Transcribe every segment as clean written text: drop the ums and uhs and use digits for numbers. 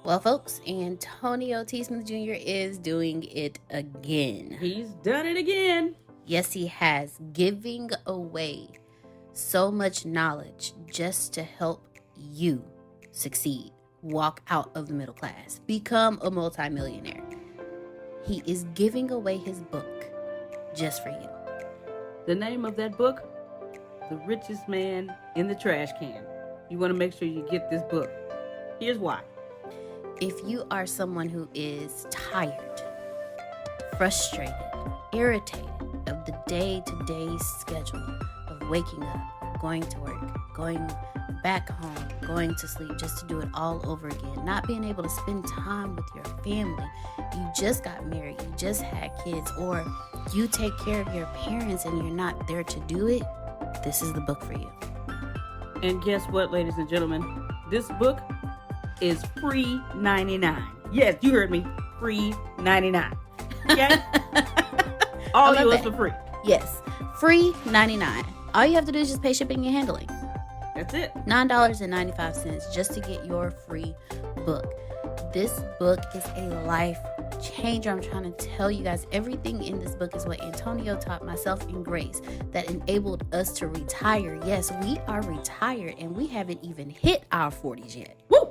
Well, folks, Antonio T. Smith Jr. is doing it again. He's done it again. Yes, he has. Giving away so much knowledge just to help you succeed. Walk out of the middle class. Become a multimillionaire. He is giving away his book just for you. The name of that book? The Richest Man in the Trash Can. You want to make sure you get this book. Here's why. If you are someone who is tired, frustrated, irritated of the day-to-day schedule of waking up, going to work, going back home, going to sleep just to do it all over again, not being able to spend time with your family, you just got married, you just had kids, or you take care of your parents and you're not there to do it, this is the book for you. And guess what, ladies and gentlemen? This book is free 99. Yes, you heard me. Free 99. Okay? All yours for free. Yes, free 99. All you have to do is just pay shipping and handling. That's it. $9.95 just to get your free book. This book is a life changer. I'm trying to tell you guys, everything in this book is what Antonio taught myself and Grace that enabled us to retire. Yes, we are retired and we haven't even hit our 40s yet. Woo!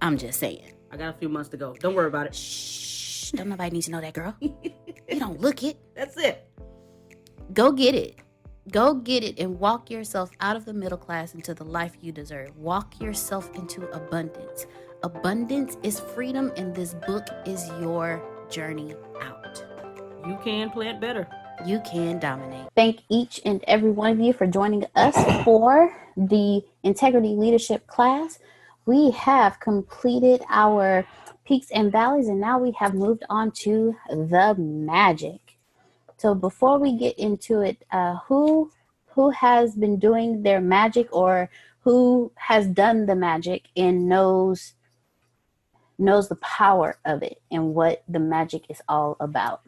I'm just saying. I got a few months to go. Don't worry about it. Shh. Don't nobody need to know that, girl. You don't look it. That's it. Go get it. Go get it and walk yourself out of the middle class into the life you deserve. Walk yourself into abundance. Abundance is freedom, and this book is your journey out. You can plant better. You can dominate. Thank each and every one of you for joining us for the Integrity Leadership class. We have completed our peaks and valleys, and now we have moved on to the magic. So before we get into it, who has been doing their magic, or who has done the magic and knows the power of it and what the magic is all about?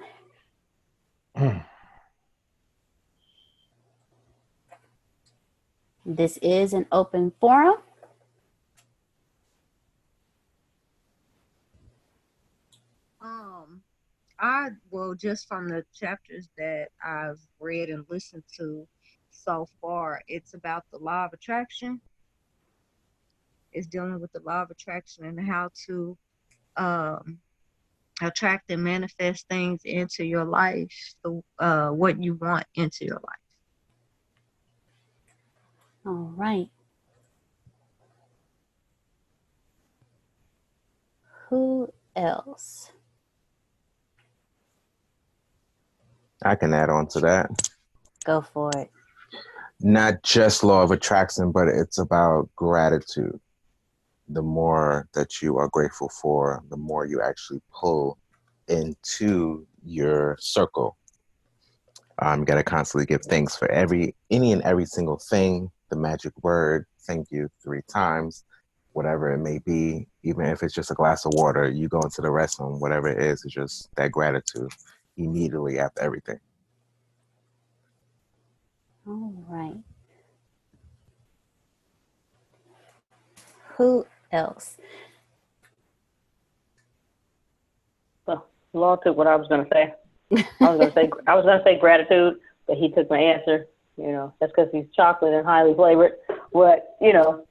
This is an open forum. Just from the chapters that I've read and listened to so far, it's about the law of attraction. It's dealing with the law of attraction and how to attract and manifest things into your life, what you want into your life. All right. Who else? I can add on to that. Go for it. Not just law of attraction, but it's about gratitude. The more that you are grateful for, the more you actually pull into your circle. You got to constantly give thanks for any and every single thing. The magic word, thank you 3 times, whatever it may be. Even if it's just a glass of water, you go into the restroom, whatever it is, it's just that gratitude immediately after everything. All right. Who else? Well, Law took what I was going to say. I was going to say gratitude, but he took my answer. You know, that's because he's chocolate and highly flavored. But, you know.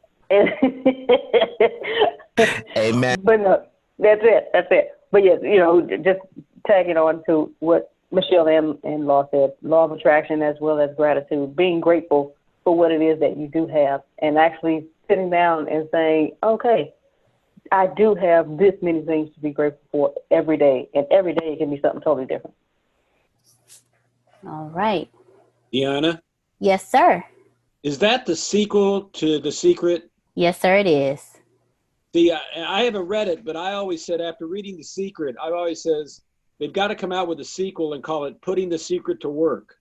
Amen. But no, that's it. But yes, you know, just tagging on to what Michelle and Law said, law of attraction as well as gratitude, being grateful for what it is that you do have, and actually sitting down and saying, okay, I do have this many things to be grateful for every day, and every day it can be something totally different. All right. Deanna? Yes, sir. Is that the sequel to The Secret? Yes, sir, it is. See, I haven't read it, but I always said after reading The Secret, I always says they've got to come out with a sequel and call it Putting the Secret to Work.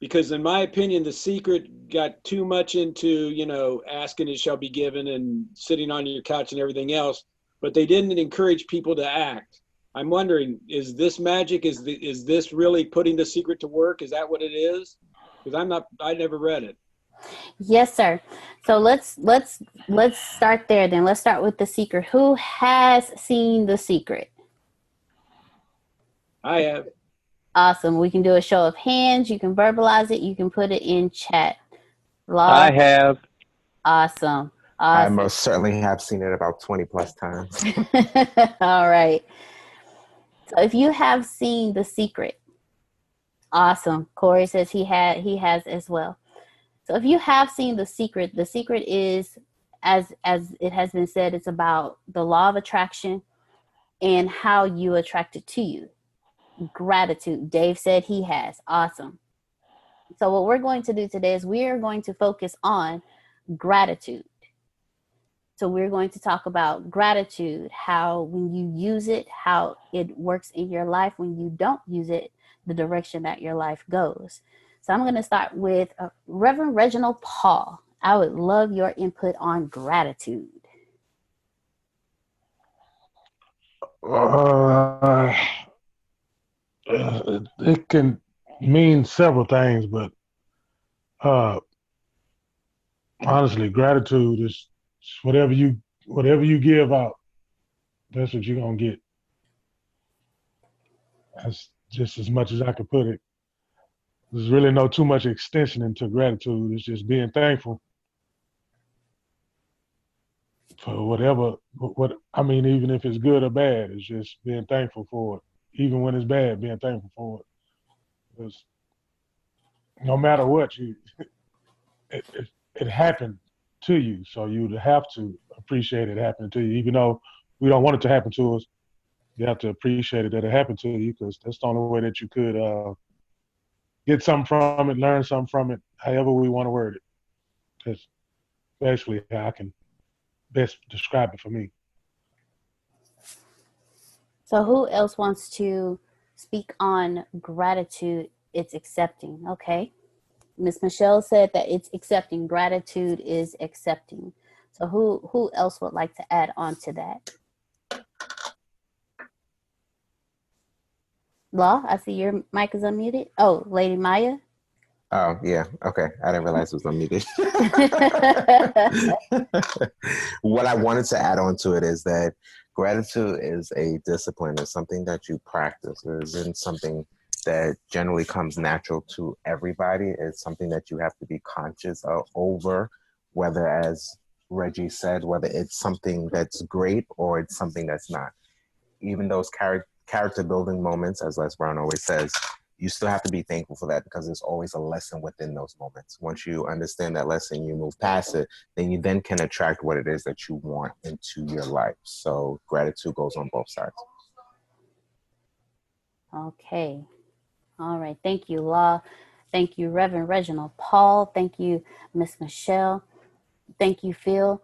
Because in my opinion, The Secret got too much into, you know, asking it shall be given and sitting on your couch and everything else, but they didn't encourage people to act. I'm wondering, is this magic? Is this really putting the secret to work? Is that what it is? Because I never read it. Yes, sir. So let's start there then. Let's start with The Secret. Who has seen The Secret? I have. Awesome. We can do a show of hands. You can verbalize it. You can put it in chat. I Law. have. Awesome. I Awesome. most certainly have seen it about 20 plus times. All right. So if you have seen The Secret, awesome. Corey says he has as well. So if you have seen The Secret is, as it has been said, it's about the law of attraction and how you attract it to you. Gratitude. Dave said he has. Awesome. So what we're going to do today is we are going to focus on gratitude. So we're going to talk about gratitude, how when you use it, how it works in your life. When you don't use it, the direction that your life goes. So I'm going to start with Reverend Reginald Paul. I would love your input on gratitude. It can mean several things, but honestly, gratitude is whatever you give out, that's what you're gonna get. That's just as much as I could put it. There's really no too much extension into gratitude. It's just being thankful for what I mean, even if it's good or bad, it's just being thankful for it. Even when it's bad, being thankful for it. Because no matter what, it happened to you, so you'd have to appreciate it happening to you, even though we don't want it to happen to us. You have to appreciate it that it happened to you, because that's the only way that you could get something from it, learn something from it, however we want to word it. That's basically how I can best describe it for me. So who else wants to speak on gratitude? It's accepting. Okay. Miss Michelle said that it's accepting. Gratitude is accepting. So who else would like to add on to that? Law, I see your mic is unmuted. Oh, Lady Maya. Oh, yeah. Okay. I didn't realize it was unmuted. What I wanted to add on to it is that gratitude is a discipline. It's something that you practice. It isn't something that generally comes natural to everybody. It's something that you have to be conscious of over, whether, as Reggie said, whether it's something that's great or it's something that's not. Even those character building moments, as Les Brown always says, you still have to be thankful for that, because there's always a lesson within those moments. Once you understand that lesson, you move past it, then you then can attract what it is that you want into your life. So gratitude goes on both sides. Okay. All right. Thank you, Law. Thank you, Reverend Reginald Paul. Thank you, Miss Michelle. Thank you, Phil.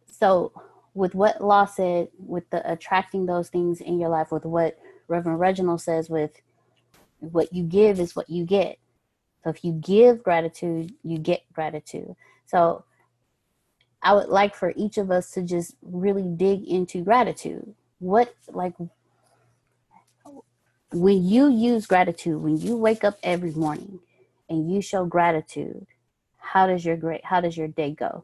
So with what Law said, with the attracting those things in your life, with what Reverend Reginald says, with what you give is what you get. So if you give gratitude, you get gratitude. So I would like for each of us to just really dig into gratitude. What, like, when you use gratitude, when you wake up every morning and you show gratitude, how does your day go?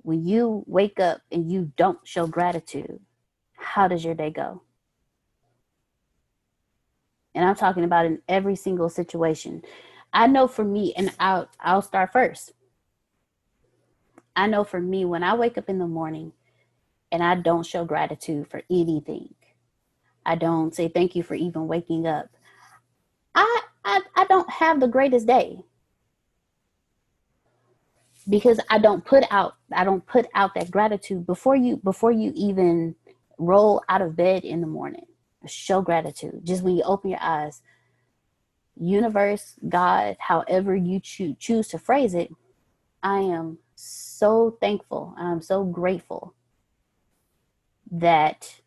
When you wake up and you don't show gratitude, how does your day go? And I'm talking about in every single situation. I know for me, and I'll start first. I know for me, when I wake up in the morning and I don't show gratitude for anything, I don't say thank you for even waking up, I don't have the greatest day, because I don't put out that gratitude before you even roll out of bed in the morning. Show gratitude. Just when you open your eyes, universe, God, however you choose to phrase it, I am so thankful. I'm so grateful that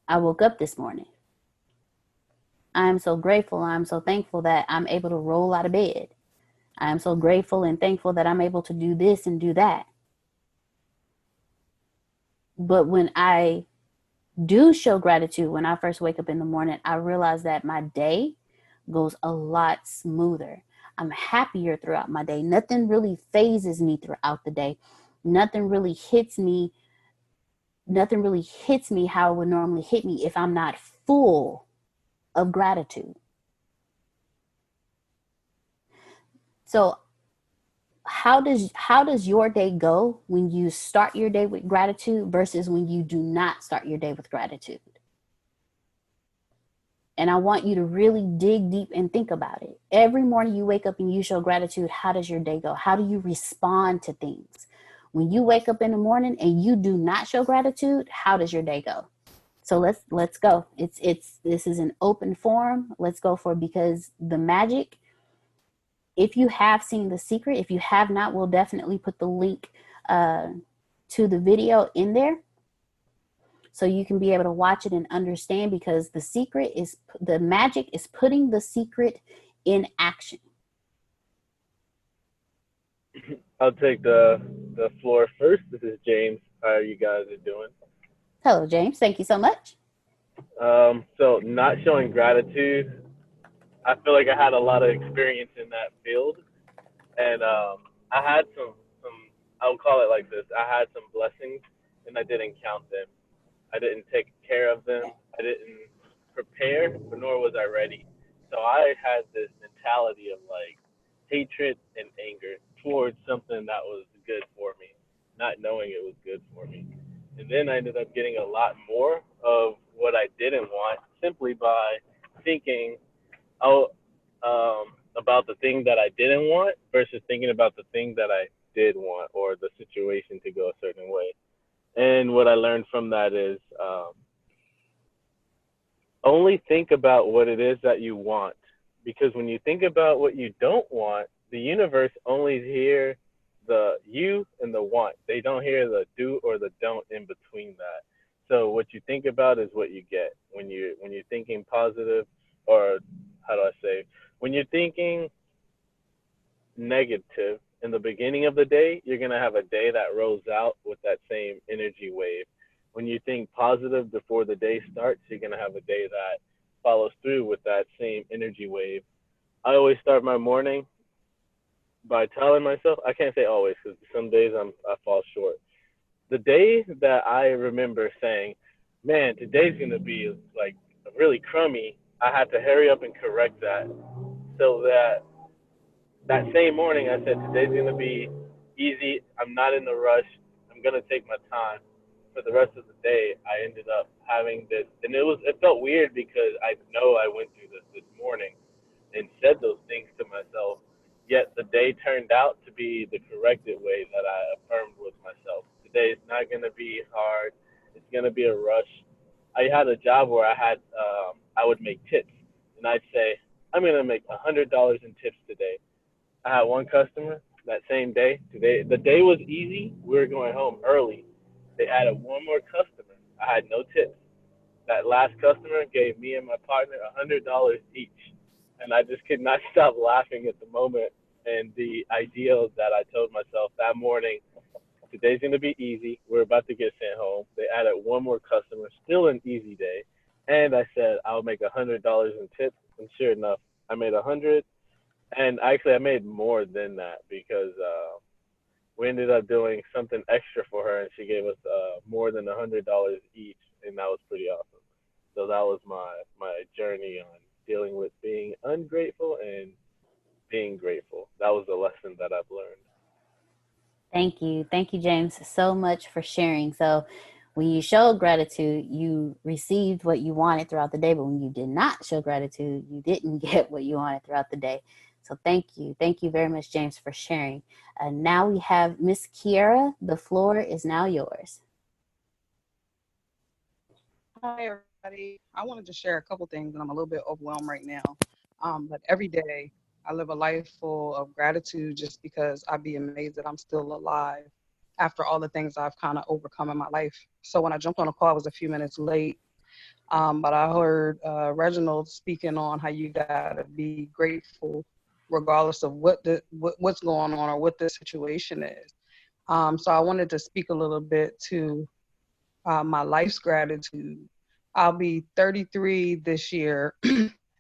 I woke up this morning. I'm so grateful. I'm so thankful that I'm able to roll out of bed. I'm so grateful and thankful that I'm able to do this and do that. But when I do show gratitude, when I first wake up in the morning, I realize that my day goes a lot smoother. I'm happier throughout my day. Nothing really phases me throughout the day. Nothing really hits me how it would normally hit me if I'm not full of gratitude. So how does your day go when you start your day with gratitude versus when you do not start your day with gratitude? And I want you to really dig deep and think about it. Every morning you wake up and you show gratitude, how does your day go? How do you respond to things? When you wake up in the morning and you do not show gratitude, how does your day go? So let's go. This is an open forum. Let's go for it, because the magic, if you have seen The Secret, if you have not, we'll definitely put the link to the video in there, so you can be able to watch it and understand, because the magic is putting the secret in action. I'll take the floor first. This is James. How you guys are doing? Hello, James. Thank you so much. So not showing gratitude, I feel like I had a lot of experience in that field, and I had some I'll call it like this. I had some blessings, and I didn't count them. I didn't take care of them. I didn't prepare, but nor was I ready. So I had this mentality of like hatred and anger towards something that was good for me, not knowing it was good for me. And then I ended up getting a lot more of what I didn't want simply by thinking, oh, about the thing that I didn't want versus thinking about the thing that I did want, or the situation to go a certain way. And what I learned from that is only think about what it is that you want. Because when you think about what you don't want, the universe only hears the you and the want. They don't hear the do or the don't in between that. So what you think about is what you get. When you're thinking positive, or how do I say, when you're thinking negative in the beginning of the day, you're going to have a day that rolls out with that same energy wave. When you think positive before the day starts, you're going to have a day that follows through with that same energy wave. I always start my morning by telling myself, I can't say always because some days I fall short. The day that I remember saying, man, today's going to be like really crummy, I had to hurry up and correct that, so that same morning I said, today's going to be easy. I'm not in a rush. I'm going to take my time. For the rest of the day, I ended up having this, and it felt weird because I know I went through this morning and said those things to myself, yet the day turned out to be the corrected way that I affirmed with myself. Today is not going to be hard. It's going to be a rush. I had a job where I would make tips, and I'd say, I'm going to make $100 in tips today. I had one customer that same day. Today, the day was easy. We were going home early. They added one more customer. I had no tips. That last customer gave me and my partner $100 each. And I just could not stop laughing at the moment and the ideal that I told myself that morning. Today's going to be easy. We're about to get sent home. They added one more customer, still an easy day. And I said, I'll make $100 in tips. And sure enough, I made 100. And actually, I made more than that because we ended up doing something extra for her, and she gave us more than $100 each, and that was pretty awesome. So that was my journey on dealing with being ungrateful and being grateful. That was the lesson that I've learned. Thank you, James, so much for sharing. So when you showed gratitude, you received what you wanted throughout the day, but when you did not show gratitude, you didn't get what you wanted throughout the day. So thank you very much, James, for sharing. Now we have Miss Kiera. The floor is now yours. Hi, everybody. I wanted to share a couple things, and I'm a little bit overwhelmed right now. But every day, I live a life full of gratitude just because I'd be amazed that I'm still alive after all the things I've kind of overcome in my life. So when I jumped on a call, I was a few minutes late, but I heard Reginald speaking on how you got to be grateful regardless of what's going on or what the situation is. So I wanted to speak a little bit to my life's gratitude. I'll be 33 this year,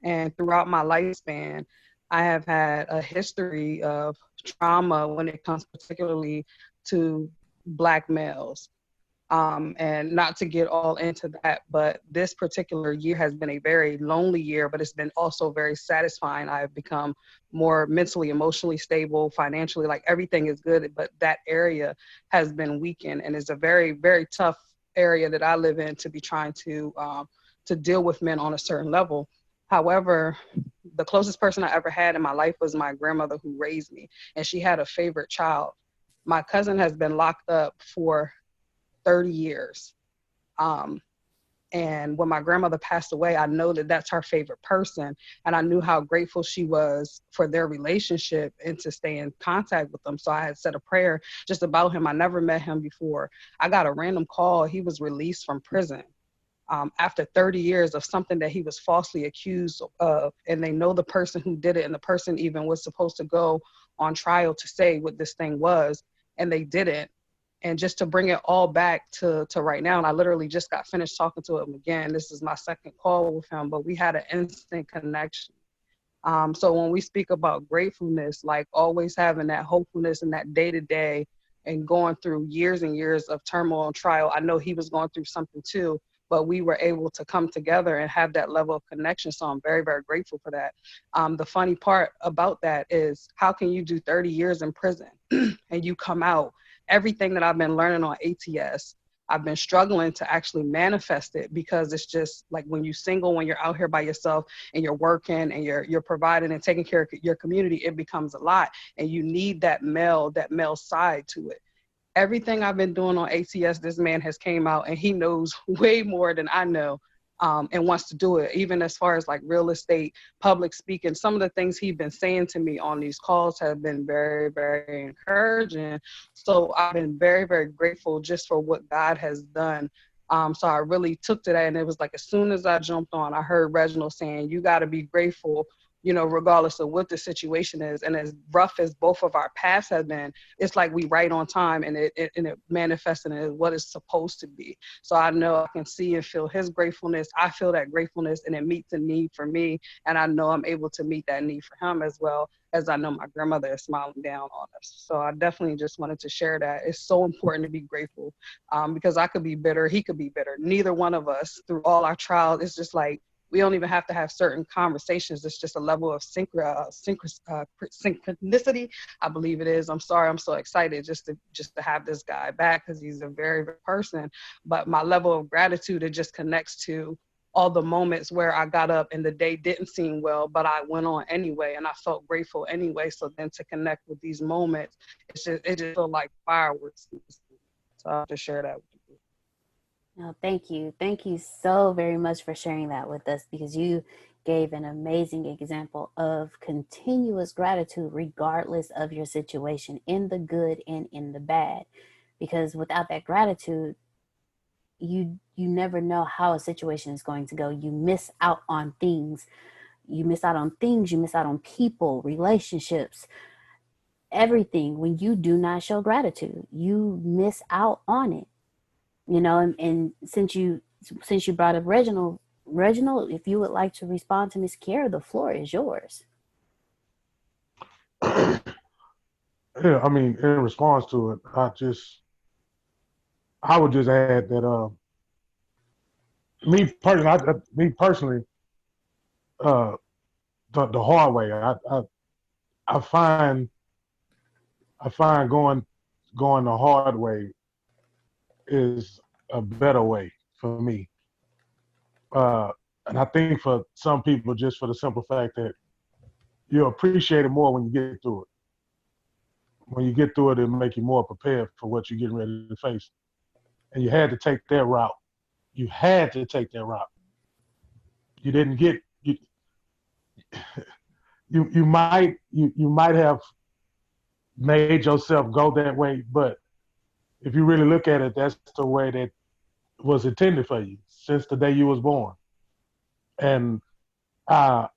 and throughout my lifespan, I have had a history of trauma when it comes particularly to Black males. And not to get all into that, but this particular year has been a very lonely year, but it's been also very satisfying. I've become more mentally, emotionally stable, financially, like everything is good, but that area has been weakened, and it's a very, very tough area that I live in to be trying to deal with men on a certain level. However, the closest person I ever had in my life was my grandmother who raised me, and she had a favorite child. My cousin has been locked up for 30 years. And when my grandmother passed away, I know that that's her favorite person. And I knew how grateful she was for their relationship and to stay in contact with them. So I had said a prayer just about him. I never met him before. I got a random call. He was released from prison after 30 years of something that he was falsely accused of. And they know the person who did it. And the person even was supposed to go on trial to say what this thing was. And they didn't. And just to bring it all back to right now, and I literally just got finished talking to him again. This is my second call with him, but we had an instant connection. So when we speak about gratefulness, like always having that hopefulness and that day to day and going through years and years of turmoil and trial, I know he was going through something too, but we were able to come together and have that level of connection. So I'm very, very grateful for that. The funny part about that is how can you do 30 years in prison and you come out? Everything that I've been learning on ATS, I've been struggling to actually manifest it because it's just like when you're single, when you're out here by yourself and you're working and you're providing and taking care of your community, it becomes a lot. And you need that male side to it. Everything I've been doing on ATS, this man has came out and he knows way more than I know. And wants to do it, even as far as like real estate, public speaking. Some of the things he's been saying to me on these calls have been very, very encouraging. So I've been very, very grateful just for what God has done. So I really took to that. And it was like, as soon as I jumped on, I heard Reginald saying, you got to be grateful, regardless of what the situation is. And as rough as both of our paths have been, it's like we right on time and it manifests in what it's supposed to be. So I know I can see and feel his gratefulness. I feel that gratefulness and it meets a need for me. And I know I'm able to meet that need for him as well, as I know my grandmother is smiling down on us. So I definitely just wanted to share that. It's so important to be grateful because I could be bitter. He could be bitter. Neither one of us through all our trials. It's just like, we don't even have to have certain conversations. It's just a level of synchronicity, I believe it is. I'm sorry, I'm so excited just to have this guy back because he's a very good person. But my level of gratitude, it just connects to all the moments where I got up and the day didn't seem well, but I went on anyway and I felt grateful anyway. So then to connect with these moments, it just felt like fireworks. So I'll just share that with you. No, thank you. Thank you so very much for sharing that with us because you gave an amazing example of continuous gratitude regardless of your situation, in the good and in the bad. Because without that gratitude, you never know how a situation is going to go. You miss out on things. You miss out on things. You miss out on people, relationships, everything. When you do not show gratitude, you miss out on it. And since you brought up Reginald, if you would like to respond to Miss Kiara, the floor is yours. Yeah, I mean, in response to it, I would just add that me personally, the hard way. I find going the hard way is a better way for me. And I think for some people, just for the simple fact that you appreciate it more when you get through it. When you get through it, it'll make you more prepared for what you're getting ready to face. And you had to take that route. You had to take that route. You didn't get you might have made yourself go that way, but if you really look at it, that's the way that was intended for you since the day you was born. And the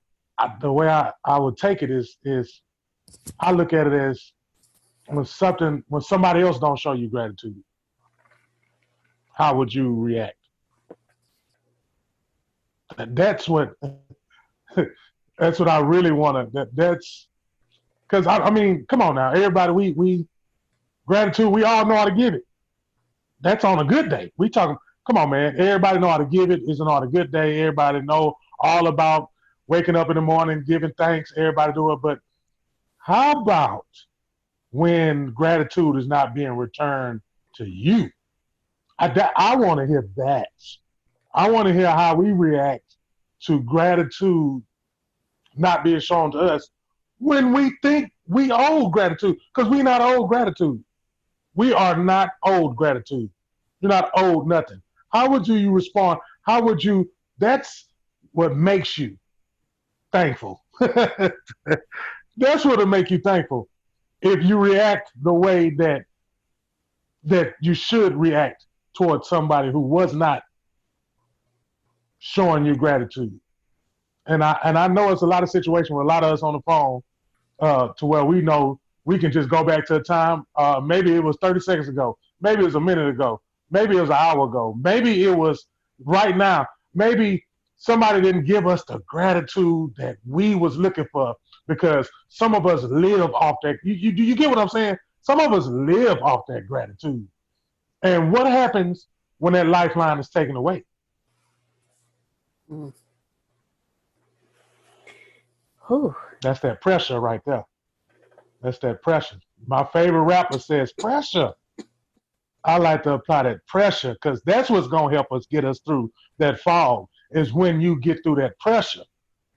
way I would take it is I look at it as when somebody else don't show you gratitude, how would you react? And that's what That's what I really want to. That's because I mean, come on now, everybody. We gratitude. We all know how to give it. That's on a good day. We talking. Come on, man. Everybody know how to give it. Isn't on a good day. Everybody know all about waking up in the morning, giving thanks. Everybody do it. But how about when gratitude is not being returned to you? I want to hear that. I want to hear how we react to gratitude not being shown to us when we think we owe gratitude, because we're not owed gratitude. We are not owed gratitude. You're not owed nothing. How would you respond? How would you? That's what makes you thankful. That's what'll make you thankful. If you react the way that you should react towards somebody who was not showing you gratitude. And I know it's a lot of situations where a lot of us on the phone to where we know we can just go back to a time. Maybe it was 30 seconds ago. Maybe it was a minute ago. Maybe it was an hour ago. Maybe it was right now. Maybe somebody didn't give us the gratitude that we was looking for, because some of us live off that. You get what I'm saying? Some of us live off that gratitude. And what happens when that lifeline is taken away? Mm. That's that pressure right there. That's that pressure. My favorite rapper says pressure. I like to apply that pressure, because that's what's going to help us get us through that fog, is when you get through that pressure.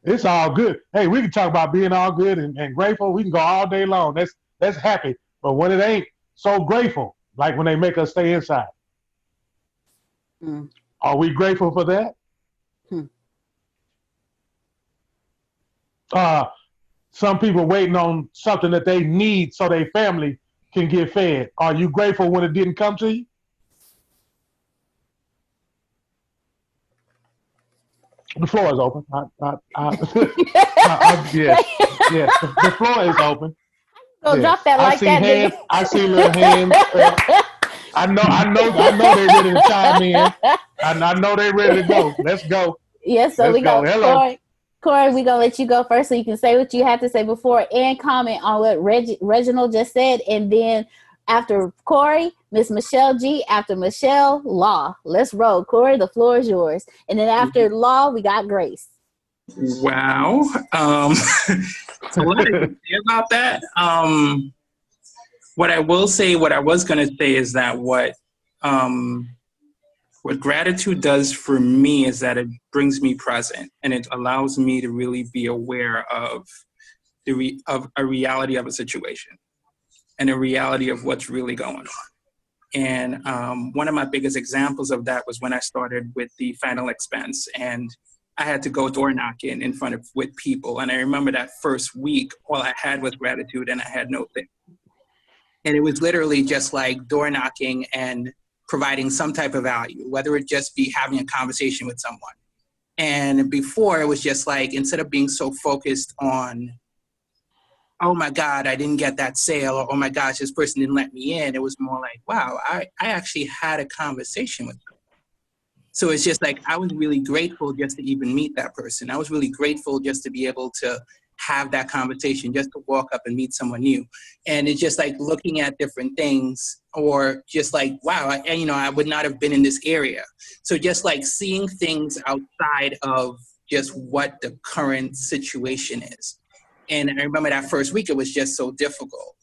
It's all good. Hey, we can talk about being all good and grateful. We can go all day long. That's happy. But when it ain't so grateful, like when they make us stay inside, are we grateful for that? Some people waiting on something that they need so their family can get fed. Are you grateful when it didn't come to you? The floor is open. Yes. The floor is open. Go drop that I like see that, hands. nigga. I see little hands. I know they're ready to chime in. I know they're ready to go. Let's go. Yes, so Let's we go. got Hello. Corey, we're going to let you go first so you can say what you had to say before and comment on what Reginald just said. And then after Corey, Miss Michelle G. After Michelle, Law. Let's roll. Corey, the floor is yours. And then after Law, we got Grace. Wow. A lot to say about that. What I will say, what I was going to say is that what gratitude does for me is that it brings me present, and it allows me to really be aware of a reality of a situation and a reality of what's really going on. And one of my biggest examples of that was when I started with the final expense, and I had to go door knocking with people. And I remember that first week, all I had was gratitude, and I had no thing. And it was literally just like door knocking and providing some type of value, whether it just be having a conversation with someone. And before, it was just like, instead of being so focused on, oh my God, I didn't get that sale, or oh my gosh, this person didn't let me in, it was more like, wow, I actually had a conversation with them. So it's just like, I was really grateful just to even meet that person. I was really grateful just to be able to have that conversation, just to walk up and meet someone new. And it's just like looking at different things, or just like, wow, I would not have been in this area. So just like seeing things outside of just what the current situation is. And I remember that first week, it was just so difficult.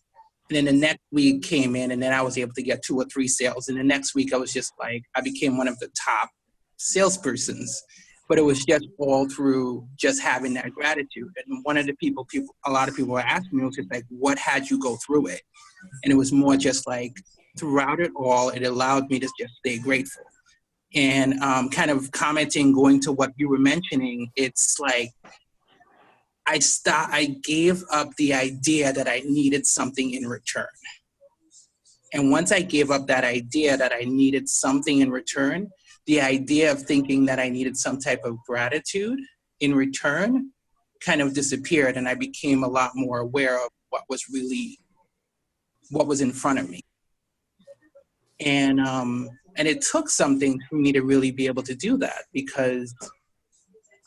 And then the next week came in, and then I was able to get 2 or 3 sales. And the next week, I was just like, I became one of the top salespersons. But it was just all through just having that gratitude. And one of the a lot of people were asking me, was just like, what had you go through it? And it was more just like, throughout it all, it allowed me to just stay grateful. And kind of commenting, going to what you were mentioning, it's like, I gave up the idea that I needed something in return. And once I gave up that idea that I needed something in return, the idea of thinking that I needed some type of gratitude in return kind of disappeared. And I became a lot more aware of what was in front of me. And it took something for me to really be able to do that, because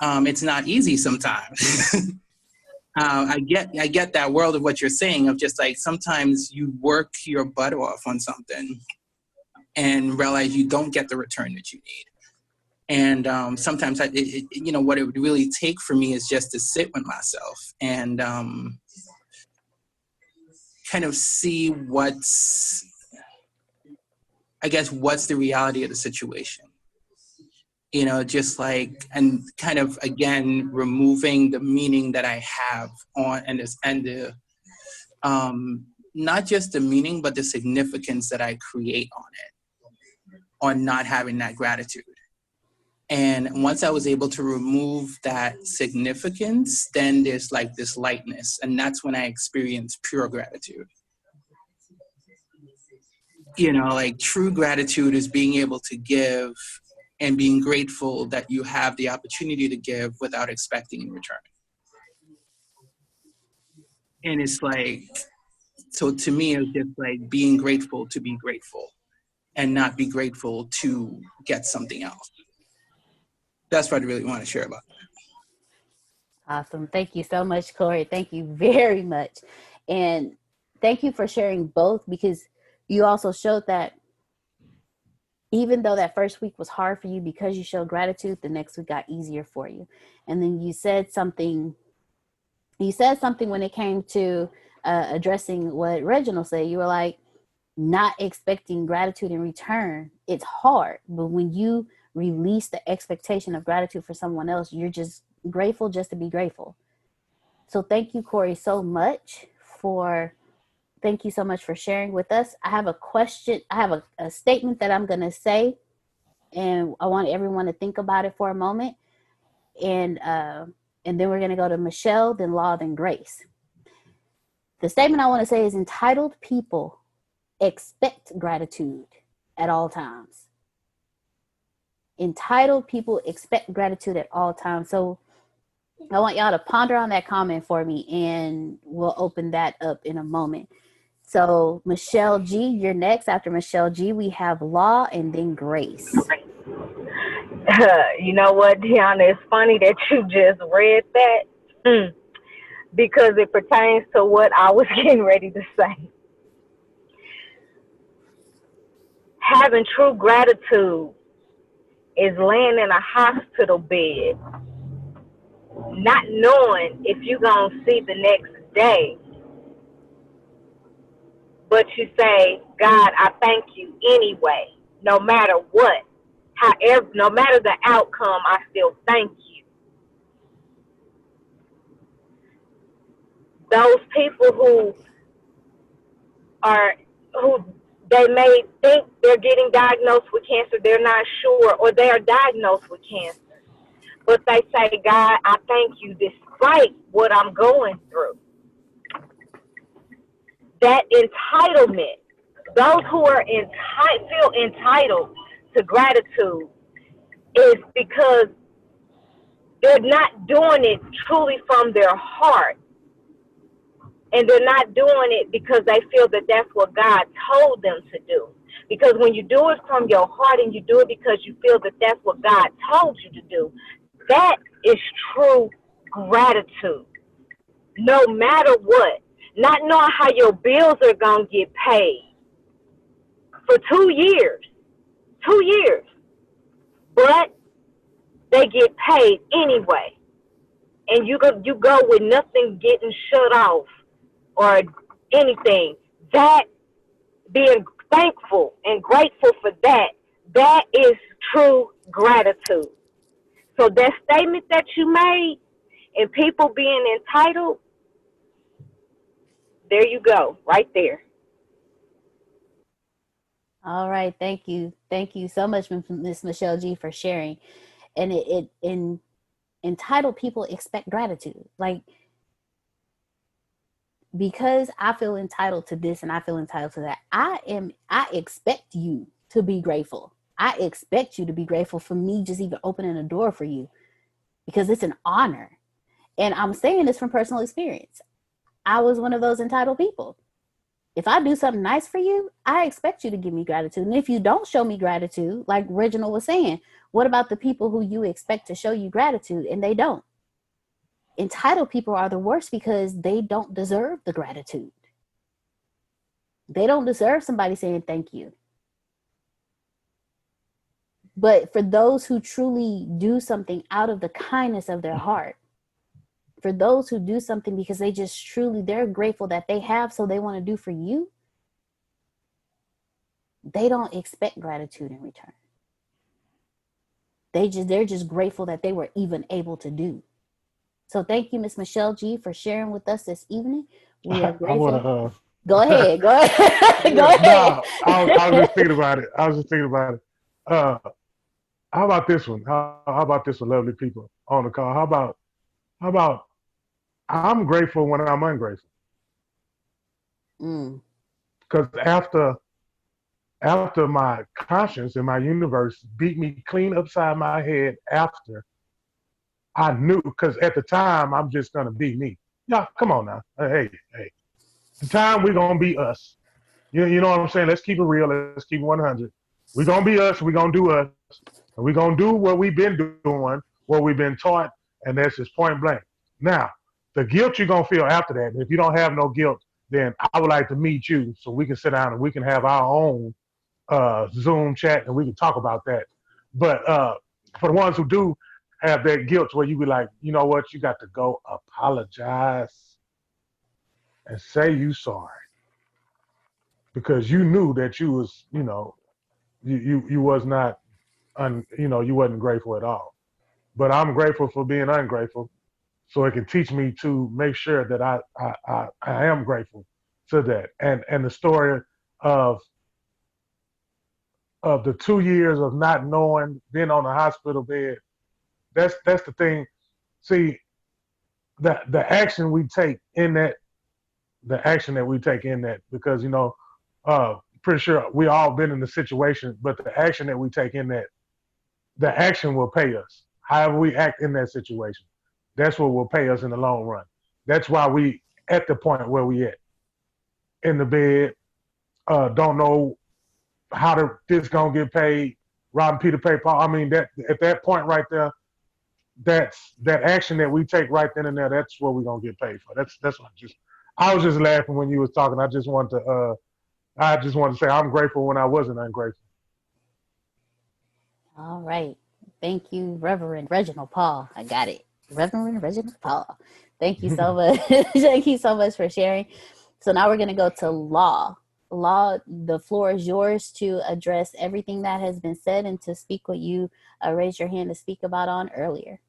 It's not easy sometimes. I get that world of what you're saying, of just like sometimes you work your butt off on something and realize you don't get the return that you need. And sometimes, what it would really take for me is just to sit with myself and kind of see what's the reality of the situation. Just like, and kind of, again, removing the meaning that I have on, not just the meaning, but the significance that I create on it, on not having that gratitude. And once I was able to remove that significance, then there's like this lightness. And that's when I experienced pure gratitude. Like true gratitude is being able to give and being grateful that you have the opportunity to give without expecting in return. And it's like, so to me, it's just like being grateful to be grateful and not be grateful to get something else. That's what I really want to share about that. Awesome. Thank you so much, Corey. Thank you very much. And thank you for sharing both, because you also showed that even though that first week was hard for you, because you showed gratitude, the next week got easier for you. And then you said something when it came to addressing what Reginald said. You were like, not expecting gratitude in return. It's hard, but when you release the expectation of gratitude for someone else, you're just grateful just to be grateful. So thank you, Corey, thank you so much for sharing with us. I have a question. I have a statement that I'm going to say, and I want everyone to think about it for a moment. And then we're going to go to Michelle, then Law, then Grace. The statement I want to say is, entitled people expect gratitude at all times. Entitled people expect gratitude at all times. So I want y'all to ponder on that comment for me, and we'll open that up in a moment. So Michelle G, you're next. After Michelle G, we have Law, and then Grace. You know what, Deanna? It's funny that you just read that because it pertains to what I was getting ready to say. Having true gratitude is laying in a hospital bed, not knowing if you're going to see the next day. But you say, God, I thank you anyway, no matter what. However, no matter the outcome, I still thank you. Those people who they may think they're getting diagnosed with cancer, they're not sure, or they are diagnosed with cancer. But they say, God, I thank you despite what I'm going through. That entitlement, those who are feel entitled to gratitude, is because they're not doing it truly from their heart. And they're not doing it because they feel that that's what God told them to do. Because when you do it from your heart and you do it because you feel that that's what God told you to do, that is true gratitude. No matter what. Not knowing how your bills are going to get paid for 2 years. 2 years. But they get paid anyway. And you go with nothing getting shut off or anything. That, being thankful and grateful for that is true gratitude. So that statement that you made, and people being entitled, there you go, right there. All right, thank you so much, Miss Michelle G, for sharing. And entitled people expect gratitude, like, because I feel entitled to this and I feel entitled to that. I expect you to be grateful. I expect you to be grateful for me just even opening a door for you, because it's an honor. And I'm saying this from personal experience. I was one of those entitled people. If I do something nice for you, I expect you to give me gratitude. And if you don't show me gratitude, like Reginald was saying, what about the people who you expect to show you gratitude and they don't? Entitled people are the worst because they don't deserve the gratitude. They don't deserve somebody saying thank you. But for those who truly do something out of the kindness of their heart, for those who do something because they just truly, they're grateful that they have, so they want to do for you, they don't expect gratitude in return. They're just grateful that they were even able to do. So thank you, Miss Michelle G, for sharing with us this evening. We are I want grateful. to. Go ahead. Go ahead. Go Yeah, ahead. no, I was just thinking about it. I was just thinking about it. Uh, how about this one? How about this one, lovely people on the call? How about I'm grateful when I'm ungrateful Mm, because after my conscience and my universe beat me clean upside my head after I knew, because at the time I'm just gonna be me. Yeah, come on now. Hey. The time we're gonna be us. You know what I'm saying? Let's keep it real. Let's keep it 100. We're gonna be us. We're gonna do us, and we're gonna do what we've been doing, what we've been taught, and that's just point blank. Now, the guilt you're gonna feel after that. If you don't have no guilt, then I would like to meet you so we can sit down and we can have our own Zoom chat and we can talk about that. But for the ones who do have that guilt, where you be like, you know what, you got to go apologize and say you sorry because you knew that you was, you was not, you wasn't grateful at all. But I'm grateful for being ungrateful, so it can teach me to make sure that I am grateful to that. And the story of the 2 years of not knowing, being on the hospital bed. That's the thing. See, the action we take in that, the action that we take in that, because pretty sure we all been in the situation, but the action that we take in that, the action will pay us. However we act in that situation, that's what will pay us in the long run. That's why we at the point where we at in the bed, don't know how this gonna get paid, robbing Peter pay Paul. I mean, that at that point right there, that's that action that we take right then and there. That's what we're gonna get paid for. That's what I was just laughing when you was talking. I just wanted to say I'm grateful when I wasn't ungrateful. all right. Thank you, Reverend Reginald Paul. I got it. Reverend Reginald Paul. Thank you so much. Thank you so much for sharing. So now we're going to go to Law. Law, the floor is yours to address everything that has been said and to speak what you raised your hand to speak about on earlier.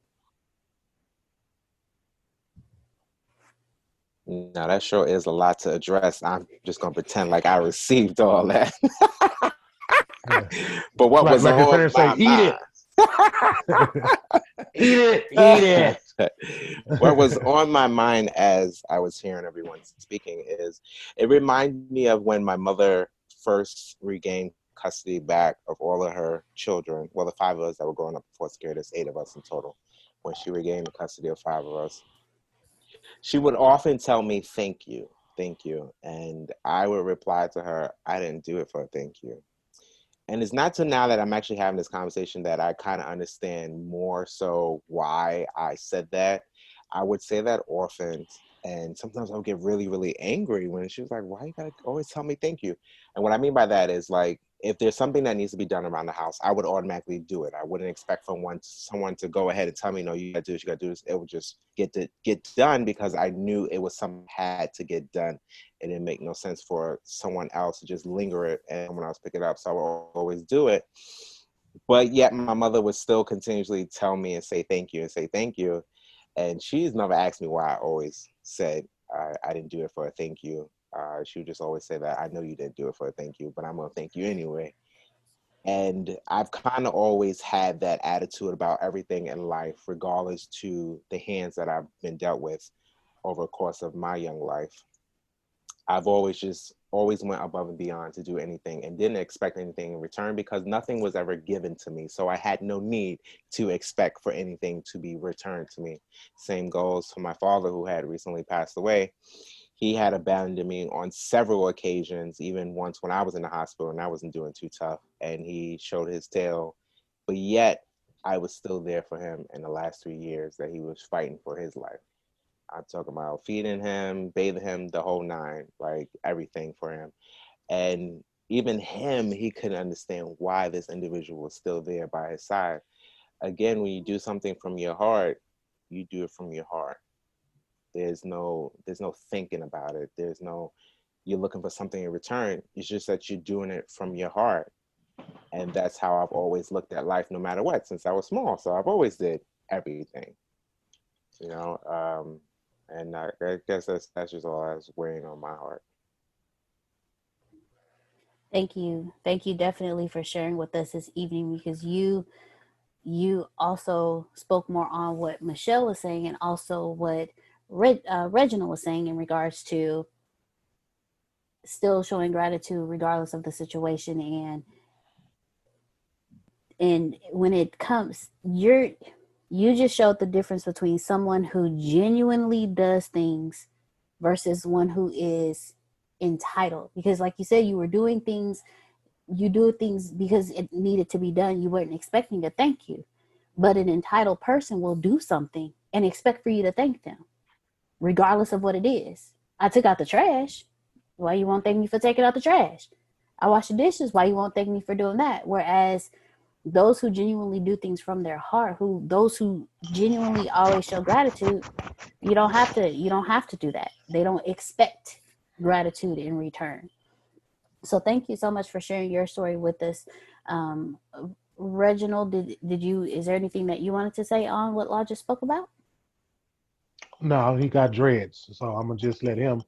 Now that sure is a lot to address. I'm just gonna pretend like I received all that. Yeah. But what was Like your on parents say, my eat mind? it. Eat it. What was on my mind as I was hearing everyone speaking is it reminded me of when my mother first regained custody back of all of her children. Well, the 5 of us that were growing up before scared, there's 8 of us in total. When she regained the custody of 5 of us, she would often tell me, thank you. And I would reply to her, I didn't do it for a thank you. And it's not till now that I'm actually having this conversation that I kind of understand more so why I said that. I would say that often. And sometimes I would get really, really angry when she was like, why you gotta always tell me thank you? And what I mean by that is like, if there's something that needs to be done around the house, I would automatically do it. I wouldn't expect someone to go ahead and tell me, no, you gotta do this, you gotta do this. It would just get done because I knew it was something had to get done. It didn't make no sense for someone else to just linger it and someone else pick it up. So I would always do it. But yet my mother would still continuously tell me and say thank you and say thank you. And she's never asked me why I always said I didn't do it for a thank you. She would just always say that I know you didn't do it for a thank you, but I'm gonna thank you anyway. And I've kind of always had that attitude about everything in life, regardless to the hands that I've been dealt with over the course of my young life. I've always went above and beyond to do anything and didn't expect anything in return because nothing was ever given to me. So I had no need to expect for anything to be returned to me. Same goes for my father, who had recently passed away. he had abandoned me on several occasions, even once when I was in the hospital and I wasn't doing too tough, and he showed his tail. But yet, I was still there for him in the last 3 years that he was fighting for his life. I'm talking about feeding him, bathing him, the whole nine, like everything for him. And even him, he couldn't understand why this individual was still there by his side. Again, when you do something from your heart, you do it from your heart. There's no thinking about it. There's no, you're looking for something in return. It's just that you're doing it from your heart. And that's how I've always looked at life, no matter what, since I was small. So I've always did everything, you know. And I guess that's just all that's weighing on my heart. Thank you definitely for sharing with us this evening, because you also spoke more on what Michelle was saying and also what Reginald was saying in regards to still showing gratitude regardless of the situation. And when it comes, you just showed the difference between someone who genuinely does things versus one who is entitled. Because like you said, you do things because it needed to be done. You weren't expecting a thank you. But an entitled person will do something and expect for you to thank them, regardless of what it is. I took out the trash. Why you won't thank me for taking out the trash? I washed the dishes. Why you won't thank me for doing that? Whereas those who genuinely do things from their heart, those who genuinely always show gratitude, you don't have to do that. They don't expect gratitude in return. So thank you so much for sharing your story with us. Reginald, is there anything that you wanted to say on what Law just spoke about? No, he got dreads, so I'm gonna just let him.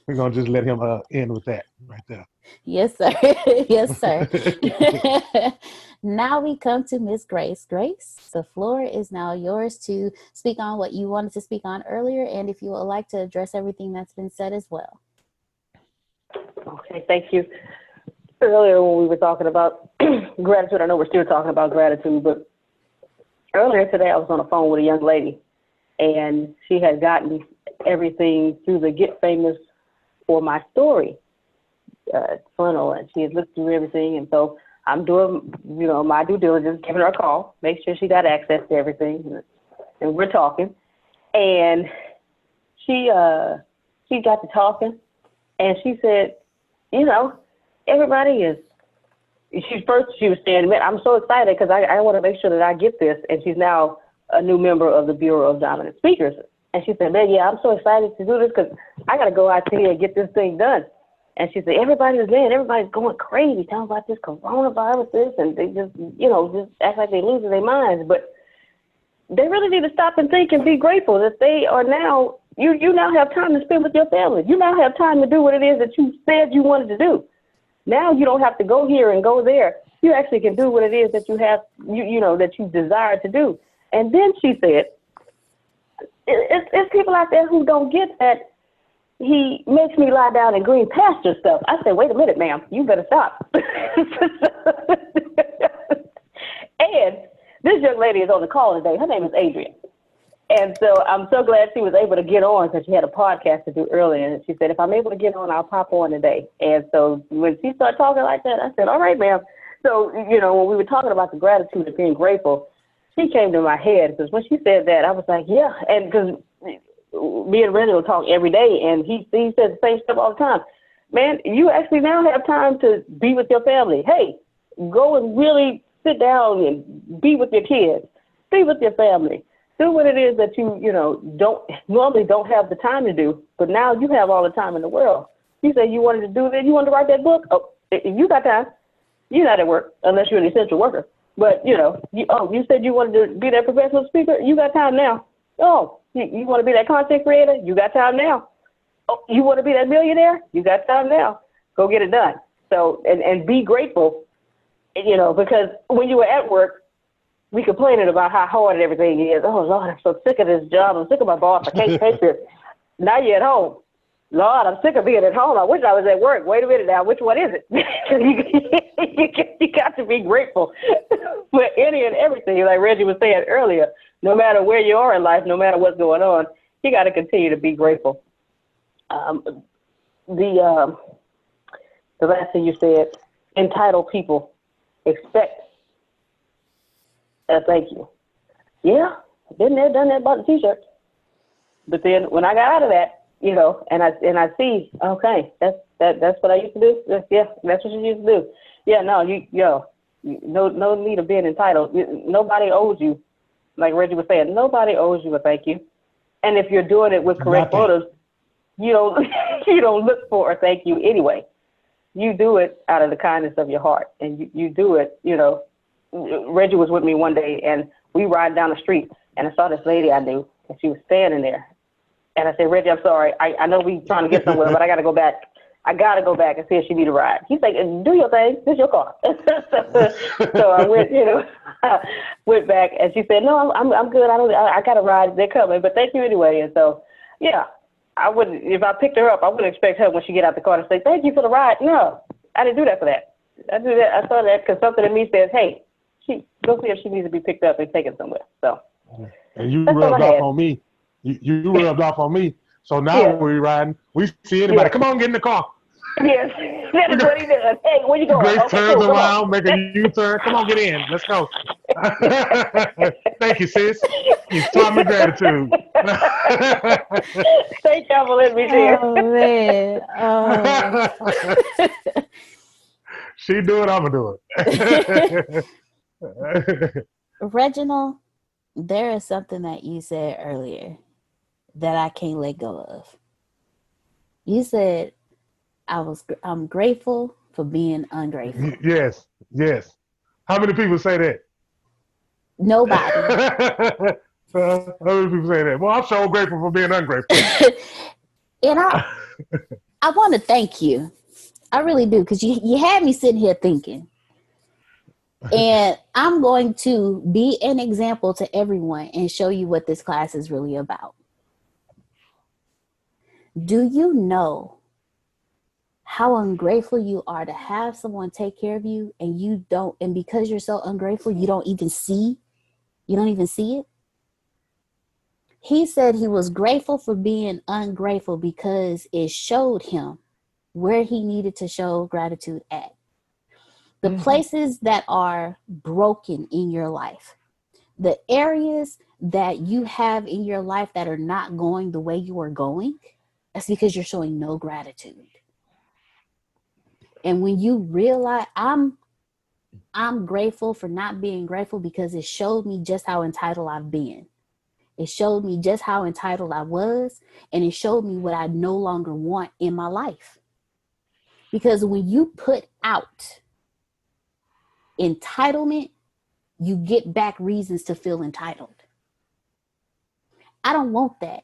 We're gonna just let him end with that right there. Yes, sir. Yes, sir. Now we come to Miss Grace. Grace, the floor is now yours to speak on what you wanted to speak on earlier, and if you would like to address everything that's been said as well. Okay, thank you. Earlier when we were talking about gratitude, I know we're still talking about gratitude, but earlier today I was on the phone with a young lady, and she had gotten everything through the Get Famous for My Story funnel, and she had looked through everything, and so I'm doing, my due diligence, giving her a call, make sure she got access to everything, and we're talking, and she got to talking, and she said, everybody is, she was saying, man, I'm so excited because I want to make sure that I get this, and she's now a new member of the Bureau of Dominant Speakers, and she said, man, yeah, I'm so excited to do this because I got to go out here and get this thing done. And she said, everybody's going crazy, talking about this coronavirus, and they just act like they're losing their minds. But they really need to stop and think and be grateful that they are now, you now have time to spend with your family. You now have time to do what it is that you said you wanted to do. Now you don't have to go here and go there. You actually can do what it is that you have, that you desire to do. And then she said, it's people out there who don't get that. He makes me lie down in green pasture stuff. I said, wait a minute, ma'am, you better stop. And this young lady is on the call today. Her name is Adrian. And so I'm so glad she was able to get on because she had a podcast to do earlier. And she said, if I'm able to get on, I'll pop on today. And so when she started talking like that, I said, all right, ma'am. So, when we were talking about the gratitude of being grateful, she came to my head because when she said that, I was like, yeah. And because me and Reginald talk every day, and he says the same stuff all the time. Man, you actually now have time to be with your family. Hey, go and really sit down and be with your kids. Be with your family. Do what it is that you don't have the time to do, but now you have all the time in the world. You say you wanted to do that, you wanted to write that book. Oh, you got time. You're not at work unless you're an essential worker. But you said you wanted to be that professional speaker. You got time now. Oh, you want to be that content creator? You got time now. Oh, you want to be that millionaire? You got time now. Go get it done. So and be grateful, because when you were at work, we complaining about how hard everything is. Oh, Lord, I'm so sick of this job. I'm sick of my boss. I can't take this. Now you're at home. Lord, I'm sick of being at home. I wish I was at work. Wait a minute now. Which one is it? You got to be grateful for any and everything. Like Reggie was saying earlier, no matter where you are in life, no matter what's going on, you got to continue to be grateful. The last thing you said, entitled people expect a thank you. Yeah, been there, done that, bought the t-shirt. But then when I got out of that, you know, and I see, okay, that's what I used to do. That's what you used to do. Yeah, no, no need of being entitled. Nobody owes you, like Reggie was saying, nobody owes you a thank you. And if you're doing it with correct motives, you don't look for a thank you anyway. You do it out of the kindness of your heart, and you do it. You know, Reggie was with me one day, and we ride down the street, and I saw this lady I knew, and she was standing there. And I said, Reggie, I'm sorry. I know we trying to get somewhere, but I got to go back. I got to go back and see if she need a ride. He's like, do your thing. This is your car. So I went, went back, and she said, no, I'm good. I got a ride. They're coming, but thank you anyway. And so, yeah, I wouldn't, if I picked her up, I wouldn't expect her when she get out the car to say, thank you for the ride. No, I didn't do that for that. I saw that because something in me says, hey, go see if she needs to be picked up and taken somewhere. So. And you rubbed off on me. You rubbed off on me. So now when we're riding, we see anybody. Come on, get in the car. Yes, that is what he does. Hey, where you going? Grace Okay, turns cool, around, make a U-turn. Come on, get in. Let's go. Thank you, sis. You taught me gratitude. Thank y'all for letting me share. Oh, man. Oh. She do it, I'm going to do it. Reginald, there is something that you said earlier that I can't let go of. You said, I'm grateful for being ungrateful. Yes. How many people say that? Nobody. How many people say that? Well, I'm so grateful for being ungrateful. And I want to thank you. I really do, because you had me sitting here thinking. And I'm going to be an example to everyone and show you what this class is really about. Do you know how ungrateful you are to have someone take care of you and you don't, and because you're so ungrateful, you don't even see it? He said he was grateful for being ungrateful because it showed him where he needed to show gratitude at. The places that are broken in your life, the areas that you have in your life that are not going the way you are going, that's because you're showing no gratitude. And when you realize I'm grateful for not being grateful because it showed me just how entitled I've been. It showed me just how entitled I was, and it showed me what I no longer want in my life. Because when you put out entitlement, you get back reasons to feel entitled. I don't want that,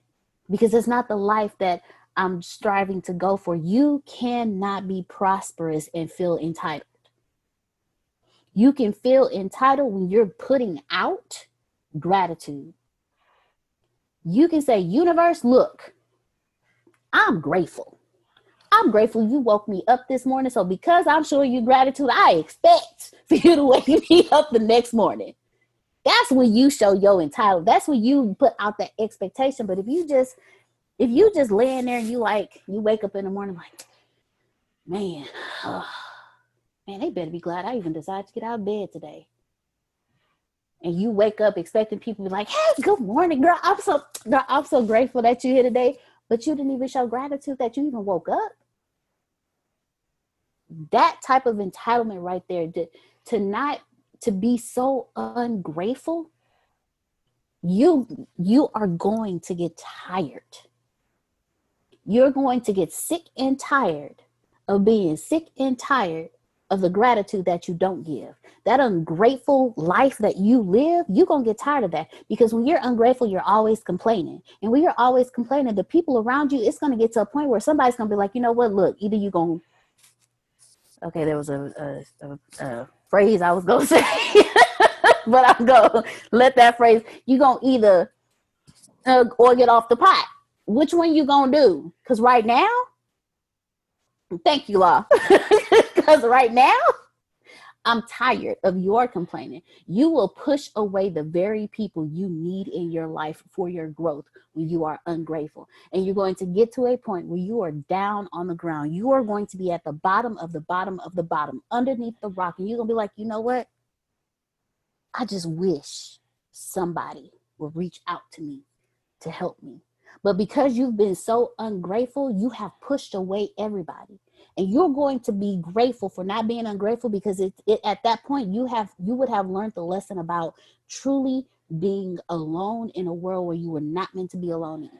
because it's not the life that I'm striving to go for. You cannot be prosperous and feel entitled. You can feel entitled when you're putting out gratitude. You can say, universe, look, I'm grateful. I'm grateful you woke me up this morning. So because I'm showing you gratitude, I expect for you to wake me up the next morning. That's when you show your entitlement. That's when you put out that expectation. But if you just laying there and you wake up in the morning like, man, they better be glad I even decided to get out of bed today. And you wake up expecting people to be like, hey, good morning, girl. I'm so grateful that you're here today. But you didn't even show gratitude that you even woke up. That type of entitlement right there, to be so ungrateful, you are going to get tired. You're going to get sick and tired of being sick and tired of the gratitude that you don't give. That ungrateful life that you live, you're going to get tired of that. Because when you're ungrateful, you're always complaining. And when you're always complaining, the people around you, it's going to get to a point where somebody's going to be like, you know what, look, either you're going to, okay, there was a phrase I was going to say, but I'm going to let that phrase, you're going to either or get off the pot. Which one you going to do? Because right now, thank you, Law. Because right now, I'm tired of your complaining. You will push away the very people you need in your life for your growth when you are ungrateful. And you're going to get to a point where you are down on the ground. You are going to be at the bottom of the bottom of the bottom, underneath the rock. And you're going to be like, you know what? I just wish somebody would reach out to me to help me. But because you've been so ungrateful, you have pushed away everybody. And you're going to be grateful for not being ungrateful, because at that point you would have learned the lesson about truly being alone in a world where you were not meant to be alone in.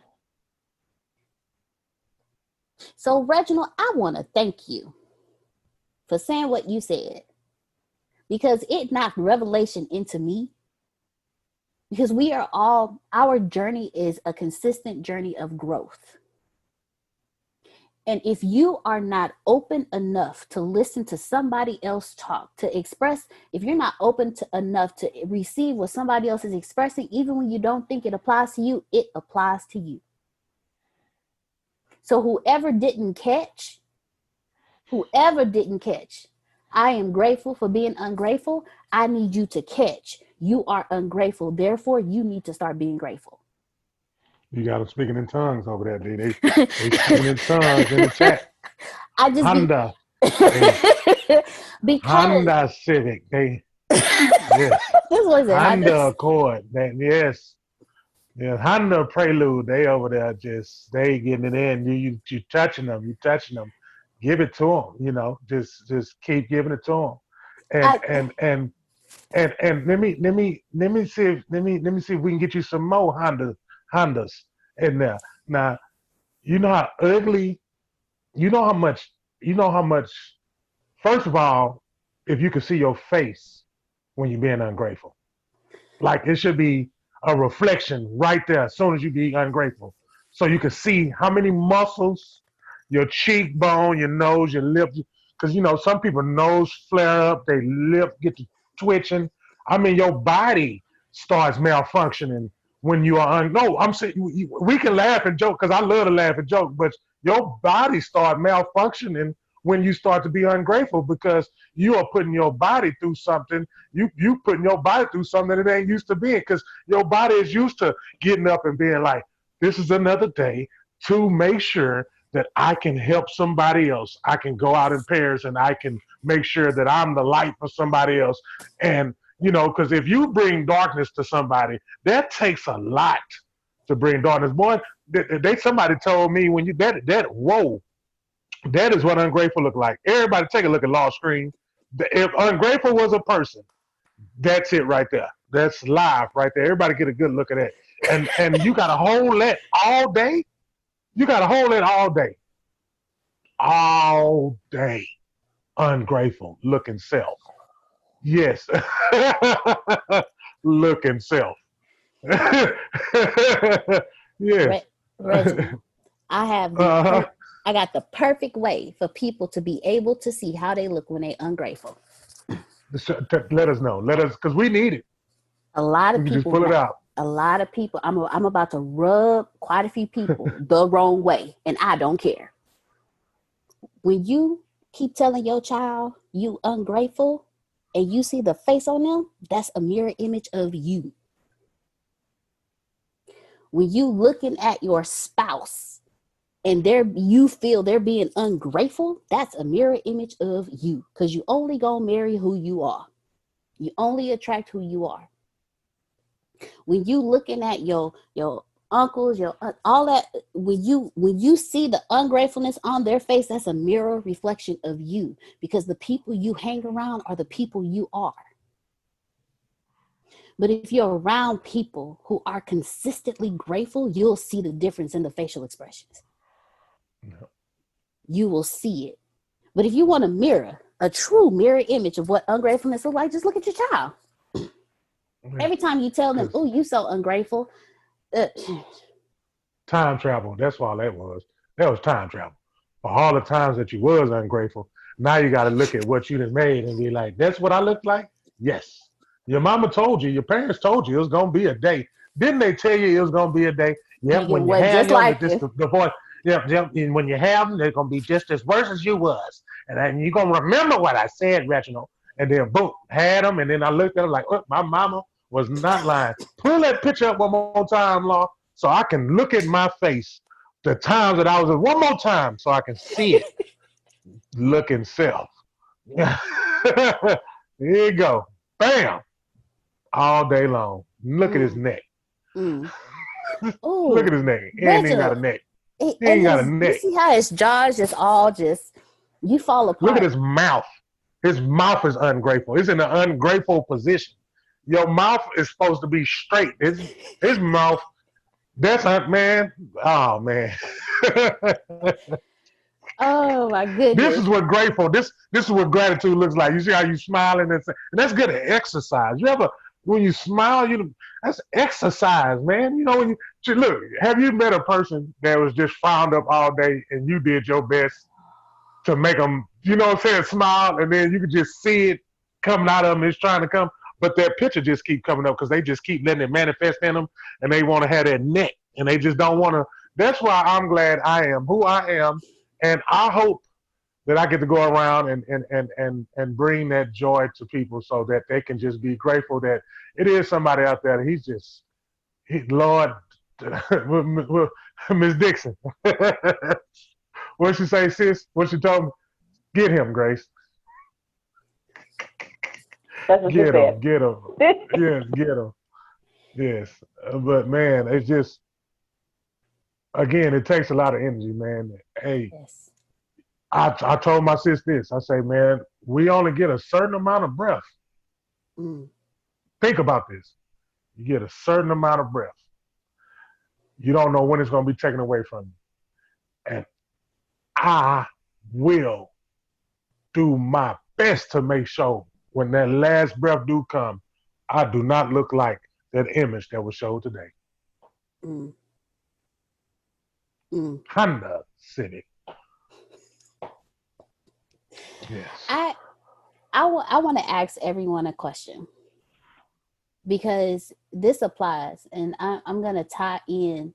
So Reginald, I want to thank you for saying what you said, because it knocked revelation into me. Because our journey is a consistent journey of growth. And if you are not open enough to listen to somebody else talk, to express, if you're not open enough to receive what somebody else is expressing, even when you don't think it applies to you, it applies to you. So whoever didn't catch, I am grateful for being ungrateful. I need you to catch. You are ungrateful. Therefore, you need to start being grateful. You got them speaking in tongues over there, dude. They speaking in tongues in the chat. I just Honda. Because Honda Civic. Yes. This was it. Honda Accord. Yes. Yeah, Honda Prelude. They over there they getting it in. You touching them. You touching them. Give it to them. Just keep giving it to them. And let me see if we can get you some more Hondas in there. Now, you know how ugly, you know how much, first of all, if you could see your face when you're being ungrateful, like it should be a reflection right there as soon as you be ungrateful. So you can see how many muscles, your cheekbone, your nose, your lips, because, some people nose flare up, they lip get to twitching. I mean, your body starts malfunctioning when you are no, I'm saying we can laugh and joke because I love to laugh and joke, but your body starts malfunctioning when you start to be ungrateful, because you are putting your body through something. You putting your body through something that it ain't used to being, because your body is used to getting up and being like, this is another day to make sure that I can help somebody else. I can go out in pairs and I can make sure that I'm the light for somebody else. And because if you bring darkness to somebody, that takes a lot to bring darkness. Boy, somebody told me when you whoa, that is what ungrateful look like. Everybody take a look at Lost Screen. If ungrateful was a person, that's it right there. That's live right there. Everybody get a good look at that. And you got to hold that all day. You got to hold it all day. All day. Ungrateful looking self. Yes. Looking self. Yes. Reginald, I got the perfect way for people to be able to see how they look when they ungrateful. Let us know. Because we need it. A lot of people just pull it out. A lot of people. I'm about to rub quite a few people the wrong way, and I don't care. When you keep telling your child you ungrateful, and you see the face on them, that's a mirror image of you. When you looking at your spouse and you feel they're being ungrateful, that's a mirror image of you, because you only gonna marry who you are. You only attract who you are. When you looking at your uncles, all that, when you see the ungratefulness on their face, that's a mirror reflection of you, because the people you hang around are the people you are. But if you're around people who are consistently grateful, you'll see the difference in the facial expressions. No. You will see it. But if you want a true mirror image of what ungratefulness looks like, just look at your child. Every time you tell them, oh, you so ungrateful. Time travel. That's all that was. That was time travel. For all the times that you was ungrateful, now you got to look at what you done made and be like, that's what I look like? Yes. Your mama told you, your parents told you it was going to be a day. Didn't they tell you it was going to be a day? Yep, when you have them, the boy, yep, and when you have them, they're going to be just as worse as you was. And you're going to remember what I said, Reginald. And then boom, had them. And then I looked at them like, oh, my mama was not lying. Pull that picture up one more time, Law, so I can look at my face the times that I was in one more time so I can see it looking self. Here you go. Bam. All day long. Look at his neck. Mm. Look at his neck. He ain't even got a neck. He And ain't got a neck. you see how his jaw's just all just, you fall apart. Look at his mouth. His mouth is ungrateful. It's in an ungrateful position. Your mouth is supposed to be straight. His mouth, that's man. Oh man. Oh my goodness. This is what grateful. This is what gratitude looks like. You see how you smiling and that's good at exercise. You ever when you smile, that's exercise, man. You know when you look. Have you met a person that was just frowned up all day and you did your best to make them, you know what I'm saying, smile, and then you could just see it coming out of them. It's trying to come, but that picture just keep coming up because they just keep letting it manifest in them, and they want to have that neck, and they just don't want to. That's why I'm glad I am who I am, and I hope that I get to go around and bring that joy to people so that they can just be grateful that it is somebody out there that Lord, Miss Dixon. What she say, sis? What she told me? Get him, Grace. That's what Get she said. Get him. Yes, get him. Yes. But man, it's just, again, it takes a lot of energy, man. Hey, Yes. I told my sis this. I say, man, we only get a certain amount of breath. Mm. Think about this. You get a certain amount of breath. You don't know when it's going to be taken away from you. And I will do my best to make sure when that last breath do come, I do not look like that image that was showed today. Mm. Mm. Honda City. Yes. I want to ask everyone a question because this applies, and I'm going to tie in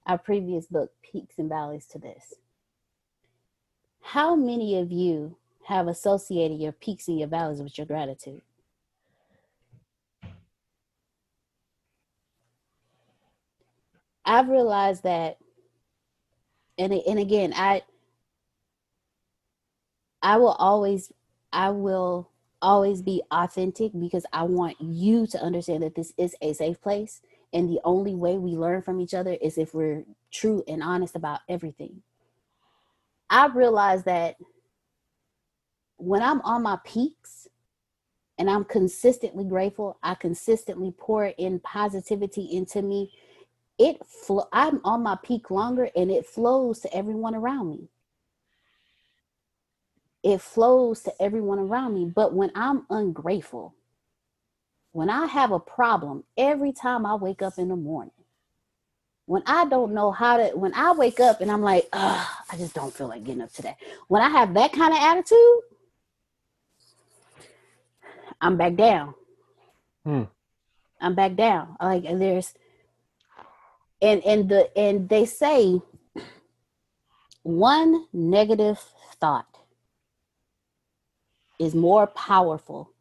our previous book, Peaks and Valleys, to this. How many of you have associated your peaks and your valleys with your gratitude? I've realized that, and again, I will always be authentic because I want you to understand that this is a safe place, and the only way we learn from each other is if we're true and honest about everything. I've realized that when I'm on my peaks and I'm consistently grateful, I consistently pour in positivity into me. I'm on my peak longer, and it flows to everyone around me. It flows to everyone around me. But when I'm ungrateful, when I have a problem, every time I wake up in the morning, when I don't know when I wake up and I'm like, I just don't feel like getting up today. When I have that kind of attitude, I'm back down. I'm back down. Like, and there's, and they say one negative thought is more powerful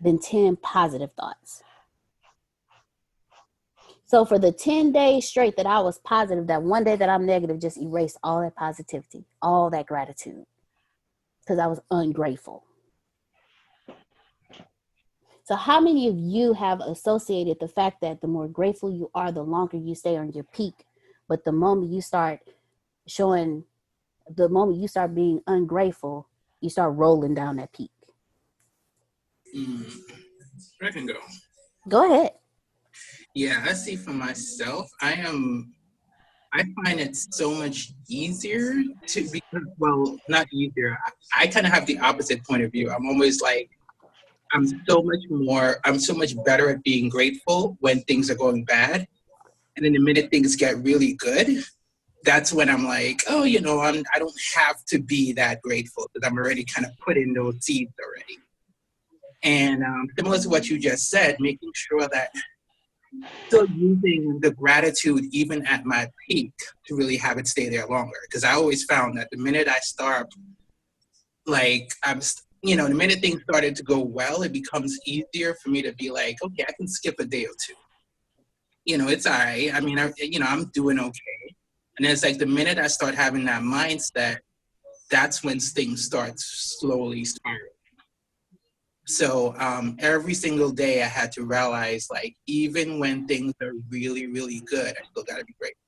than 10 positive thoughts. So for the 10 days straight that I was positive, that one day that I'm negative just erased all that positivity, all that gratitude, because I was ungrateful. So how many of you have associated the fact that the more grateful you are, the longer you stay on your peak, but the moment you start being ungrateful, you start rolling down that peak? I can go. Go ahead. Yeah, I see for myself, I find it so much easier not easier. I kind of have the opposite point of view. I'm always like, I'm so much better at being grateful when things are going bad. And then the minute things get really good, that's when I'm like, oh, I don't have to be that grateful because I'm already kind of put in those seeds already. And similar to what you just said, making sure that still using the gratitude even at my peak to really have it stay there longer. Because I always found that the minute I start, like, you know, the minute things started to go well, it becomes easier for me to be like, okay, I can skip a day or two. You know, it's all right. I mean, I'm doing okay. And it's like the minute I start having that mindset, that's when things start slowly spiraling. So every single day I had to realize, like, even when things are really, really good, I still gotta be grateful.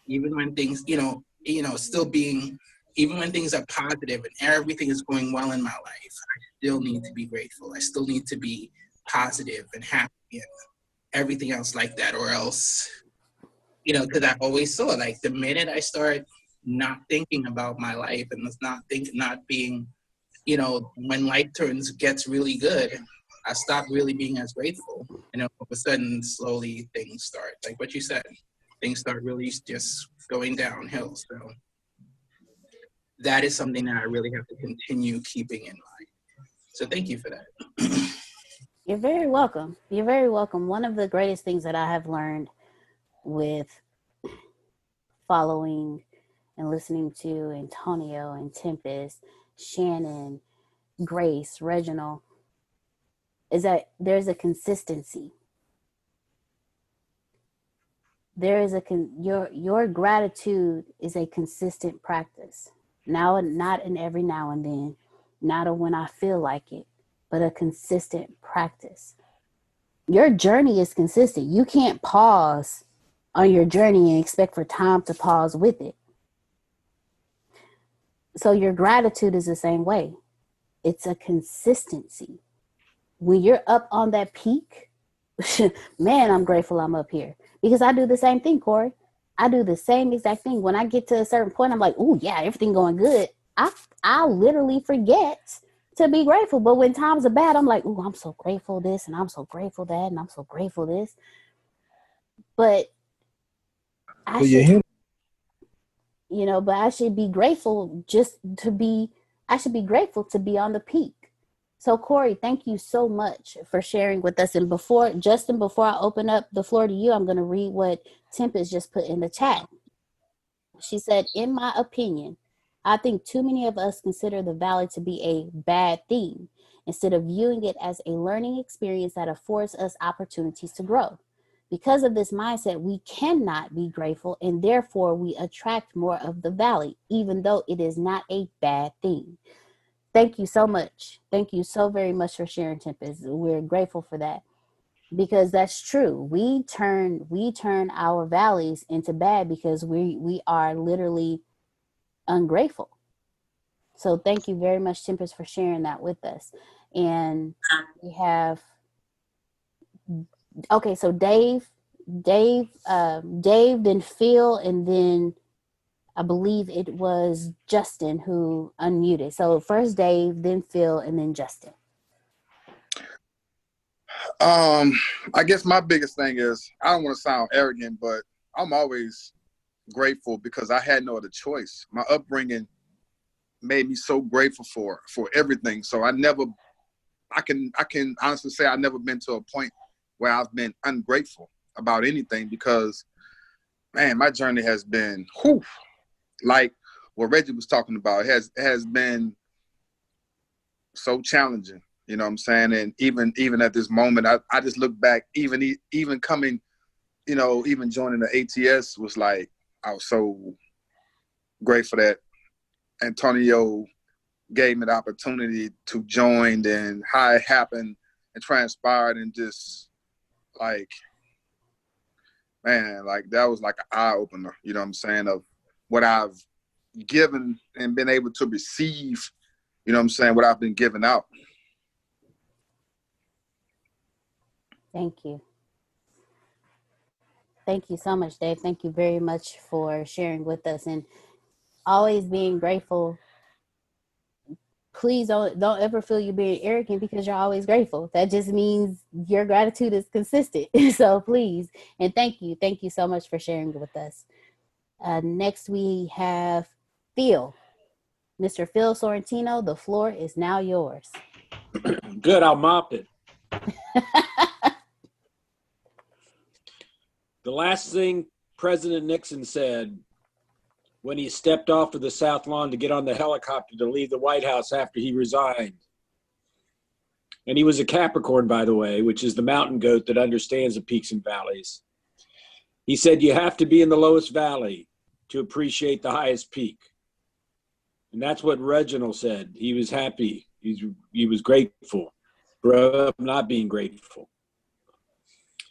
Even when things, still being, even when things are positive and everything is going well in my life, I still need to be grateful. I still need to be positive and happy and everything else like that, or else, because I always saw, like, the minute I start not thinking about my life and not being, when life gets really good, I stop really being as grateful. And all of a sudden, slowly things start, like what you said, things start really just going downhill. So that is something that I really have to continue keeping in mind. So thank you for that. You're very welcome. You're very welcome. One of the greatest things that I have learned with following and listening to Antonio and Tempest, Shannon, Grace, Reginald, is that there's a consistency. There is your gratitude is a consistent practice. Now, not in every now and then, not when I feel like it, but a consistent practice. Your journey is consistent. You can't pause on your journey and expect for time to pause with it. So your gratitude is the same way. It's a consistency. When you're up on that peak, man, I'm grateful I'm up here. Because I do the same thing, Corey. I do the same exact thing. When I get to a certain point, I'm like, oh yeah, everything going good. I literally forget to be grateful. But when times are bad, I'm like, oh, I'm so grateful this, and I'm so grateful that, and I'm so grateful this. But I should, but I should be grateful I should be grateful to be on the peak. So Corey, thank you so much for sharing with us. And before I open up the floor to you, I'm going to read what Tempest just put in the chat. She said, in my opinion, I think too many of us consider the valley to be a bad thing instead of viewing it as a learning experience that affords us opportunities to grow. Because of this mindset, we cannot be grateful, and therefore we attract more of the valley, even though it is not a bad thing. Thank you so much. Thank you so very much for sharing, Tempest. We're grateful for that, because that's true. We turn our valleys into bad because we are literally ungrateful. So thank you very much, Tempest, for sharing that with us. And we have, okay, so Dave, then Phil, and then I believe it was Justin who unmuted. So first Dave, then Phil, and then Justin. I guess my biggest thing is, I don't want to sound arrogant, but I'm always grateful because I had no other choice. My upbringing made me so grateful for everything. So I can honestly say I've never been to a point where I've been ungrateful about anything, because, man, my journey has been, like what Reggie was talking about, has been so challenging. You know what I'm saying? And even at this moment, I just look back, even coming, even joining the ATS was like, I was so grateful that Antonio gave me the opportunity to join, and how it happened and transpired, and just like, man, like that was like an eye opener, you know what I'm saying, of what I've given and been able to receive, you know what I'm saying, what I've been giving out. Thank you. Thank you so much, Dave. Thank you very much for sharing with us and always being grateful. Please don't ever feel you're being arrogant because you're always grateful. That just means your gratitude is consistent. So please, and thank you so much for sharing with us. Next we have Phil. Mr. Phil Sorrentino, the floor is now yours. Good, I'll mop it. The last thing President Nixon said when he stepped off of the South Lawn to get on the helicopter to leave the White House after he resigned And he was a Capricorn, by the way, which is the mountain goat that understands the peaks and valleys. He said, you have to be in the lowest valley to appreciate the highest peak. And that's what Reginald said. He was happy. He was grateful for not being grateful.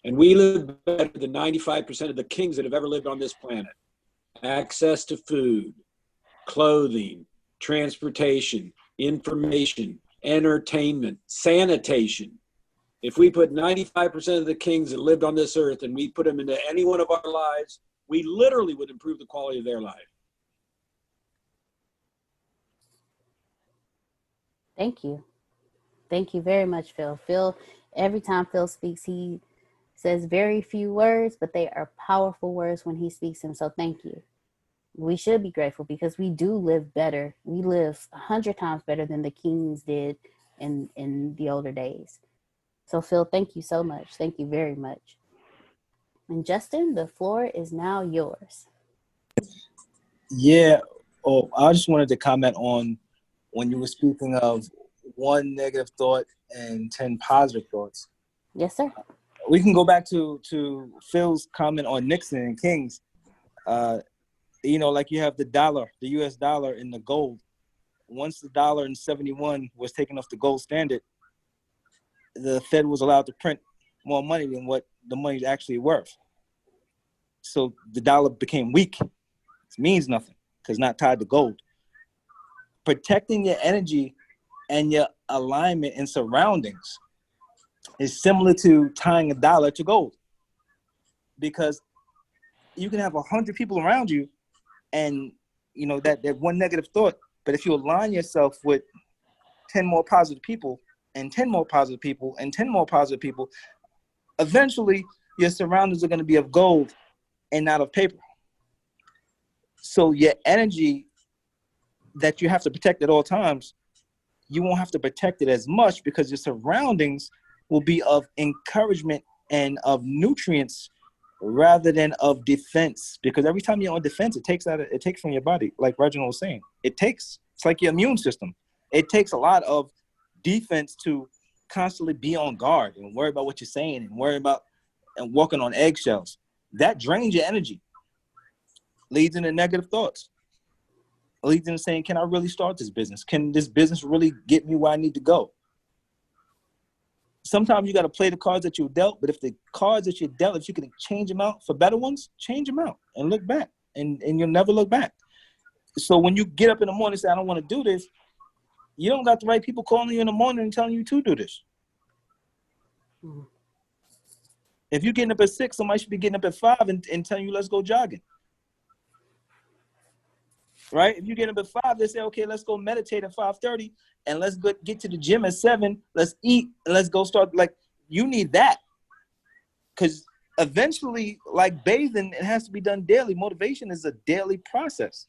And we live better than 95% of the kings that have ever lived on this planet. Access to food, clothing, transportation, information, entertainment, sanitation. If we put 95% of the kings that lived on this earth and we put them into any one of our lives, we literally would improve the quality of their life. Thank you. Thank you very much, Phil. Phil, every time Phil speaks, he says very few words, but they are powerful words when he speaks them. So thank you. We should be grateful because we do live better. We live 100 times better than the kings did in the older days. So Phil, thank you so much. Thank you very much. And Justin, the floor is now yours. Yeah. Oh, I just wanted to comment on when you were speaking of one negative thought and 10 positive thoughts. Yes, sir. We can go back to Phil's comment on Nixon and Kings. You know, like you have the dollar, the US dollar and the gold. Once the dollar in 71 was taken off the gold standard, the Fed was allowed to print more money than what the money is actually worth. So the dollar became weak. It means nothing because it's not tied to gold. Protecting your energy and your alignment and surroundings is similar to tying a dollar to gold, because you can have 100 people around you and you know that one negative thought, but if you align yourself with 10 more positive people and 10 more positive people and 10 more positive people, eventually your surroundings are going to be of gold and not of paper. So your energy that you have to protect at all times, you won't have to protect it as much because your surroundings will be of encouragement and of nutrients rather than of defense. Because every time you're on defense, it takes from your body, like Reginald was saying. It's like your immune system. It takes a lot of defense to constantly be on guard and worry about what you're saying and worry about and walking on eggshells. That drains your energy, leads into negative thoughts, leads into saying, can I really start this business? Can this business really get me where I need to go? Sometimes you got to play the cards that you dealt, but if the cards that you dealt, if you can change them out for better ones, change them out and look back, and you'll never look back. So when you get up in the morning and say, I don't want to do this, you don't got the right people calling you in the morning and telling you to do this. Mm-hmm. If you're getting up at 6, somebody should be getting up at 5 and telling you, let's go jogging. Right? If you get up at 5, they say, okay, let's go meditate at 5:30 and let's get to the gym at 7. Let's eat and let's go start. Like, you need that. Because eventually, like bathing, it has to be done daily. Motivation is a daily process.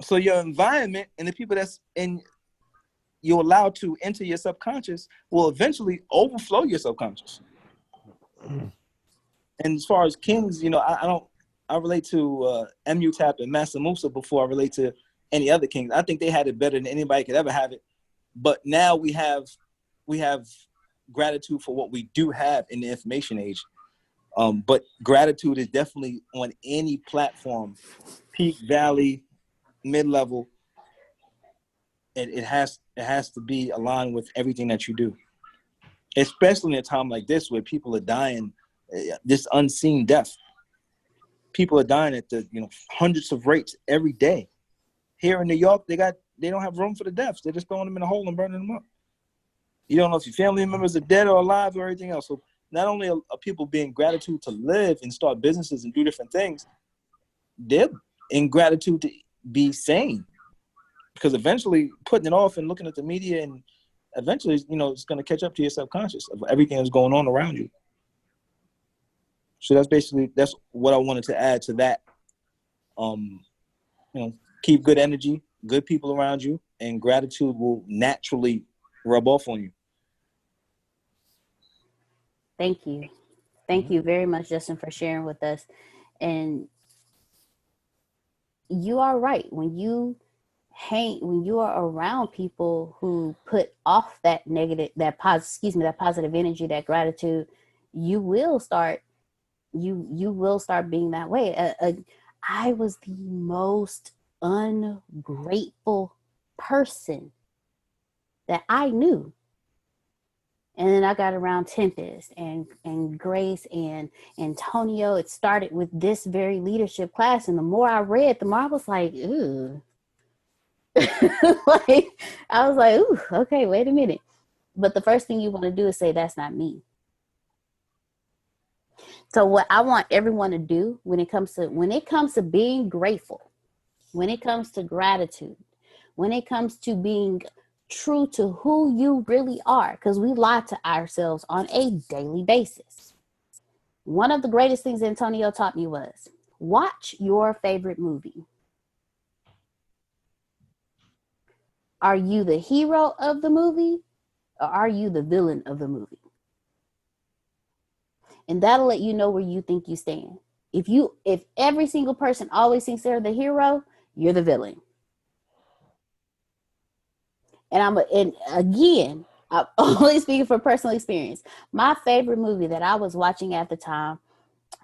So your environment and the people that's in you're allowed to enter your subconscious will eventually overflow your subconscious. And as far as kings, you know, I relate to MUTAP and Massa Musa before I relate to any other kings. I think they had it better than anybody could ever have it. But now we have gratitude for what we do have in the information age. But gratitude is definitely on any platform, peak, valley, mid-level. It has to be aligned with everything that you do, especially in a time like this where people are dying, this unseen death. People are dying at the hundreds of rates every day. Here in New York, they don't have room for the deaths. They're just throwing them in a hole and burning them up. You don't know if your family members are dead or alive or everything else. So not only are people being gratitude to live and start businesses and do different things, they're in gratitude to be sane. Because eventually putting it off and looking at the media and eventually, it's going to catch up to your subconscious of everything that's going on around you. So that's what I wanted to add to that. Keep good energy, good people around you, and gratitude will naturally rub off on you. Thank you. Thank you very much, Justin, for sharing with us. And you are right. When you when you are around people who put off that negative, that positive energy, that gratitude, you will start being that way. I was the most ungrateful person that I knew. And then I got around Tempest and Grace and Antonio. It started with this very leadership class. And the more I read, the more I was like, ooh. Like, I was like, ooh, okay, wait a minute. But the first thing you want to do is say, that's not me. So what I want everyone to do when it comes to being grateful, when it comes to gratitude, when it comes to being true to who you really are, because we lie to ourselves on a daily basis. One of the greatest things Antonio taught me was watch your favorite movie. Are you the hero of the movie or are you the villain of the movie? And that'll let you know where you think you stand. If every single person always thinks they're the hero, you're the villain. And again, I'm only speaking from personal experience. My favorite movie that I was watching at the time,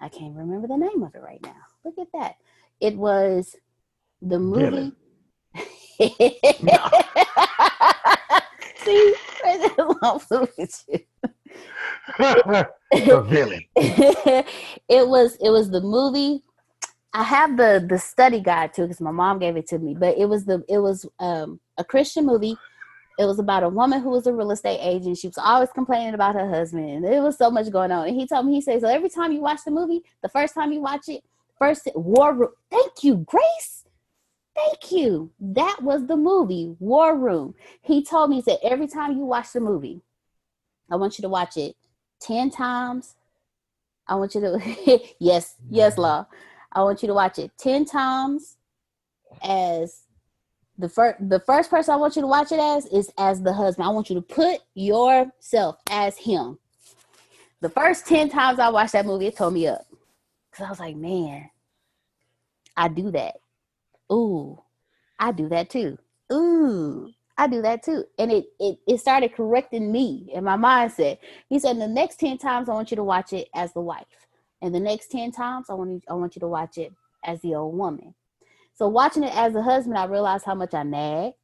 I can't remember the name of it right now. Look at that. It was the movie. See, with you. The villain. It was the movie. I have the study guide too because my mom gave it to me. But it was a Christian movie. It was about a woman who was a real estate agent. She was always complaining about her husband. And there was so much going on. And he told me, he said, so every time you watch the movie, the first time you watch it, War Room. Thank you, Grace. Thank you. That was the movie, War Room. He told me, he said, every time you watch the movie, I want you to watch it 10 times. I want you to, yes, Law. I want you to watch it 10 times as the first person I want you to watch it as is as the husband. I want you to put yourself as him. The first 10 times I watched that movie, it tore me up. Because I was like, man, I do that. Ooh, I do that too. Ooh, I do that too. And it started correcting me and my mindset. He said, the next 10 times I want you to watch it as the wife. And the next 10 times I want you to watch it as the old woman. So watching it as a husband, I realized how much I nagged.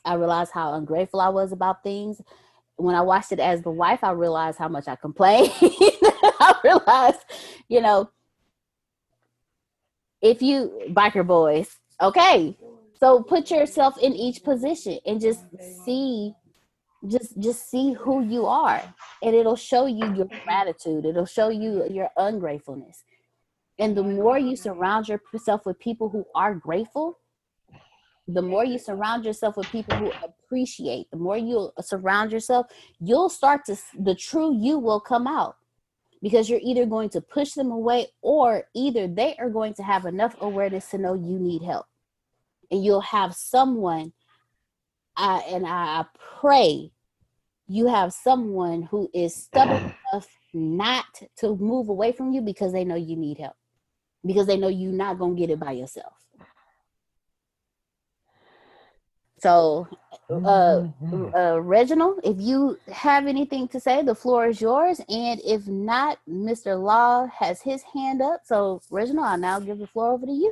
I realized how ungrateful I was about things. When I watched it as the wife, I realized how much I complained. I realized, if you, biker boys, okay. So put yourself in each position and just see who you are. And it'll show you your gratitude. It'll show you your ungratefulness. And the more you surround yourself with people who are grateful, the more you surround yourself with people who appreciate, the more you surround yourself, you'll start to, the true you will come out. Because you're either going to push them away or either they are going to have enough awareness to know you need help. And you'll have someone, I pray you have someone who is stubborn enough not to move away from you because they know you need help. Because they know you're not going to get it by yourself. So, Reginald, if you have anything to say, the floor is yours. And if not, Mr. Law has his hand up. So, Reginald, I'll now give the floor over to you.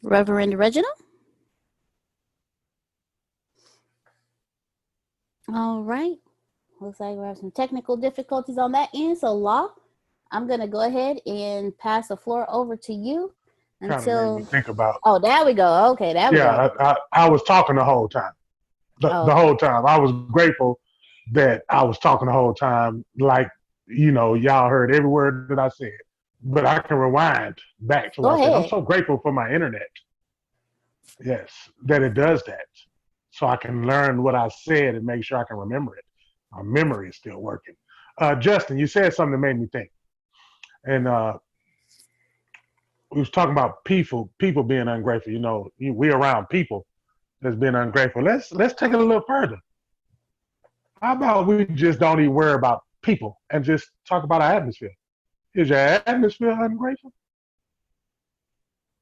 Reverend Reginald? All right. Looks like we have some technical difficulties on that end. So, Law, I'm going to go ahead and pass the floor over to you until... Made me think about... Oh, there we go. Okay, there we go. I was talking the whole time. The whole time. I was grateful that I was talking the whole time. Like, y'all heard every word that I said. But I can rewind back to what I said. I'm so grateful for my internet. Yes, that it does that. So I can learn what I said and make sure I can remember it. My memory is still working. Justin, you said something that made me think. And we was talking about people being ungrateful. We around people that's been ungrateful. Let's take it a little further. How about we just don't even worry about people and just talk about our atmosphere? Is your atmosphere ungrateful?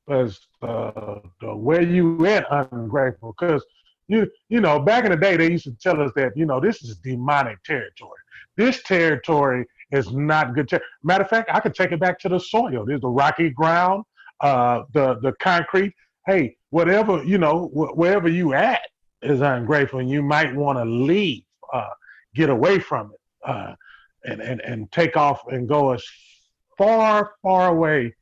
Because the where you at ungrateful? Because you know, back in the day they used to tell us that, you know, this is demonic territory. This territory is not good. Matter of fact, I could take it back to the soil. There's the rocky ground, the concrete. Hey, whatever, you know, wherever you at is ungrateful, and you might want to leave, get away from it, and take off and go as far away,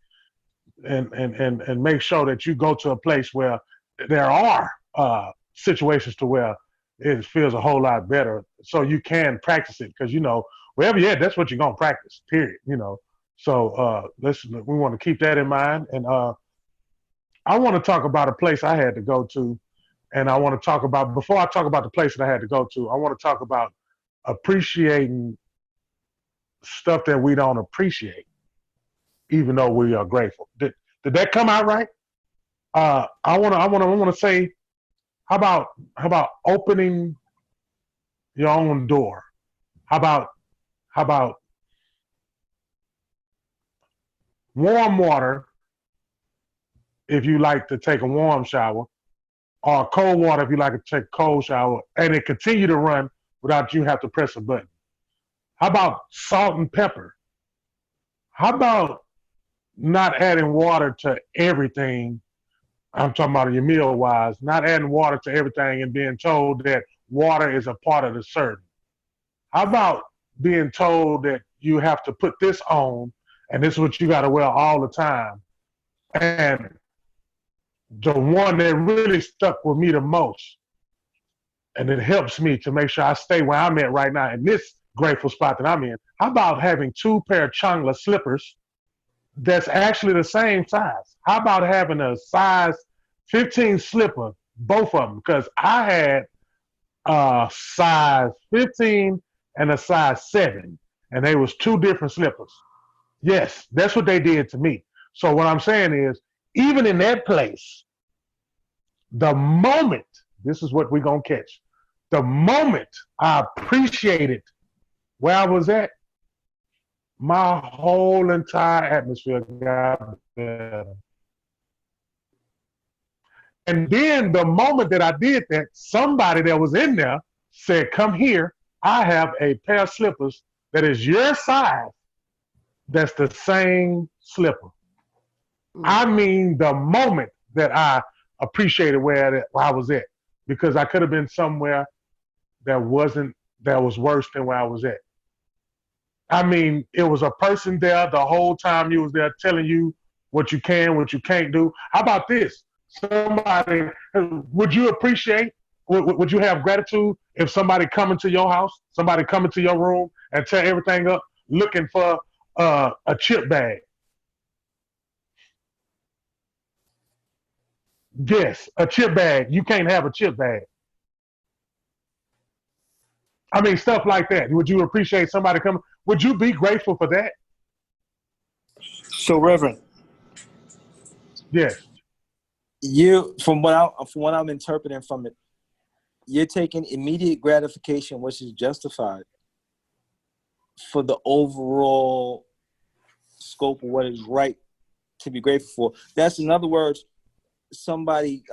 and make sure that you go to a place where there are situations to where it feels a whole lot better, so you can practice it, because, you know, wherever you're at, that's what you're gonna practice, period, you know. So we want to keep that in mind. And I want to talk about a place I had to go to, and I want to talk about, before I talk about the place that I had to go to, I want to talk about appreciating stuff that we don't appreciate, even though we are grateful. Did that come out right? I want to say, how about opening your own door? How about warm water if you like to take a warm shower, or cold water if you like to take a cold shower, and it continue to run without you have to press a button? How about salt and pepper? How about not adding water to everything? I'm talking about your meal wise, not adding water to everything and being told that water is a part of the serving. How about being told that you have to put this on and this is what you got to wear all the time? And the one that really stuck with me the most, and it helps me to make sure I stay where I'm at right now in this grateful spot that I'm in. How about having 2 pair of Changla slippers that's actually the same size? How about having a size 15 slipper, both of them? Because I had a size 15 and a size 7, and they was 2 different slippers. Yes, that's what they did to me. So what I'm saying is, even in that place, the moment, this is what we're going to catch, the moment I appreciated where I was at, my whole entire atmosphere got better. And then the moment that I did that, somebody that was in there said, come here, I have a pair of slippers that is your size, that's the same slipper. I mean, the moment that I appreciated where I was at, because I could have been somewhere that was worse than where I was at. I mean, it was a person there the whole time you was there telling you what you can, what you can't do. How about this? Somebody, would you appreciate, would you have gratitude if somebody come into your house, somebody come into your room and tear everything up looking for a chip bag? Yes, a chip bag. You can't have a chip bag. I mean, stuff like that. Would you appreciate somebody coming? Would you be grateful for that? So, Reverend, Yes. you, from what I'm interpreting from it, you're taking immediate gratification, which is justified, for the overall scope of what is right to be grateful for. That's, in other words, somebody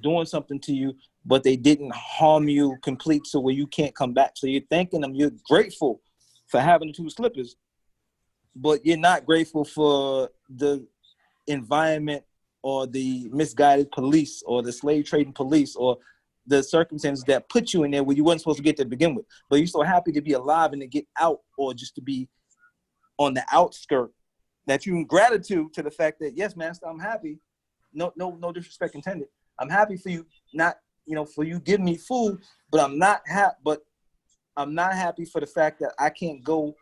doing something to you, but they didn't harm you complete, so where you can't come back. So you're thanking them, you're grateful for having the 2 slippers, but you're not grateful for the environment or the misguided police or the slave trading police or the circumstances that put you in there where you weren't supposed to get there to begin with. But you're so happy to be alive and to get out, or just to be on the outskirt, that you in gratitude to the fact that, yes, master, I'm happy. No disrespect intended. I'm happy for you, not, for you giving me food, but I'm not happy for the fact that I can't go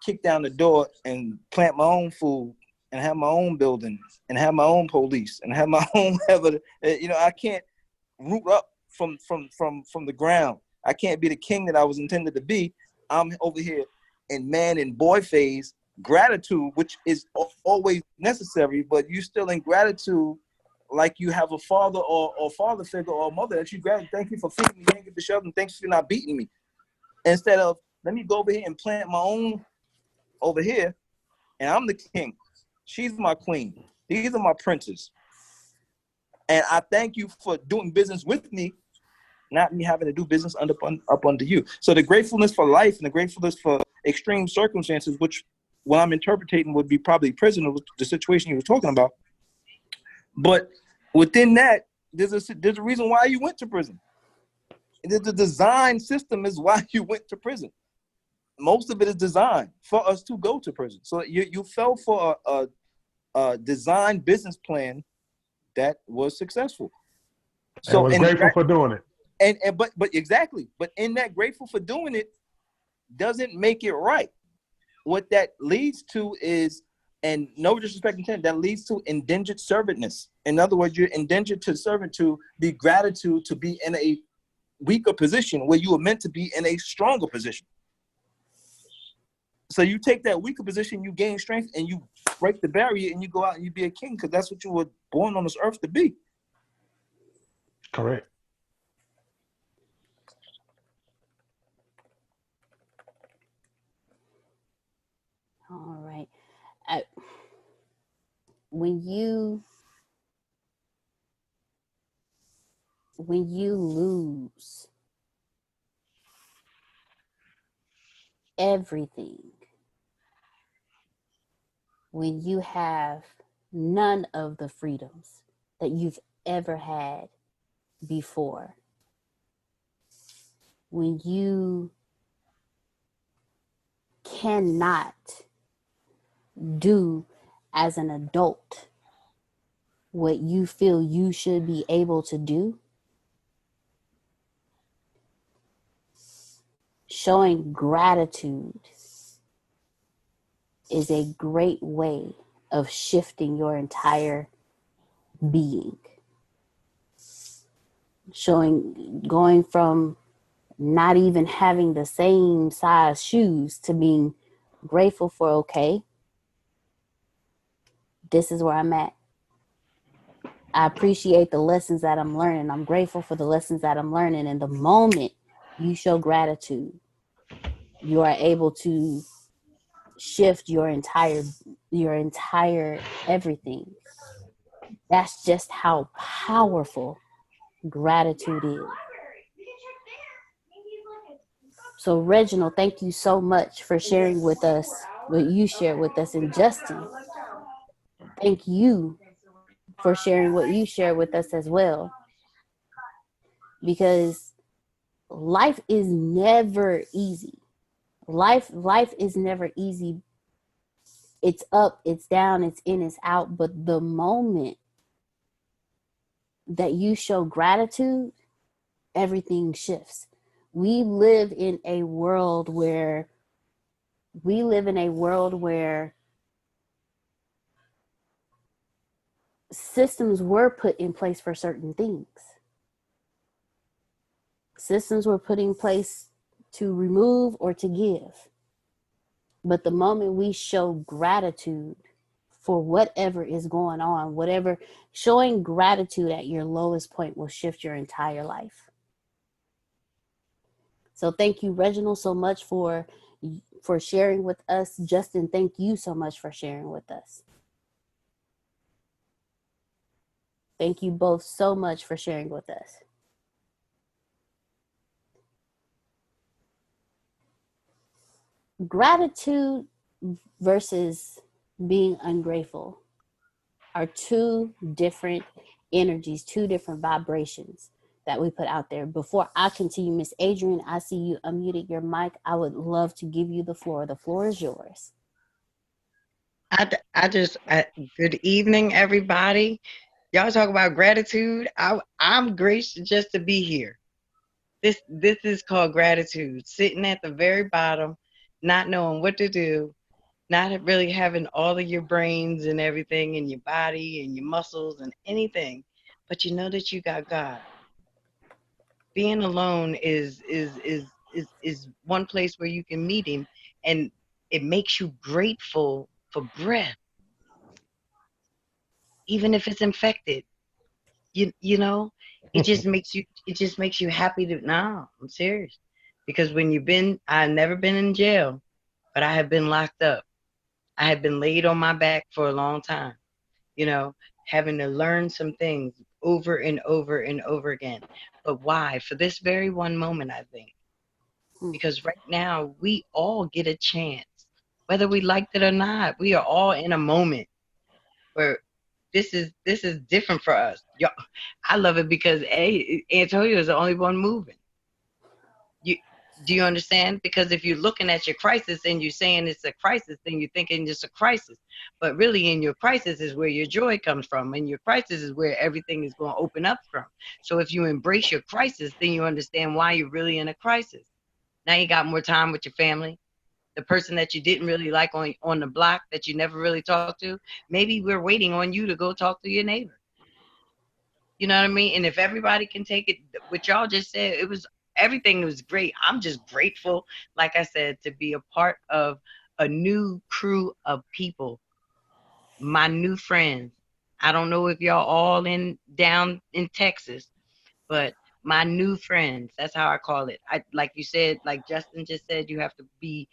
kick down the door and plant my own food and have my own building and have my own police and have my own evidence. I can't root up from the ground. I can't be the king that I was intended to be. I'm over here in man and boy phase, gratitude, which is always necessary, but you're still in gratitude like you have a father or father figure or a mother that you grab. Thank you for feeding me. Thank you for sheltering. Thanks for not beating me. Instead of, let me go over here and plant my own over here, and I'm the king. She's my queen. These are my princes. And I thank you for doing business with me, not me having to do business up under you. So the gratefulness for life and the gratefulness for extreme circumstances, which what I'm interpreting would be probably prison, the situation you were talking about. But within that, there's a reason why you went to prison. The design system is why you went to prison. Most of it is designed for us to go to prison. So you fell for a design business plan that was successful. So, and was grateful for doing it. But exactly. But in that grateful for doing it doesn't make it right. What that leads to is, and no disrespect intent, that leads to indentured servantness. In other words, you're indentured to servant to be gratitude to be in a weaker position where you were meant to be in a stronger position. So you take that weaker position, you gain strength, and you break the barrier, and you go out and you be a king because that's what you were born on this earth to be. Correct. All right. When you lose everything, when you have none of the freedoms that you've ever had before, when you cannot do as an adult what you feel you should be able to do, showing gratitude is a great way of shifting your entire being. Going from not even having the same size shoes to being grateful for, okay, this is where I'm at. I appreciate the lessons that I'm learning. I'm grateful for the lessons that I'm learning. And the moment you show gratitude, you are able to shift your entire everything. That's just how powerful gratitude is. So Reginald, thank you so much for sharing with us what you shared with us. And Justin, thank you for sharing what you shared with us as well. Because life is never easy. Life is never easy. It's up, it's down, it's in, it's out. But the moment that you show gratitude, everything shifts. We live in a world where systems were put in place for certain things. Systems were put in place to remove or to give. But the moment we show gratitude for whatever is going on, showing gratitude at your lowest point will shift your entire life. So thank you, Reginald, so much for sharing with us. Justin, thank you so much for sharing with us. Thank you both so much for sharing with us. Gratitude versus being ungrateful are two different energies, two different vibrations that we put out there. Before I continue, Miss Adrian, I see you unmuted your mic. I would love to give you the floor. The floor is yours. Good evening, everybody. Y'all talk about gratitude. I'm gracious just to be here. This is called gratitude. Sitting at the very bottom, not knowing what to do, not really having all of your brains and everything in your body and your muscles and anything, but you know that you got God. Being alone is one place where you can meet him, and it makes you grateful for breath, even if it's infected. you know, it just makes you happy to. No, I'm serious, because I've never been in jail, but I have been locked up. I have been laid on my back for a long time, you know, having to learn some things over and over and over again. But why? For this very one moment, I think. Because right now we all get a chance, whether we liked it or not. We are all in a moment where this is different for us. Yo, I love it because Antonio is the only one moving. Do you understand? Because if you're looking at your crisis and you're saying it's a crisis, then you're thinking it's a crisis. But really, in your crisis is where your joy comes from, and your crisis is where everything is going to open up from. So if you embrace your crisis, then you understand why you're really in a crisis. Now you got more time with your family. The person that you didn't really like on the block that you never really talked to, maybe we're waiting on you to go talk to your neighbor. You know what I mean? And if everybody can take it, what y'all just said, everything was great. I'm just grateful, like I said, to be a part of a new crew of people, my new friends. I don't know if y'all all down in Texas, but my new friends, that's how I call it. Like you said, like Justin just said, you have to be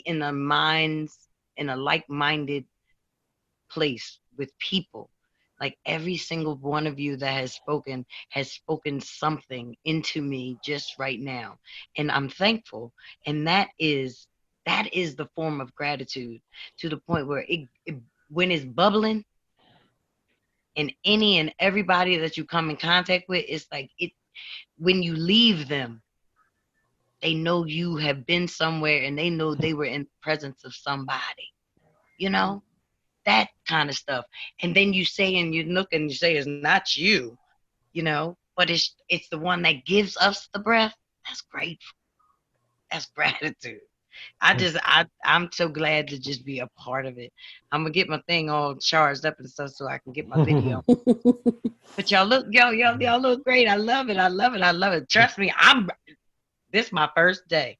in a like-minded place with people. Like every single one of you that has spoken something into me just right now. And I'm thankful. And that is the form of gratitude, to the point where when it's bubbling, and any and everybody that you come in contact with, it's like when you leave them, they know you have been somewhere, and they know they were in the presence of somebody, you know, that kind of stuff. And then you say, and you look and you say, it's not you, you know, but it's the one that gives us the breath. That's grateful. That's gratitude. I'm so glad to just be a part of it. I'm gonna get my thing all charged up and stuff so I can get my video. But y'all look great. I love it. I love it. I love it. Trust me, this is my first day.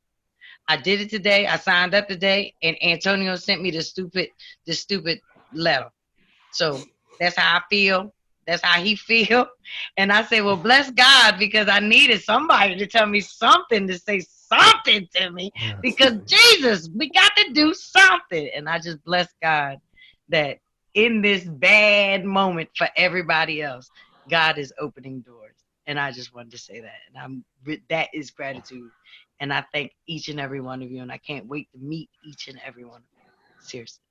I did it today. I signed up today, and Antonio sent me the stupid letter. So that's how I feel. That's how he feel. And I say, well, bless God, because I needed somebody to tell me something, to say something to me, because Jesus, we got to do something. And I just bless God that in this bad moment for everybody else, God is opening doors. And I just wanted to say that. And that is gratitude. And I thank each and every one of you. And I can't wait to meet each and every one of you. Seriously.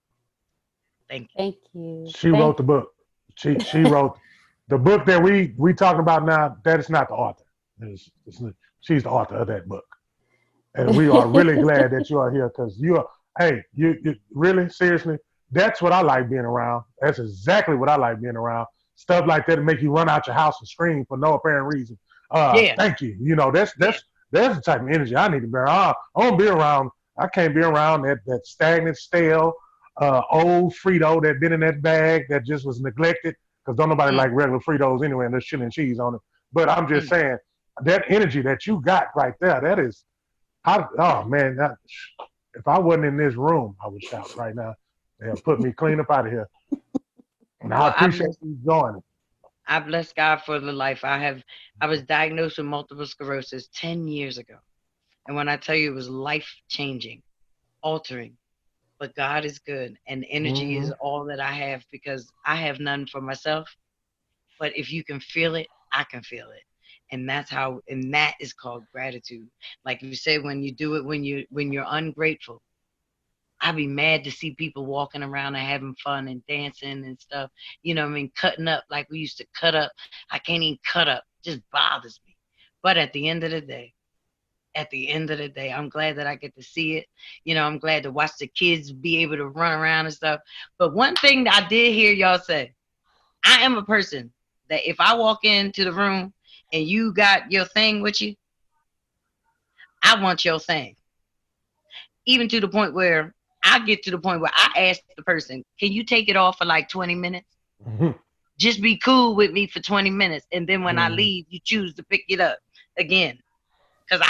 Thank you. Thank you. She wrote the book. She wrote the book that we talking about now. That is not the author. She's the author of that book. And we are really glad that you are here, because you really, seriously, that's what I like being around. That's exactly what I like being around. Stuff like that to make you run out your house and scream for no apparent reason. Thank you. You know, that's the type of energy I need to be around. I don't be around. I can't be around that stagnant, stale, old Frito that been in that bag that just was neglected, because don't nobody like regular Fritos anyway, and there's chili and cheese on it. But I'm just saying, that energy that you got right there, that is, oh man, if I wasn't in this room, I would shout right now. They'll put me clean up out of here. And I appreciate you joining. I bless God for the life I was diagnosed with multiple sclerosis 10 years ago. And when I tell you, it was life-changing, altering. But God is good, and energy is all that I have, because I have none for myself. But if you can feel it, I can feel it. And that is called gratitude. Like you said, when you do it, when you're ungrateful, I'd be mad to see people walking around and having fun and dancing and stuff. You know what I mean? Cutting up like we used to cut up. I can't even cut up. It just bothers me. But at the end of the day, I'm glad that I get to see it. You know, I'm glad to watch the kids be able to run around and stuff. But one thing that I did hear y'all say, I am a person that if I walk into the room and you got your thing with you, I want your thing. Even to the point where I ask the person, can you take it off for like 20 minutes? Just be cool with me for 20 minutes. And then when I leave, you choose to pick it up again. Because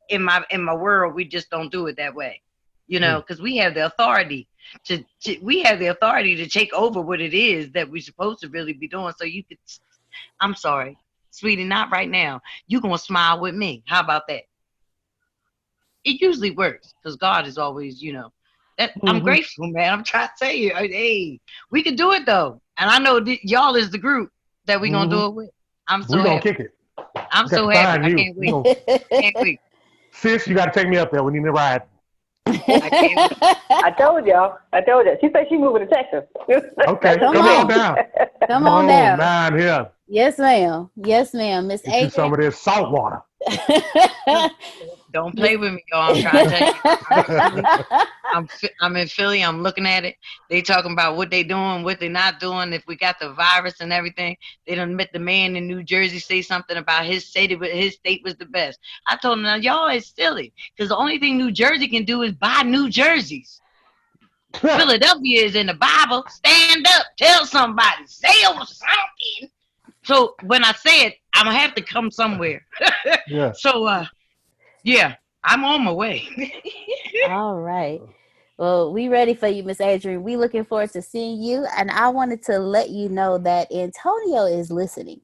in my world, we just don't do it that way. You know, because we have the authority to take over what it is that we're supposed to really be doing. So you could I'm sorry, sweetie, not right now. You're going to smile with me. How about that? It usually works because God is always, that I'm grateful, man. I'm trying to tell you, hey, we can do it though. And I know y'all is the group that we're going to do it with. I'm so We're going to happy. kick it. I'm so happy. I can't wait. Can't wait. Sis, you got to take me up there. We need to ride. I can't wait. I told y'all. She said she's moving to Texas. Okay, Come come on on. down. Come on down. Down here. Yes, ma'am. Yes, ma'am. Miss Get you some of this salt water. Don't play with me, y'all. I'm trying to tell you. I'm in Philly. I'm looking at it. They talking about what they doing, what they not doing. If we got the virus and everything, they done met the man in New Jersey say something about his state was the best. I told him, now y'all is silly because the only thing New Jersey can do is buy New Jerseys. Philadelphia is in the Bible. Stand up, tell somebody, say something. So when I say it, I'm gonna have to come somewhere. Yeah. So yeah, I'm on my way. All right. Well, we ready for you, Miss Adrienne. We looking forward to seeing you. And I wanted to let you know that Antonio is listening.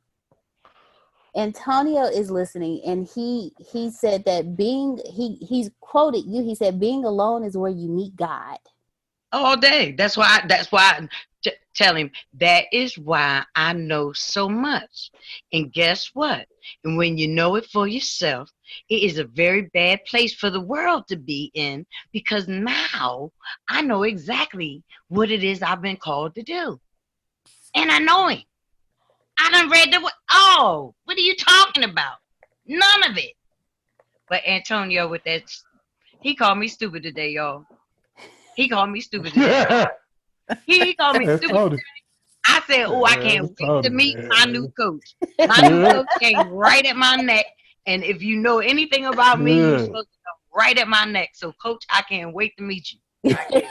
Antonio is listening, and he said that he's quoted you. He said, being alone is where you meet God. All day. That's why I tell him that is why I know so much. And guess what? And when you know it for yourself, it is a very bad place for the world to be in, because now I know exactly what it is I've been called to do. And I know him. I done read what are you talking about? None of it. But Antonio with that, he called me stupid today, y'all. He called me stupid today. He called me stupid. I said, I can't wait to meet my new coach. My new coach came right at my neck. And if you know anything about me, you're supposed to come right at my neck. So, Coach, I can't wait to meet you. I can't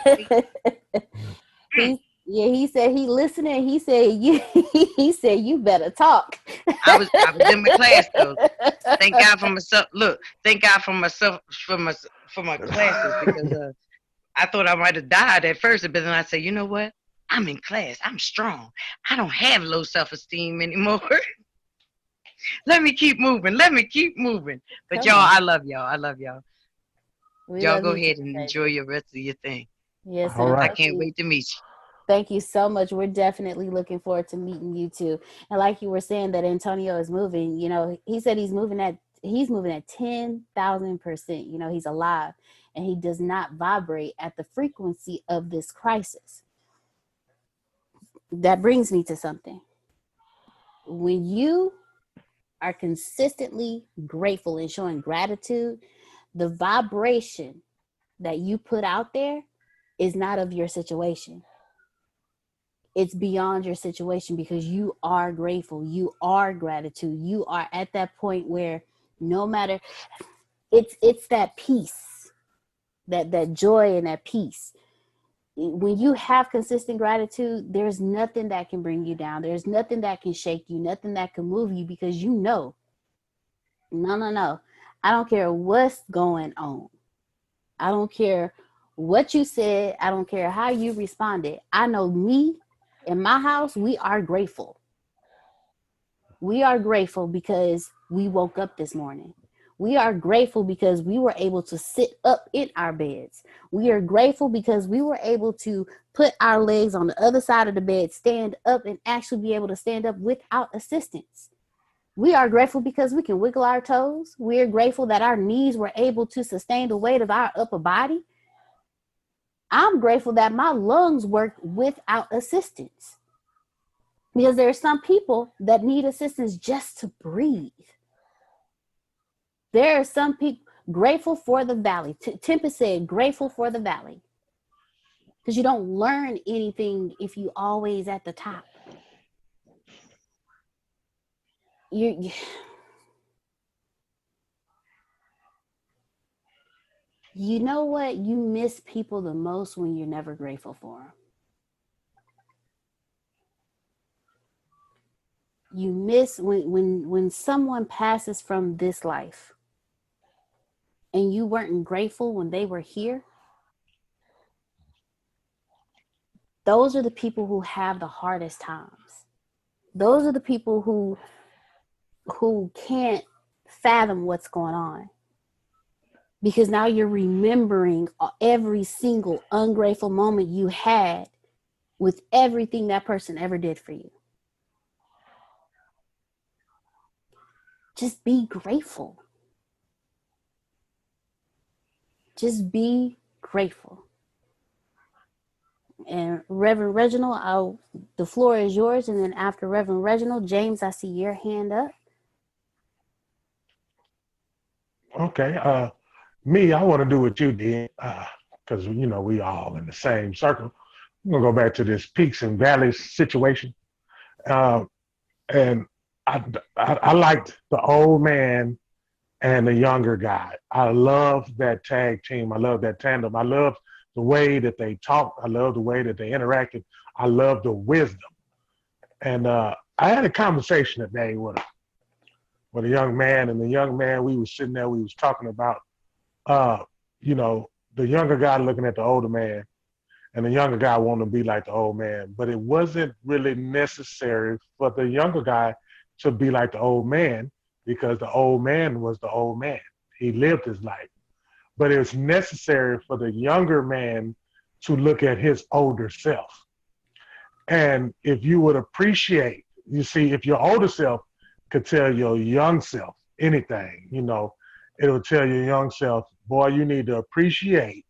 wait. He said he listening. He said you better talk. I was in my class though. Thank God for myself. Look, thank God for myself for my classes, because I thought I might have died at first, but then I said, you know what? I'm in class. I'm strong. I don't have low self-esteem anymore. Let me keep moving. But y'all, I love y'all. Y'all go ahead and enjoy your rest of your thing. Yes, I can't wait to meet you. Thank you so much. We're definitely looking forward to meeting you too. And like you were saying that Antonio is moving, he said he's moving at 10,000%. He's alive, and he does not vibrate at the frequency of this crisis. That brings me to something. When you are consistently grateful and showing gratitude, the vibration that you put out there is not of your situation. It's beyond your situation, because you are grateful. You are gratitude. You are at that point where no matter, it's that peace, that joy and that peace. When you have consistent gratitude, there's nothing that can bring you down. There's nothing that can shake you, nothing that can move you, because no. I don't care what's going on. I don't care what you said. I don't care how you responded. I know me in my house, we are grateful. We are grateful because we woke up this morning. We are grateful because we were able to sit up in our beds. We are grateful because we were able to put our legs on the other side of the bed, stand up, and actually be able to stand up without assistance. We are grateful because we can wiggle our toes. We are grateful that our knees were able to sustain the weight of our upper body. I'm grateful that my lungs work without assistance, because there are some people that need assistance just to breathe. There are some people grateful for the valley. Tempest said, grateful for the valley, because you don't learn anything if you always at the top. You know what? You miss people the most when you're never grateful for them. You miss when someone passes from this life and you weren't grateful when they were here. Those are the people who have the hardest times. those are the people who can't fathom what's going on, because now you're remembering every single ungrateful moment you had with everything that person ever did for you. Just be grateful. Just be grateful. And Reverend Reginald, the floor is yours. And then after Reverend Reginald, James, I see your hand up. Okay. Me, I want to do what you did, because we all in the same circle. I'm gonna go back to this peaks and valleys situation, and I liked the old man and the younger guy. I love that tag team. I love that tandem. I love the way that they talked. I love the way that they interacted. I love the wisdom. And I had a conversation today with a young man, and the young man, we was sitting there, we was talking about, the younger guy looking at the older man, and the younger guy wanting to be like the old man. But it wasn't really necessary for the younger guy to be like the old man, because the old man was the old man. He lived his life. But it's necessary for the younger man to look at his older self. And if you would appreciate, you see, if your older self could tell your young self anything, it'll tell your young self, boy, you need to appreciate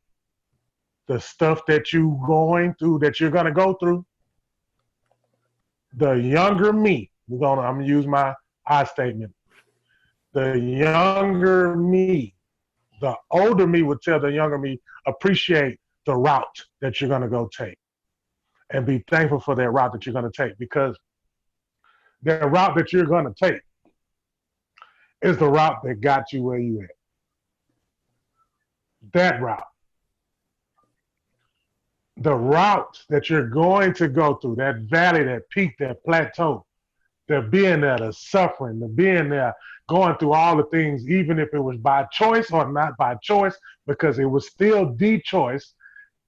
the stuff that you're going through, that you're going to go through. The younger me, I'm going to use my I statement. The younger me, the older me would tell the younger me, appreciate the route that you're going to go take, and be thankful for that route that you're going to take, because that route that you're going to take is the route that got you where you at. That route. The route that you're going to go through, that valley, that peak, that plateau, the being there, the suffering, the being there, going through all the things, even if it was by choice or not by choice, because it was still the choice,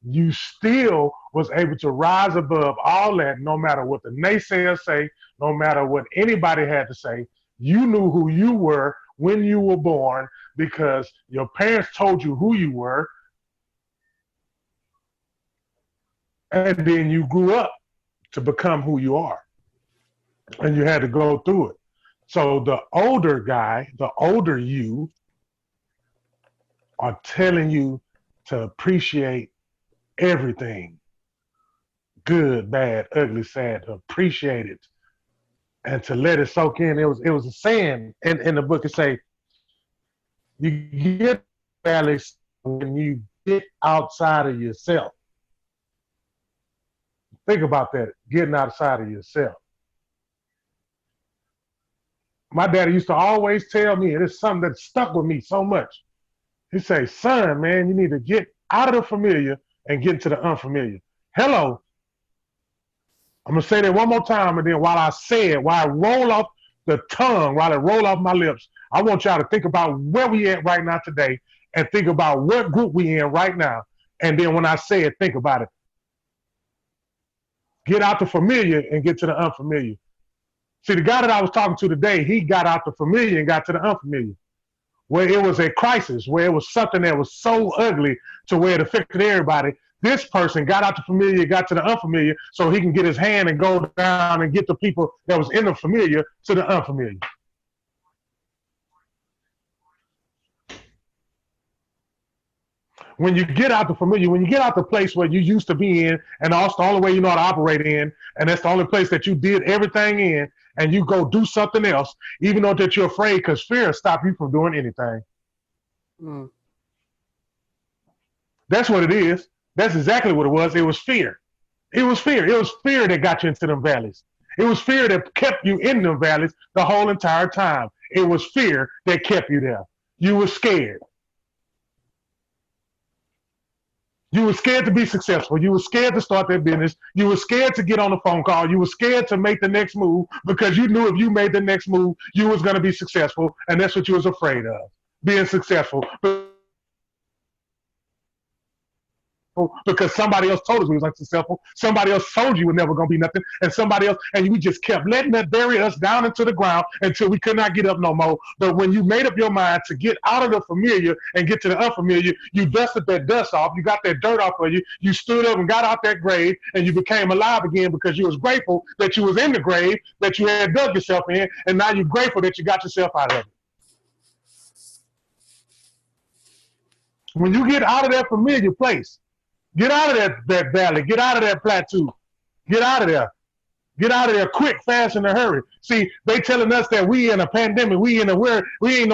you still was able to rise above all that, no matter what the naysayers say, no matter what anybody had to say. You knew who you were when you were born, because your parents told you who you were. And then you grew up to become who you are. And you had to go through it. So the older guy, the older you, are telling you to appreciate everything. Good, bad, ugly, sad, to appreciate it and to let it soak in. It was a saying in the book. It say, you get valleys when you get outside of yourself. Think about that, getting outside of yourself. My daddy used to always tell me, and it's something that stuck with me so much. He say, son, man, you need to get out of the familiar and get into the unfamiliar. Hello. I'm going to say that one more time, and then while I roll off the tongue, while it roll off my lips, I want y'all to think about where we at right now today, and think about what group we in right now. And then when I say it, think about it. Get out the familiar and get to the unfamiliar. See, the guy that I was talking to today, he got out the familiar and got to the unfamiliar, where it was a crisis, where it was something that was so ugly to where it affected everybody. This person got out the familiar, got to the unfamiliar, so he can get his hand and go down and get the people that was in the familiar to the unfamiliar. When you get out the familiar, when you get out the place where you used to be in, and that's the only way you know how to operate in, and that's the only place that you did everything in, and you go do something else, even though that you're afraid, because fear will stop you from doing anything. Mm. That's what it is. That's exactly what it was. It was fear. It was fear. It was fear that got you into them valleys. It was fear that kept you in them valleys the whole entire time. It was fear that kept you there. You were scared. You were scared to be successful. You were scared to start that business. You were scared to get on a phone call. You were scared to make the next move, because you knew if you made the next move, you was going to be successful. And that's what you was afraid of, being successful. because somebody else told us we was unsuccessful. Somebody else told you we're never going to be nothing. And somebody else, and we just kept letting that bury us down into the ground until we could not get up no more. But when you made up your mind to get out of the familiar and get to the unfamiliar, you dusted that dust off. You got that dirt off of you. You stood up and got out that grave, and you became alive again because you was grateful that you was in the grave, that you had dug yourself in, and now you're grateful that you got yourself out of it. When you get out of that familiar place, get out of that valley, get out of that plateau, get out of there. Get out of there quick, fast, in a hurry. See, they telling us that we in a pandemic, we ain't know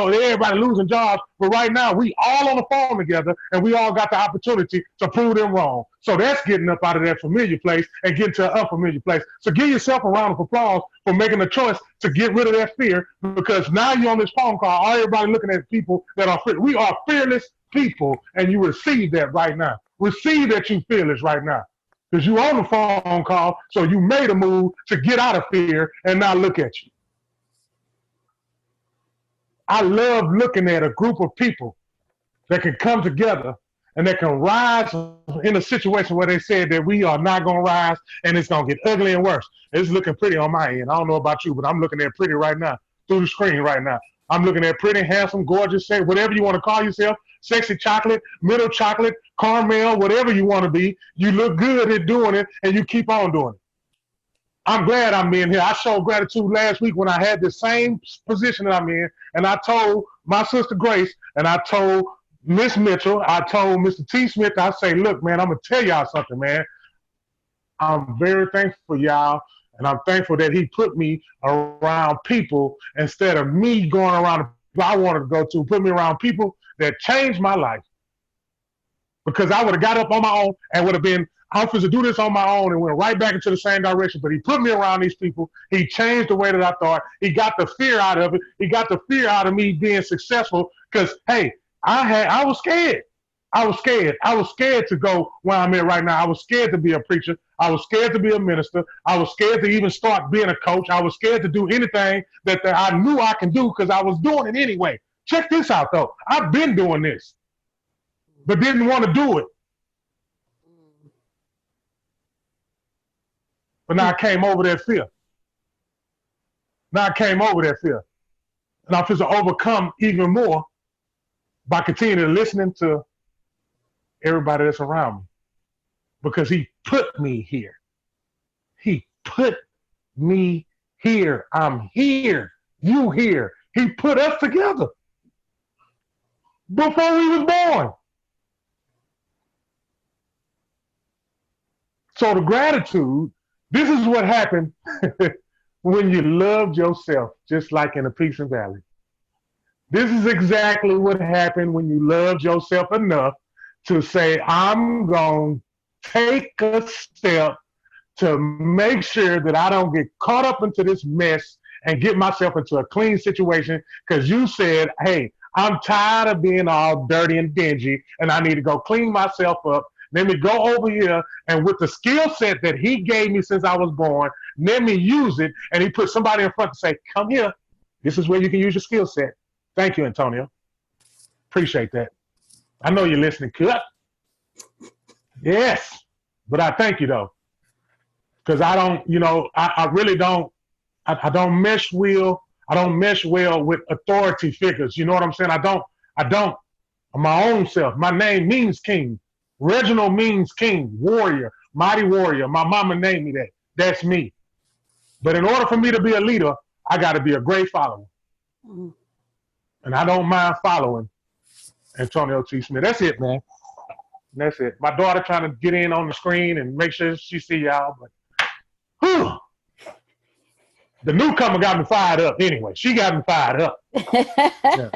everybody losing jobs, but right now we all on the phone together and we all got the opportunity to prove them wrong. So that's getting up out of that familiar place and getting to an unfamiliar place. So give yourself a round of applause for making the choice to get rid of that fear, because now you're on this phone call, everybody looking at people that are fearless. We are fearless people, and you receive that right now. Receive that you fearless right now. Because you on the phone call, so you made a move to get out of fear, and now look at you. I love looking at a group of people that can come together and that can rise in a situation where they said that we are not going to rise and it's going to get ugly and worse. It's looking pretty on my end. I don't know about you, but I'm looking at pretty right now through the screen right now. I'm looking at pretty, handsome, gorgeous, whatever you want to call yourself, sexy chocolate, middle chocolate, caramel, whatever you want to be. You look good at doing it, and you keep on doing it. I'm glad I'm in here. I showed gratitude last week when I had the same position that I'm in, and I told my sister Grace, and I told Miss Mitchell, I told Mr. T. Smith, I say, look, man, I'm going to tell y'all something, man. I'm very thankful for y'all. And I'm thankful that he put me around people instead of me going around the I wanted to go to, put me around people that changed my life. Because I would have got up on my own and would have been, I'm supposed to do this on my own, and went right back into the same direction. But he put me around these people. He changed the way that I thought. He got the fear out of it. He got the fear out of me being successful because, hey, I was scared. I was scared. I was scared to go where I'm at right now. I was scared to be a preacher. I was scared to be a minister. I was scared to even start being a coach. I was scared to do anything that I knew I can do because I was doing it anyway. Check this out, though. I've been doing this, but didn't want to do it. But now I came over that fear. Now I came over that fear. And I'm supposed to overcome even more by continuing to listening to everybody that's around me, because he put me here. He put me here. I'm here. You here. He put us together before we was born. So the gratitude, this is what happened when you loved yourself, just like in the Peaks and Valley. This is exactly what happened when you loved yourself enough to say, I'm going to take a step to make sure that I don't get caught up into this mess and get myself into a clean situation, because you said, hey, I'm tired of being all dirty and dingy, and I need to go clean myself up. Let me go over here, and with the skill set that he gave me since I was born, let me use it. And he put somebody in front to say, come here. This is where you can use your skill set. Thank you, Antonio. Appreciate that. I know you're listening. Cut. Yes. But I thank you, though. Because I don't, I really don't, I don't mesh well. I don't mesh well with authority figures. You know what I'm saying? I don't, I'm my own self. My name means king. Reginald means king, warrior, mighty warrior. My mama named me that. That's me. But in order for me to be a leader, I got to be a great follower. Mm-hmm. And I don't mind following Antonio T. Smith. That's it, man. That's it. My daughter trying to get in on the screen and make sure she see y'all. But whew, the newcomer got me fired up anyway. She got me fired up. Yeah.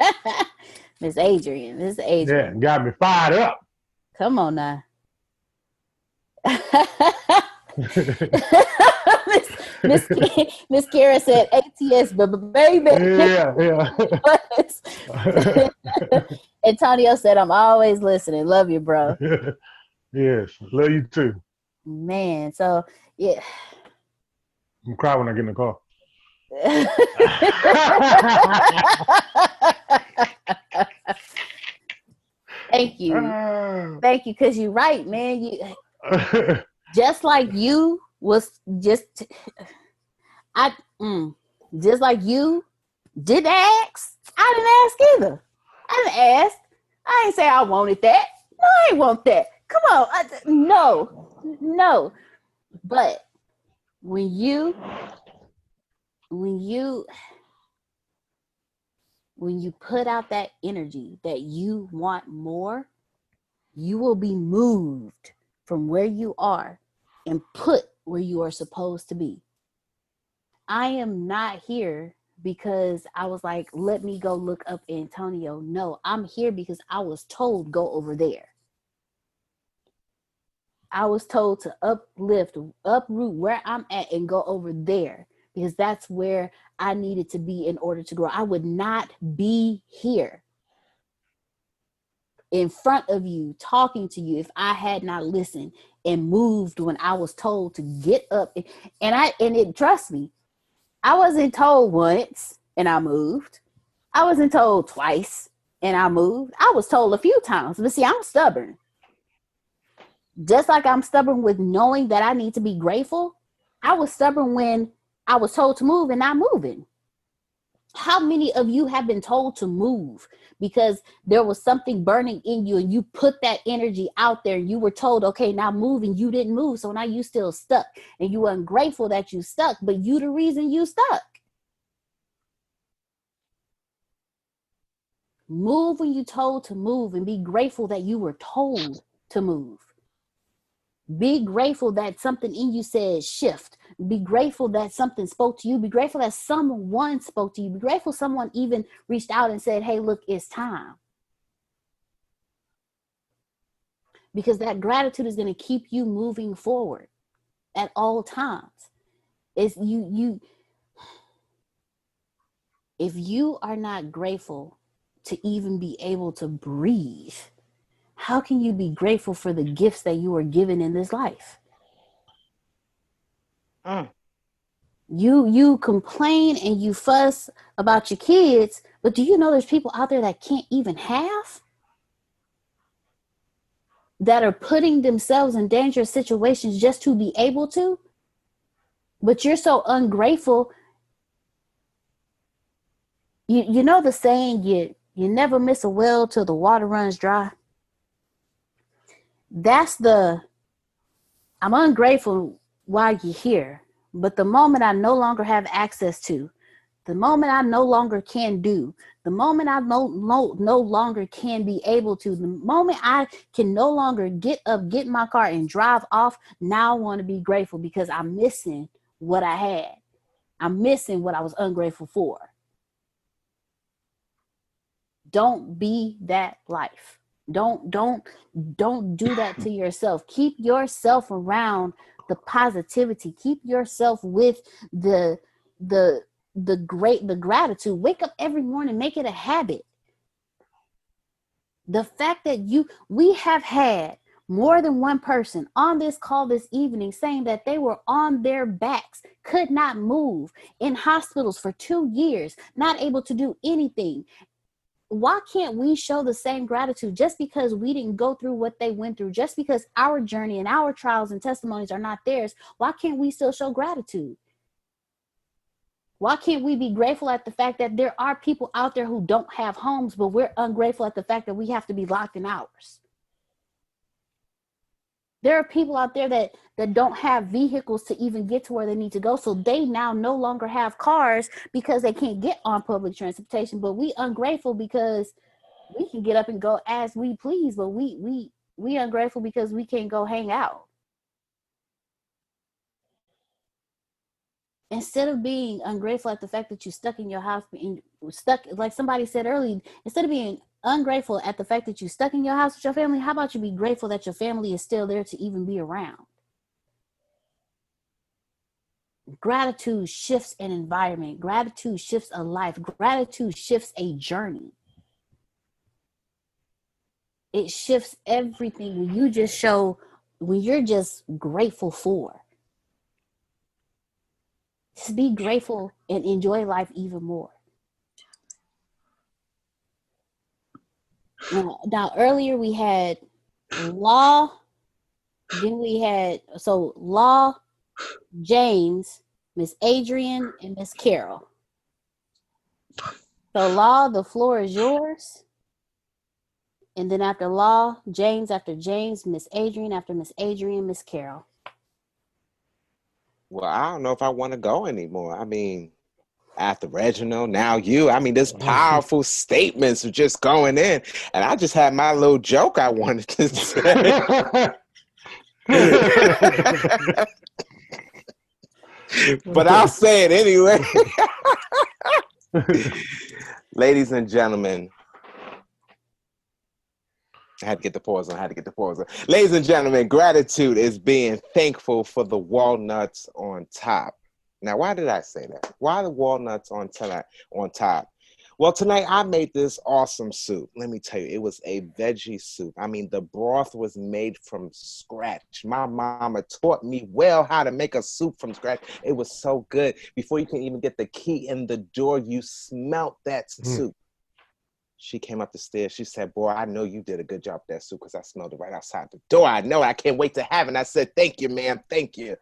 Miss Adrian. Yeah, got me fired up. Come on now. Miss Kara said ATS, baby. Yeah. Antonio said, I'm always listening. Love you, bro. Yes, love you too. Man, so yeah. I'm cry when I get in the car. Thank you. Thank you, because you're right, man. Just like you was just I just like you didn't ask. I didn't ask either. I didn't ask. I ain't say I wanted that. No, I ain't want that. Come on. No. But when you put out that energy that you want more, you will be moved from where you are and put where you are supposed to be. I am not here because I was like, let me go look up Antonio. No, I'm here because I was told go over there. I was told to uproot where I'm at and go over there because that's where I needed to be in order to grow. I would not be here in front of you talking to you if I had not listened and moved when I was told to get up. Trust me, I wasn't told once and I moved. I wasn't told twice and I moved. I was told a few times. But see, I'm stubborn. Just like I'm stubborn with knowing that I need to be grateful, I was stubborn when I was told to move and not moving. How many of you have been told to move because there was something burning in you and you put that energy out there and you were told, okay, now move, and you didn't move. So now you still stuck and you ungrateful that you stuck, but you the reason you stuck. Move when you told to move and be grateful that you were told to move. Be grateful that something in you said shift. Be grateful that something spoke to you. Be grateful that someone spoke to you. Be grateful someone even reached out and said, hey, look, it's time. Because that gratitude is going to keep you moving forward at all times. If you are not grateful to even be able to breathe, how can you be grateful for the gifts that you are given in this life? You complain and you fuss about your kids, but do you know there's people out there that can't even have? That are putting themselves in dangerous situations just to be able to? But you're so ungrateful. You know the saying, you never miss a well till the water runs dry. I'm ungrateful while you're here, but the moment I no longer have access to, the moment I no longer can do, the moment I no longer can be able to, the moment I can no longer get up, get in my car and drive off, now I want to be grateful because I'm missing what I had. I'm missing what I was ungrateful for. Don't be that life. Don't do that to yourself. Keep yourself around the positivity. Keep yourself with the gratitude. Wake up every morning, make it a habit. The fact that we have had more than one person on this call this evening saying that they were on their backs, could not move, in hospitals for 2 years, not able to do anything. Why can't we show the same gratitude just because we didn't go through what they went through, just because our journey and our trials and testimonies are not theirs? Why can't we still show gratitude? Why can't we be grateful at the fact that there are people out there who don't have homes, but we're ungrateful at the fact that we have to be locked in ours? There are people out there that don't have vehicles to even get to where they need to go. So they now no longer have cars because they can't get on public transportation. But we ungrateful because we can get up and go as we please. But we ungrateful because we can't go hang out. Instead of being ungrateful at the fact that you're stuck in your house, stuck, like somebody said earlier, instead of being ungrateful at the fact that you're stuck in your house with your family, how about you be grateful that your family is still there to even be around? Gratitude shifts an environment. Gratitude shifts a life. Gratitude shifts a journey. It shifts everything when you're just grateful for. Just be grateful and enjoy life even more. Now earlier we had Law, then we had Law, James, Miss Adrian, and Miss Carol. So Law, the floor is yours. And then after Law, James after James, Miss Adrian after Miss Adrian, Miss Carol. Well, I don't know if I want to go anymore. I mean, after Reginald, now you. I mean, this powerful statements are just going in. And I just had my little joke I wanted to say. But I'll say it anyway. Ladies and gentlemen, I had to get the pause on. Ladies and gentlemen, gratitude is being thankful for the walnuts on top. Now, why did I say that? Why the walnuts on top? Well, tonight I made this awesome soup. Let me tell you, it was a veggie soup. I mean, the broth was made from scratch. My mama taught me well how to make a soup from scratch. It was so good. Before you can even get the key in the door, you smelt that soup. She came up the stairs. She said, boy, I know you did a good job with that soup because I smelled it right outside the door. I know. I can't wait to have it. And I said, thank you, ma'am. Thank you.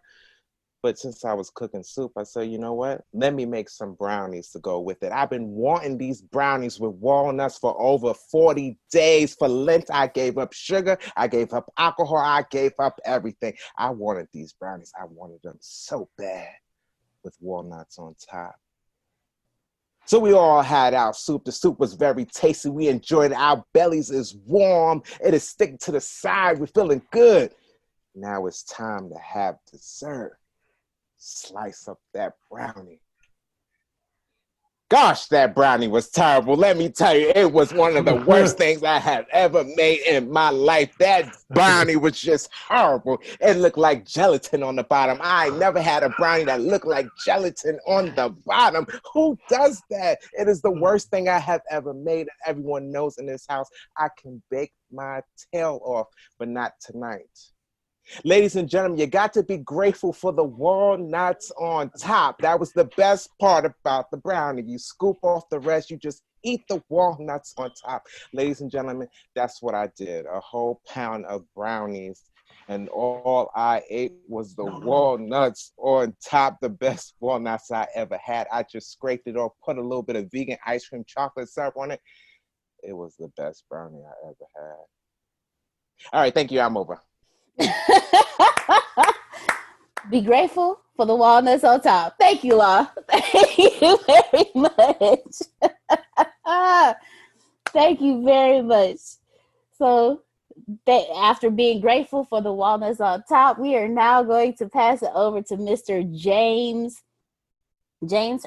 But since I was cooking soup, I said, you know what? Let me make some brownies to go with it. I've been wanting these brownies with walnuts for over 40 days. For Lent, I gave up sugar. I gave up alcohol. I gave up everything. I wanted these brownies. I wanted them so bad with walnuts on top. So we all had our soup. The soup was very tasty. We enjoyed it. Our bellies is warm. It is sticking to the side. We're feeling good. Now it's time to have dessert. Slice up that brownie. Gosh, that brownie was terrible. Let me tell you, it was one of the worst things I have ever made in my life. That brownie was just horrible. It looked like gelatin on the bottom. I never had a brownie that looked like gelatin on the bottom. Who does that? It is the worst thing I have ever made. And everyone knows in this house, I can bake my tail off, but not tonight. Ladies and gentlemen, you got to be grateful for the walnuts on top. That was the best part about the brownie. You scoop off the rest, you just eat the walnuts on top. Ladies and gentlemen, that's what I did. A whole pound of brownies. And all I ate was the walnuts on top, the best walnuts I ever had. I just scraped it off, put a little bit of vegan ice cream chocolate syrup on it. It was the best brownie I ever had. All right, thank you. I'm over. Be grateful for the walnuts on top. Thank you, Law. Thank you very much. Thank you very much. So after being grateful for the walnuts on top, we are now going to pass it over to Mr. James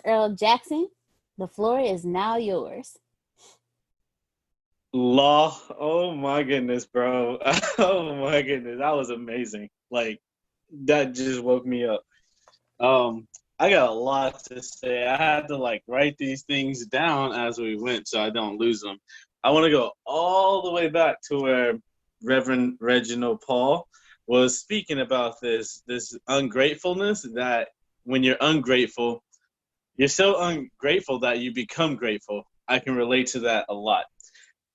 Earl Jackson. The floor is now yours. Law, oh my goodness, bro. Oh my goodness, that was amazing. Like, that just woke me up. I got a lot to say. I had to write these things down as we went so I don't lose them. I want to go all the way back to where Reverend Reginald Paul was speaking about this ungratefulness, that when you're ungrateful, you're so ungrateful that you become grateful. I can relate to that a lot.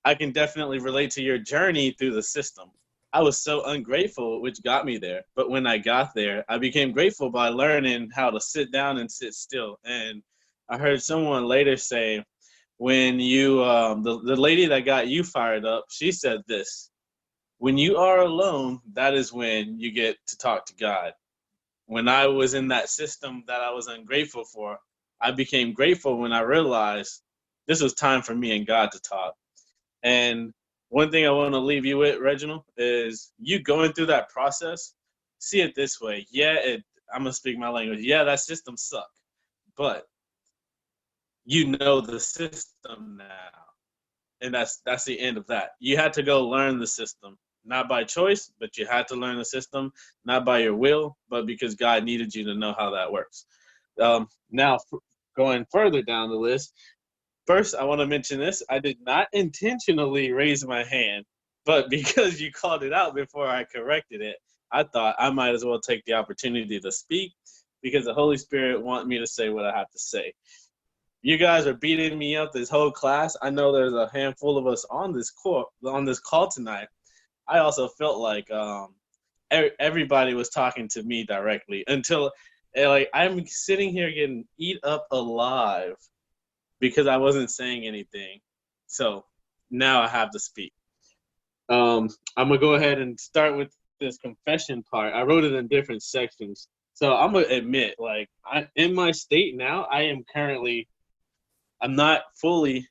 I can definitely relate to your journey through the system. I was so ungrateful, which got me there. But when I got there, I became grateful by learning how to sit down and sit still. And I heard someone later say, when you, the lady that got you fired up, she said this: when you are alone, that is when you get to talk to God. When I was in that system that I was ungrateful for, I became grateful when I realized this was time for me and God to talk. And one thing I want to leave you with, Reginald, is you going through that process, see it this way. Yeah, I'm going to speak my language. Yeah, that system sucked. But you know the system now. And that's the end of that. You had to go learn the system. Not by choice, but you had to learn the system. Not by your will, but because God needed you to know how that works. Now, going further down the list, first, I want to mention this. I did not intentionally raise my hand, but because you called it out before I corrected it, I thought I might as well take the opportunity to speak because the Holy Spirit wants me to say what I have to say. you guys are beating me up this whole class. I know there's a handful of us on this call tonight. I also felt like everybody was talking to me directly until like I'm sitting here getting eat up alive because I wasn't saying anything. So now I have to speak. I'm gonna go ahead and start with this confession part. I wrote it in different sections. So I'm gonna admit, like, in my state now, I'm not fully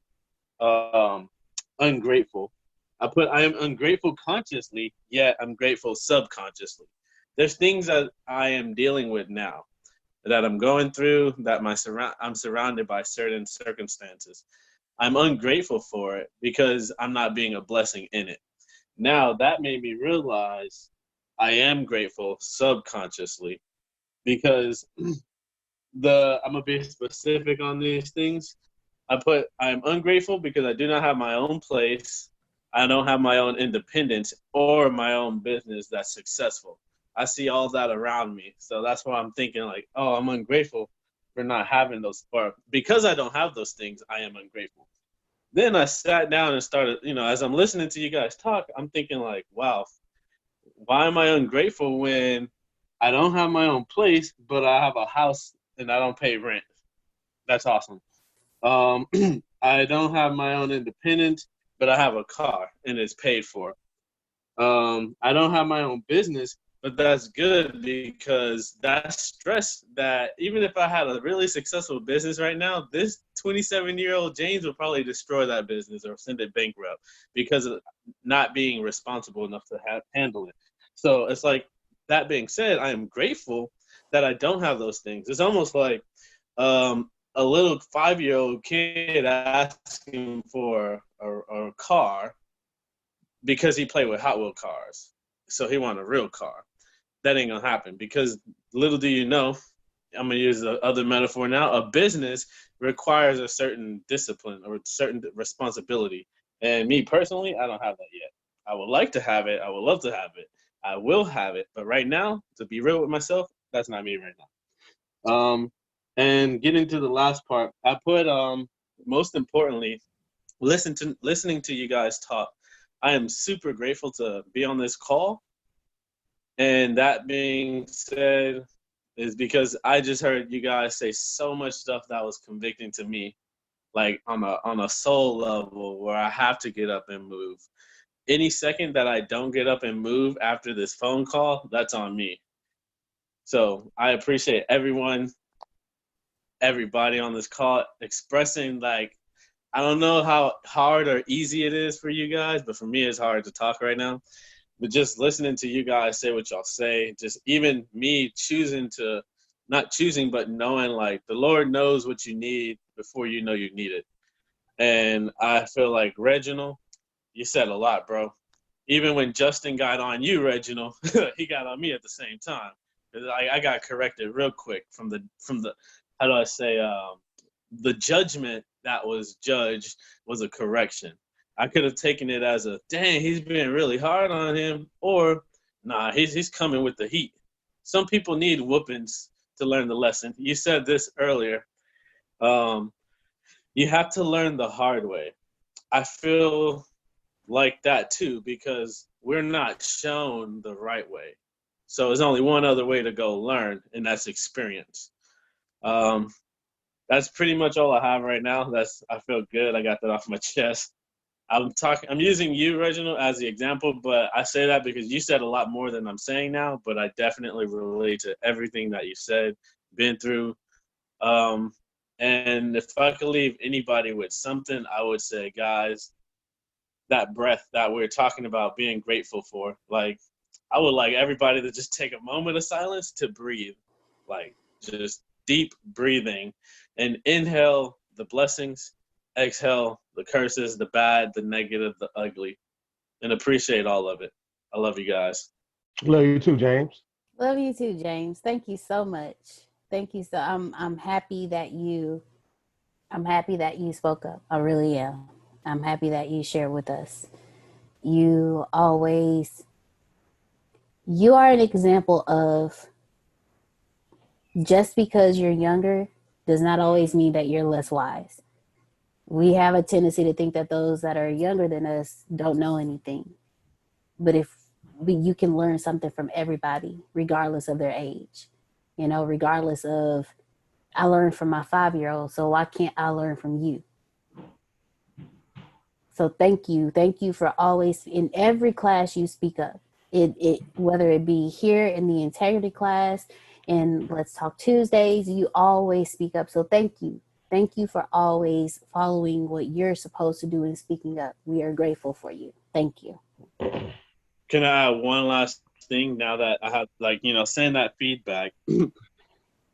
ungrateful. I am ungrateful consciously, yet I'm grateful subconsciously. There's things that I am dealing with now that I'm going through, that I'm surrounded by certain circumstances. I'm ungrateful for it because I'm not being a blessing in it. Now that made me realize I am grateful subconsciously because I'm gonna be specific on these things. I'm ungrateful because I do not have my own place. I don't have my own independence or my own business that's successful. I see all that around me. So that's why I'm thinking like, oh, I'm ungrateful for not having those, or because I don't have those things, I am ungrateful. Then I sat down and started, as I'm listening to you guys talk, I'm thinking like, wow, why am I ungrateful when I don't have my own place, but I have a house and I don't pay rent? That's awesome. I don't have my own independence, but I have a car and it's paid for. I don't have my own business, but that's good because that's stress that even if I had a really successful business right now, this 27-year-old James would probably destroy that business or send it bankrupt because of not being responsible enough to handle it. So it's like, that being said, I am grateful that I don't have those things. It's almost like a little 5-year-old kid asking for a car because he played with Hot Wheel cars. So he wanted a real car. That ain't gonna happen because little do you know, I'm gonna use the other metaphor now, a business requires a certain discipline or a certain responsibility. And me personally, I don't have that yet. I would like to have it. I would love to have it. I will have it. But right now, to be real with myself, that's not me right now. And getting to the last part, I put most importantly, listening to you guys talk. I am super grateful to be on this call. And that being said, is because I just heard you guys say so much stuff that was convicting to me, like on a soul level where I have to get up and move. Any second that I don't get up and move after this phone call, that's on me. So I appreciate everybody on this call expressing, like, I don't know how hard or easy it is for you guys, but for me, it's hard to talk right now. But just listening to you guys say what y'all say, just even me not choosing, but knowing like the Lord knows what you need before you know you need it. And I feel like, Reginald, you said a lot, bro. Even when Justin got on you, Reginald, he got on me at the same time. I got corrected real quick from the how do I say, the judgment that was judged was a correction. I could have taken it as a, dang, he's being really hard on him, or nah, he's coming with the heat. Some people need whoopings to learn the lesson. You said this earlier. You have to learn the hard way. I feel like that too because we're not shown the right way. So there's only one other way to go learn, and that's experience. That's pretty much all I have right now. I feel good. I got that off my chest. I'm using you, Reginald, as the example, but I say that because you said a lot more than I'm saying now, but I definitely relate to everything that you said, been through. And if I could leave anybody with something, I would say, guys, that breath that we're talking about being grateful for, like, I would like everybody to just take a moment of silence to breathe, like just deep breathing and inhale the blessings, exhale the curses, the bad, the negative, the ugly, and appreciate all of it. I love you guys. Love you too, James. Love you too, James. Thank you so much. Thank you. So I'm happy that you spoke up. I really am. I'm happy that you shared with us. You are an example of, just because you're younger does not always mean that you're less wise. We have a tendency to think that those that are younger than us don't know anything. But you can learn something from everybody, regardless of their age. Regardless of, I learned from my 5-year-old, so why can't I learn from you? So thank you for always, in every class you speak up. It whether it be here in the integrity class and Let's Talk Tuesdays, you always speak up. So thank you for always following what you're supposed to do and speaking up. We are grateful for you. Thank you. Can I add one last thing now that I have, saying that feedback?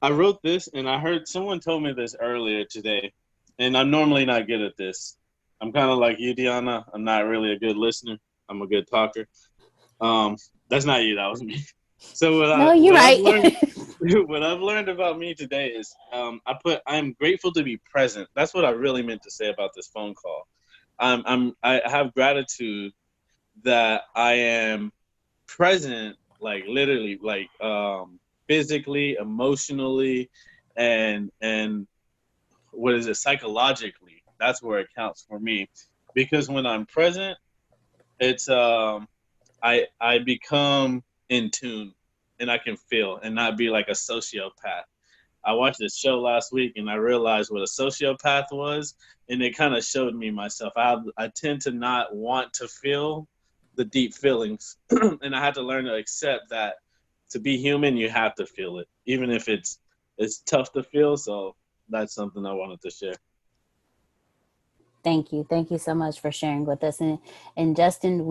I wrote this and I heard someone told me this earlier today, and I'm normally not good at this. I'm kind of like you, Deanna. I'm not really a good listener. I'm a good talker. That's not you. That was me. So you're right. what I've learned about me today is I'm grateful to be present. That's what I really meant to say about this phone call. I have gratitude that I am present, like literally, like physically, emotionally, and what is it, psychologically. That's where it counts for me, because when I'm present, it's I become in tune, and I can feel and not be like a sociopath. I watched this show last week and I realized what a sociopath was, and it kind of showed me myself. I tend to not want to feel the deep feelings, and I had to learn to accept that to be human, you have to feel it, even if it's tough to feel. So that's something I wanted to share. Thank you so much for sharing with us. And Justin,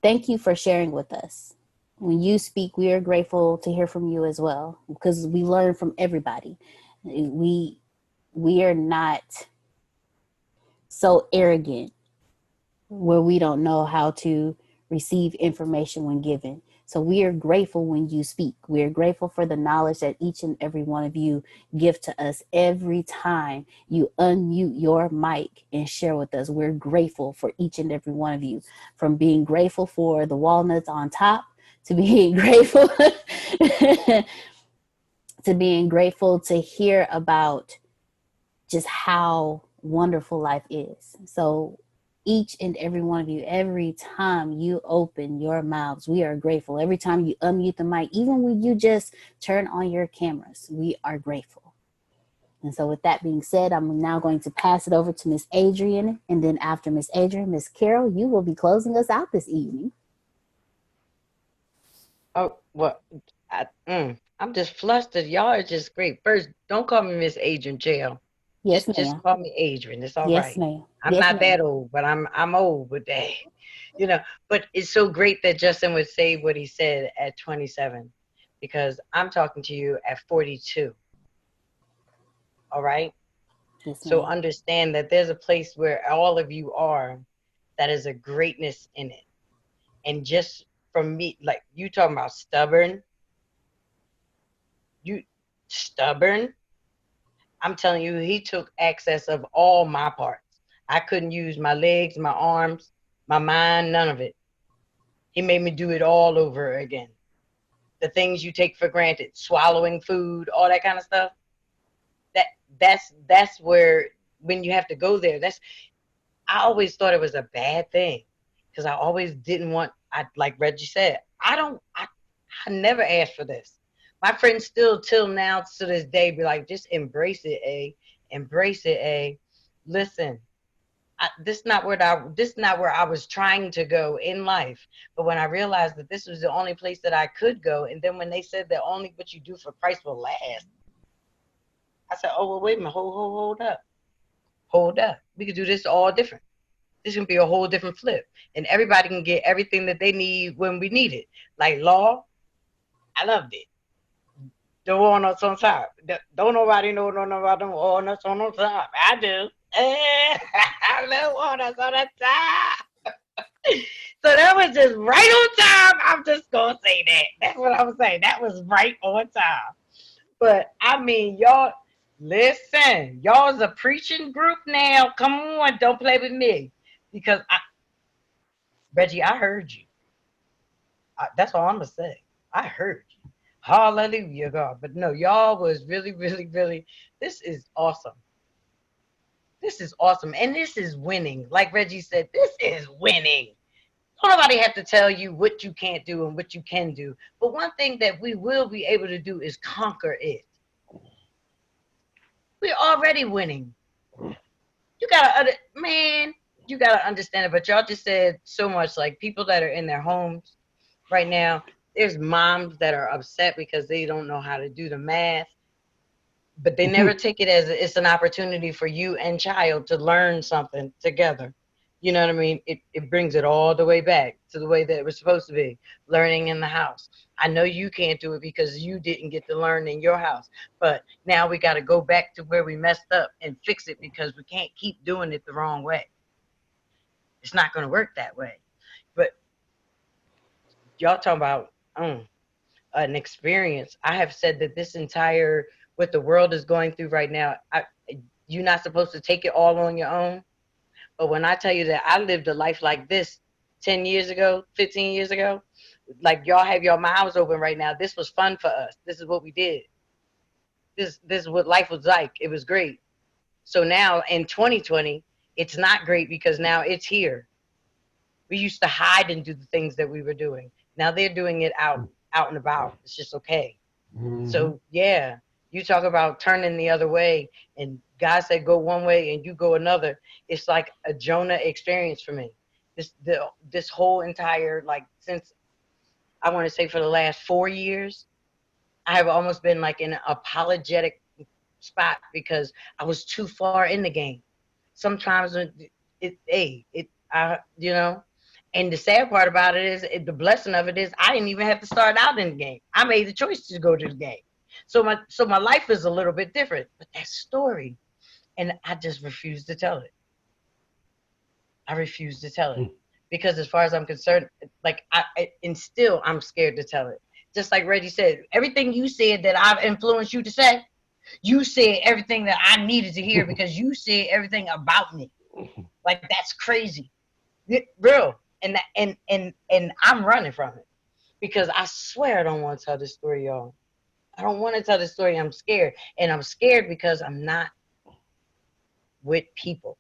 thank you for sharing with us. When you speak, we are grateful to hear from you as well, because we learn from everybody. We are not so arrogant where we don't know how to receive information when given. So we are grateful when you speak. We are grateful for the knowledge that each and every one of you give to us every time you unmute your mic and share with us. We're grateful for each and every one of you, from being grateful for the walnuts on top to being grateful to being grateful to hear about just how wonderful life is. So each and every one of you, every time you open your mouths, we are grateful. Every time you unmute the mic, even when you just turn on your cameras, we are grateful. And so with that being said, I'm now going to pass it over to Miss Adrian. And then after Miss Adrian, Miss Carol, you will be closing us out this evening. Oh, well, I'm just flustered. Y'all are just great. First, don't call me Miss Adrian Jail. Yes, just ma'am. call me Adrian. It's all Yes, right. ma'am. I'm Yes, not ma'am. that old, but I'm old with that. But it's so great that Justin would say what he said at 27, because I'm talking to you at 42. All right. Yes, So ma'am. understand that there's a place where all of you are that is a greatness in it. And just from me, like you talking about stubborn, I'm telling you, he took access of all my parts. I couldn't use my legs, my arms, my mind, none of it. He made me do it all over again. The things you take for granted, swallowing food, all that kind of stuff. That's where, when you have to go there, I always thought it was a bad thing, because I always didn't want, like Reggie said, I never asked for this. My friends still till now to this day be like, just embrace it, embrace it, Listen, this is not where I was trying to go in life. But when I realized that this was the only place that I could go, and then when they said that only what you do for Christ will last, I said, oh, well, wait a minute, hold up. We could do this all different. This can be a whole different flip, and everybody can get everything that they need when we need it. Like law, I loved it. The walnuts on top. Don't nobody know about them walnuts on the top. I do. I love walnuts on the top. So that was just right on time. I'm just gonna say that. That's what I'm saying. That was right on time. But I mean, y'all, listen. Y'all's a preaching group now. Come on, don't play with me, because Reggie, I heard you. That's all I'm gonna say. I heard you. Hallelujah, God. But no, y'all was really, really, really, this is awesome. This is awesome. And this is winning. Like Reggie said, this is winning. Don't nobody have to tell you what you can't do and what you can do. But one thing that we will be able to do is conquer it. We're already winning. You gotta, man, you gotta understand it. But y'all just said so much, like people that are in their homes right now. There's moms that are upset because they don't know how to do the math, but they never take it as it's an opportunity for you and child to learn something together. You know what I mean? It brings it all the way back to the way that it was supposed to be, learning in the house. I know you can't do it because you didn't get to learn in your house, but now we got to go back to where we messed up and fix it because we can't keep doing it the wrong way. It's not going to work that way. But y'all talking about an experience. I have said that this entire, what the world is going through right now, you're not supposed to take it all on your own. But when I tell you that I lived a life like this 10 years ago, 15 years ago, like y'all have your mouths open right now. This was fun for us. This is what we did. This is what life was like. It was great. So now in 2020, it's not great because now it's here. We used to hide and do the things that we were doing. Now they're doing it out and about. It's just okay. So yeah, you talk about turning the other way, and God said go one way and you go another. It's like a Jonah experience for me. This whole entire, like, since I want to say for the last 4 years, I have almost been like in an apologetic spot because I was too far in the game. Sometimes you know. And the sad part about it is, the blessing of it is, I didn't even have to start out in the game. I made the choice to go to the game. So my life is a little bit different. But that story, and I just refuse to tell it. I refuse to tell it. Because as far as I'm concerned, like and still I'm scared to tell it. Just like Reggie said, everything you said that I've influenced you to say, you said everything that I needed to hear because you said everything about me. Like, that's crazy. Real. And I'm running from it because I swear I don't want to tell this story, y'all. I don't want to tell this story. I'm scared. And I'm scared because I'm not with people.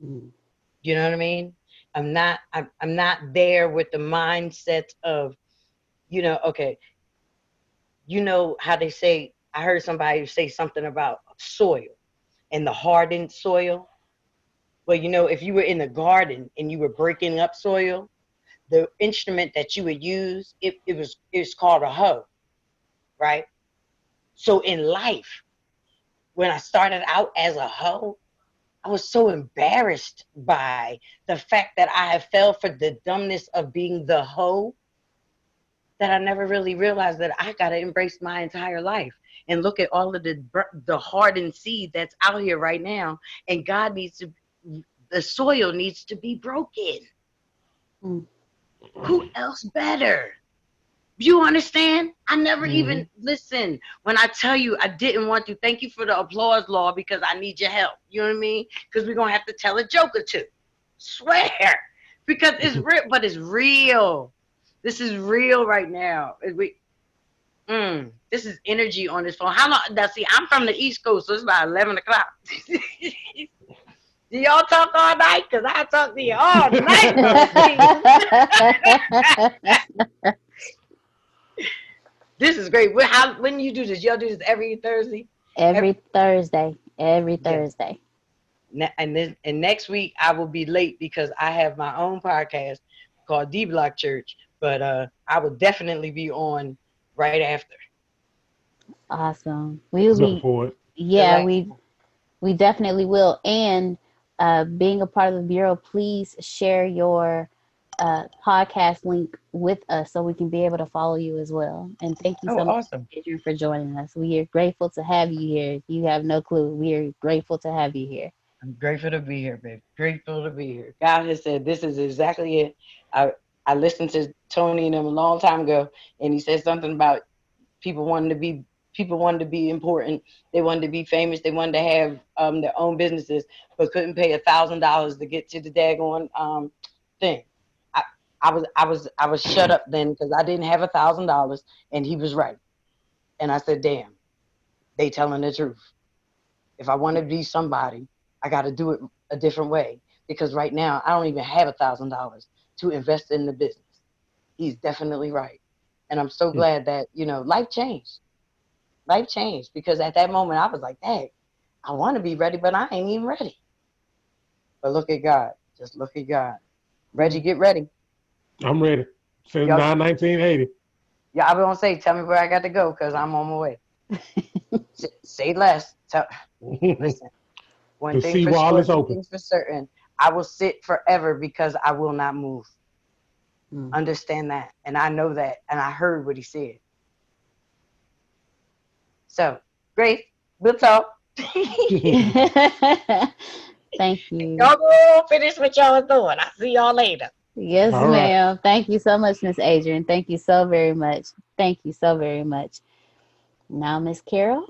You know what I mean? I'm not there with the mindset of, you know, okay, you know how they say, I heard somebody say something about soil and the hardened soil. Well, you know, if you were in the garden and you were breaking up soil, the instrument that you would use, it's called a hoe, right? So in life, when I started out as a hoe, I was so embarrassed by the fact that I have fell for the dumbness of being the hoe that I never really realized that I got to embrace my entire life and look at all of the hardened seed that's out here right now. And the soil needs to be broken. Who else better? You understand? I never even listen. When I tell you I didn't want to, thank you for the applause, Law, because I need your help. You know what I mean? Because we're going to have to tell a joke or two. Swear. Because it's real, but it's real. This is real right now. This is energy on this phone. How long? Now, see, I'm from the East Coast, so it's about 11 o'clock. Do y'all talk all night? Because I talk to you all night. This is great. When you do this, y'all do this every Thursday? Every Thursday. Every Thursday. And next week I will be late because I have my own podcast called D Block Church. But I will definitely be on right after. Awesome. We'll be for it. Yeah, we definitely will. And being a part of the Bureau, please share your podcast link with us so we can be able to follow you as well. And thank you so much, Adrian, for joining us. We are grateful to have you here. You have no clue. We are grateful to have you here. I'm grateful to be here, babe. Grateful to be here. God has said this is exactly it. I listened to Tony and him a long time ago, and he said something about people wanting to be important. They wanted to be famous. They wanted to have their own businesses, but couldn't pay $1,000 to get to the daggone thing. I was shut up then because I didn't have $1,000, and he was right. And I said, damn, they telling the truth. If I want to be somebody, I got to do it a different way, because right now I don't even have $1,000 to invest in the business. He's definitely right. And I'm so glad that, life changed. Life changed, because at that moment I was like, dang, I want to be ready, but I ain't even ready. But look at God. Just look at God. Reggie, get ready. I'm ready. Since 1980. Yeah, I was gonna say, tell me where I got to go, because I'm on my way. Say less. Listen, one The thing for seawall sure, is two open. things for certain. I will sit forever because I will not move. Understand that. And I know that. And I heard what he said. So, Grace, we'll talk. Thank you. Y'all go finish what y'all was doing. I'll see y'all later. Yes, All right. ma'am. Thank you so much, Miss Adrian. Thank you so very much. Thank you so very much. Now, Miss Carol,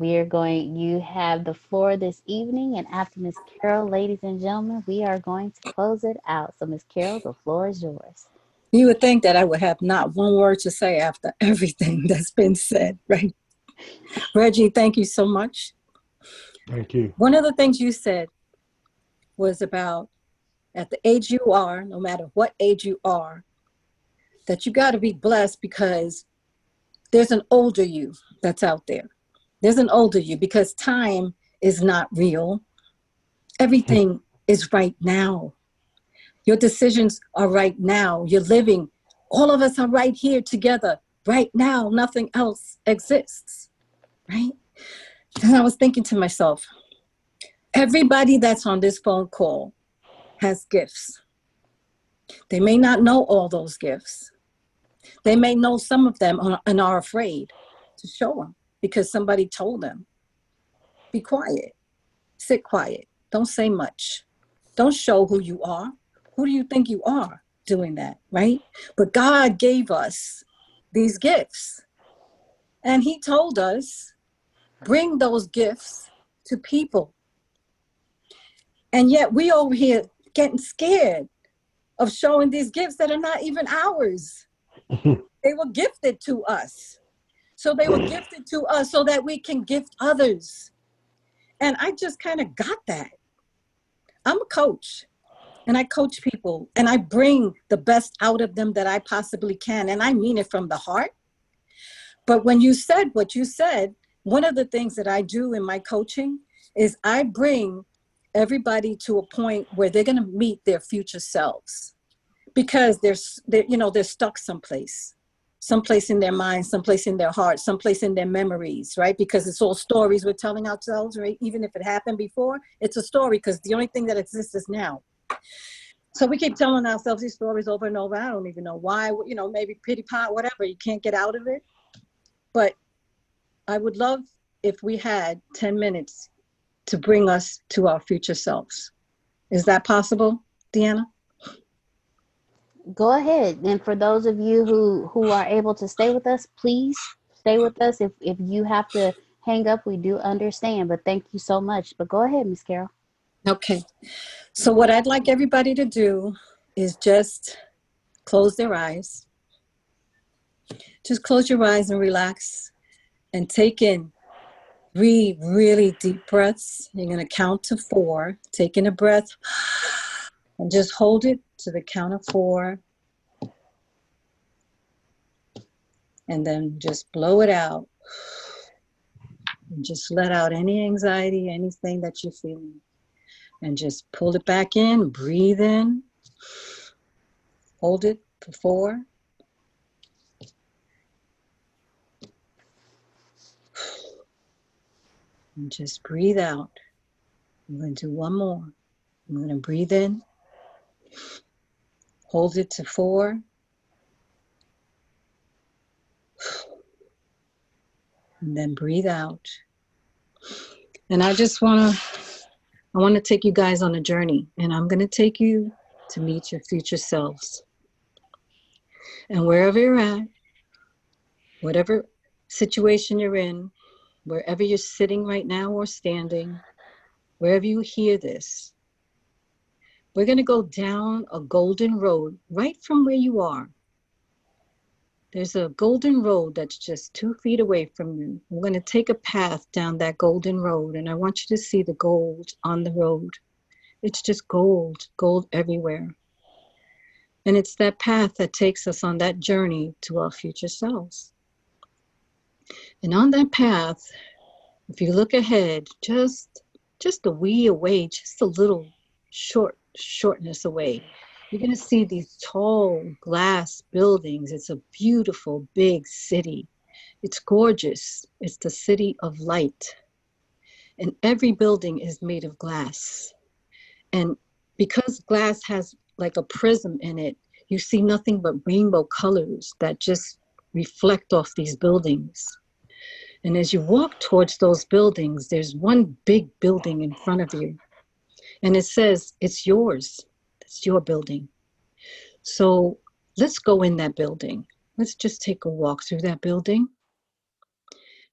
you have the floor this evening. And after Miss Carol, ladies and gentlemen, we are going to close it out. So, Miss Carol, the floor is yours. You would think that I would have not one word to say after everything that's been said, right? Reggie, thank you so much. Thank you. One of the things you said was about at the age you are, no matter what age you are, that you got to be blessed because there's an older you that's out there. There's an older you because time is not real. Everything is right now. Your decisions are right now. You're living. All of us are right here together. Right now, nothing else exists, right? And I was thinking to myself, everybody that's on this phone call has gifts. They may not know all those gifts. They may know some of them and are afraid to show them because somebody told them, be quiet, sit quiet, don't say much. Don't show who you are. Who do you think you are doing that, right? But God gave us these gifts. And he told us, bring those gifts to people. And yet we over here getting scared of showing these gifts that are not even ours. They were gifted to us. So they were gifted to us so that we can gift others. And I just kind of got that. I'm a coach. And I coach people and I bring the best out of them that I possibly can. And I mean it from the heart. But when you said what you said, one of the things that I do in my coaching is I bring everybody to a point where they're going to meet their future selves because they're stuck someplace in their mind, someplace in their heart, someplace in their memories, right? Because it's all stories we're telling ourselves, right? Even if it happened before, it's a story because the only thing that exists is now. So we keep telling ourselves these stories over and over. I don't even know why, maybe pity pot, whatever. You can't get out of it. But I would love if we had 10 minutes to bring us to our future selves. Is that possible, Deanna? Go ahead. And for those of you who are able to stay with us, please stay with us. If you have to hang up, we do understand. But thank you so much. But go ahead, Miss Carol. Okay. So what I'd like everybody to do is just close their eyes. Just close your eyes and relax and take in 3 really deep breaths. You're going to count to 4, take in a breath and just hold it to the count of 4. And then just blow it out. And just let out any anxiety, anything that you're feeling. And just pull it back in, breathe in, hold it for 4. And just breathe out. I'm going to do one more. I'm going to breathe in, hold it to 4. And then breathe out. And I want to take you guys on a journey. And I'm going to take you to meet your future selves. And wherever you're at, whatever situation you're in, wherever you're sitting right now or standing, wherever you hear this, we're going to go down a golden road right from where you are. There's a golden road that's just 2 feet away from you. I'm going to take a path down that golden road, and I want you to see the gold on the road. It's just gold, gold everywhere. And it's that path that takes us on that journey to our future selves. And on that path, if you look ahead, just a wee away, just a little shortness away, you're going to see these tall glass buildings. It's a beautiful big city. It's gorgeous. It's the city of light. And every building is made of glass. And because glass has like a prism in it, you see nothing but rainbow colors that just reflect off these buildings. And as you walk towards those buildings, there's one big building in front of you. And it says, it's yours. It's your building. So let's go in that building. Let's just take a walk through that building.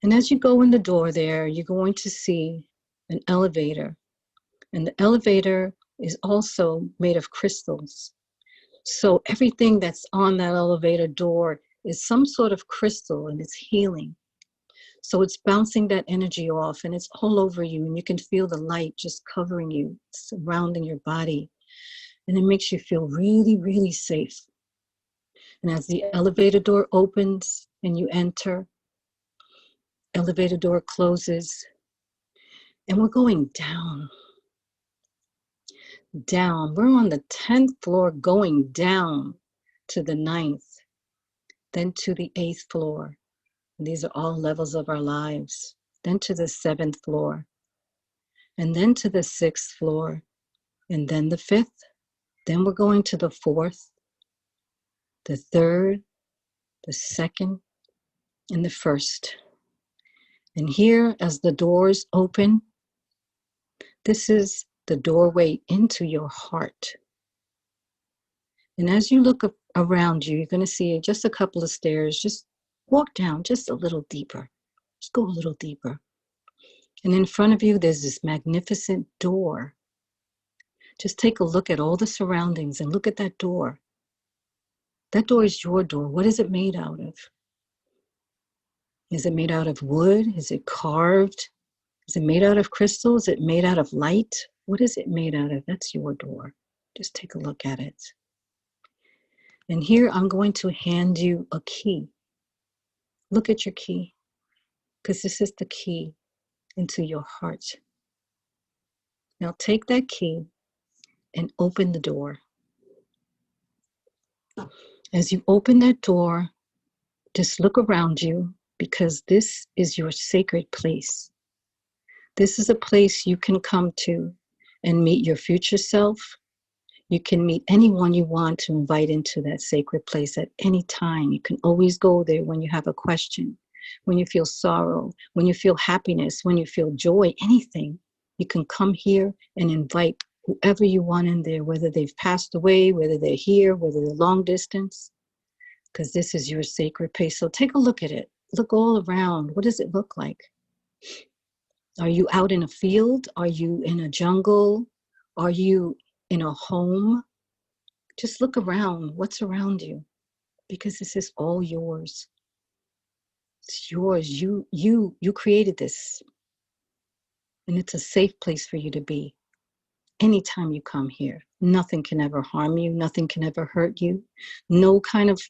And as you go in the door there, you're going to see an elevator. And the elevator is also made of crystals. So everything that's on that elevator door is some sort of crystal, and it's healing. So it's bouncing that energy off, and it's all over you, and you can feel the light just covering you, surrounding your body. And it makes you feel really, really safe. And as the elevator door opens and you enter, elevator door closes, and we're going down. Down. We're on the 10th floor going down to the 9th, then to the 8th floor. And these are all levels of our lives. Then to the 7th floor, and then to the 6th floor, and then the 5th. Then we're going to the 4th, the 3rd, the 2nd, and the 1st. And here, as the doors open, this is the doorway into your heart. And as you look around you, you're going to see just a couple of stairs. Just walk down just a little deeper. Just go a little deeper. And in front of you, there's this magnificent door. Just take a look at all the surroundings and look at that door. That door is your door. What is it made out of? Is it made out of wood? Is it carved? Is it made out of crystal? Is it made out of light? What is it made out of? That's your door. Just take a look at it. And here I'm going to hand you a key. Look at your key, because this is the key into your heart. Now take that key and open the door. As you open that door, just look around you, because this is your sacred place. This is a place you can come to and meet your future self. You can meet anyone you want to invite into that sacred place at any time. You can always go there when you have a question, when you feel sorrow, when you feel happiness, when you feel joy, anything. You can come here and invite whoever you want in there, whether they've passed away, whether they're here, whether they're long distance, because this is your sacred place. So take a look at it. Look all around. What does it look like? Are you out in a field? Are you in a jungle? Are you in a home? Just look around. What's around you? Because this is all yours. It's yours. You created this. And it's a safe place for you to be. Anytime you come here, nothing can ever harm you. Nothing can ever hurt you. No kind of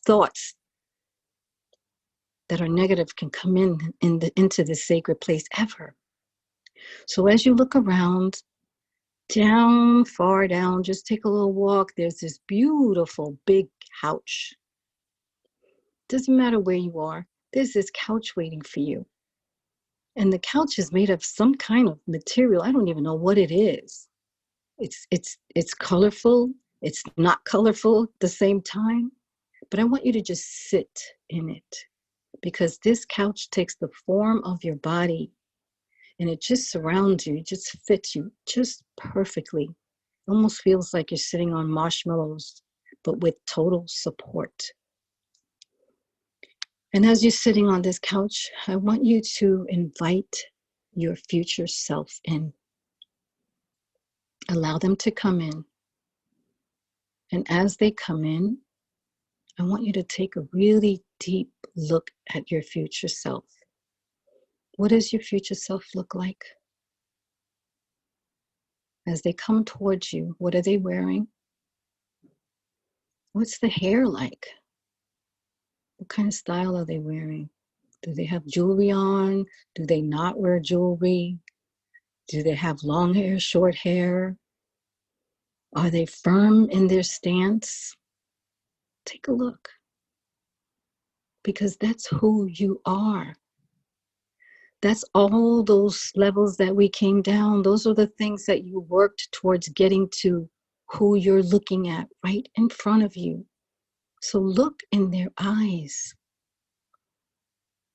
thoughts that are negative can come into this sacred place ever. So as you look around, down, far down, just take a little walk. There's this beautiful big couch. Doesn't matter where you are. There's this couch waiting for you. And the couch is made of some kind of material. I don't even know what it is. It's colorful. It's not colorful at the same time. But I want you to just sit in it, because this couch takes the form of your body, and it just surrounds you. It just fits you just perfectly. Almost feels like you're sitting on marshmallows, but with total support. And as you're sitting on this couch, I want you to invite your future self in. Allow them to come in. And as they come in, I want you to take a really deep look at your future self. What does your future self look like? As they come towards you, what are they wearing? What's the hair like? What kind of style are they wearing? Do they have jewelry on? Do they not wear jewelry? Do they have long hair, short hair? Are they firm in their stance? Take a look. Because that's who you are. That's all those levels that we came down. Those are the things that you worked towards getting to who you're looking at right in front of you. So look in their eyes.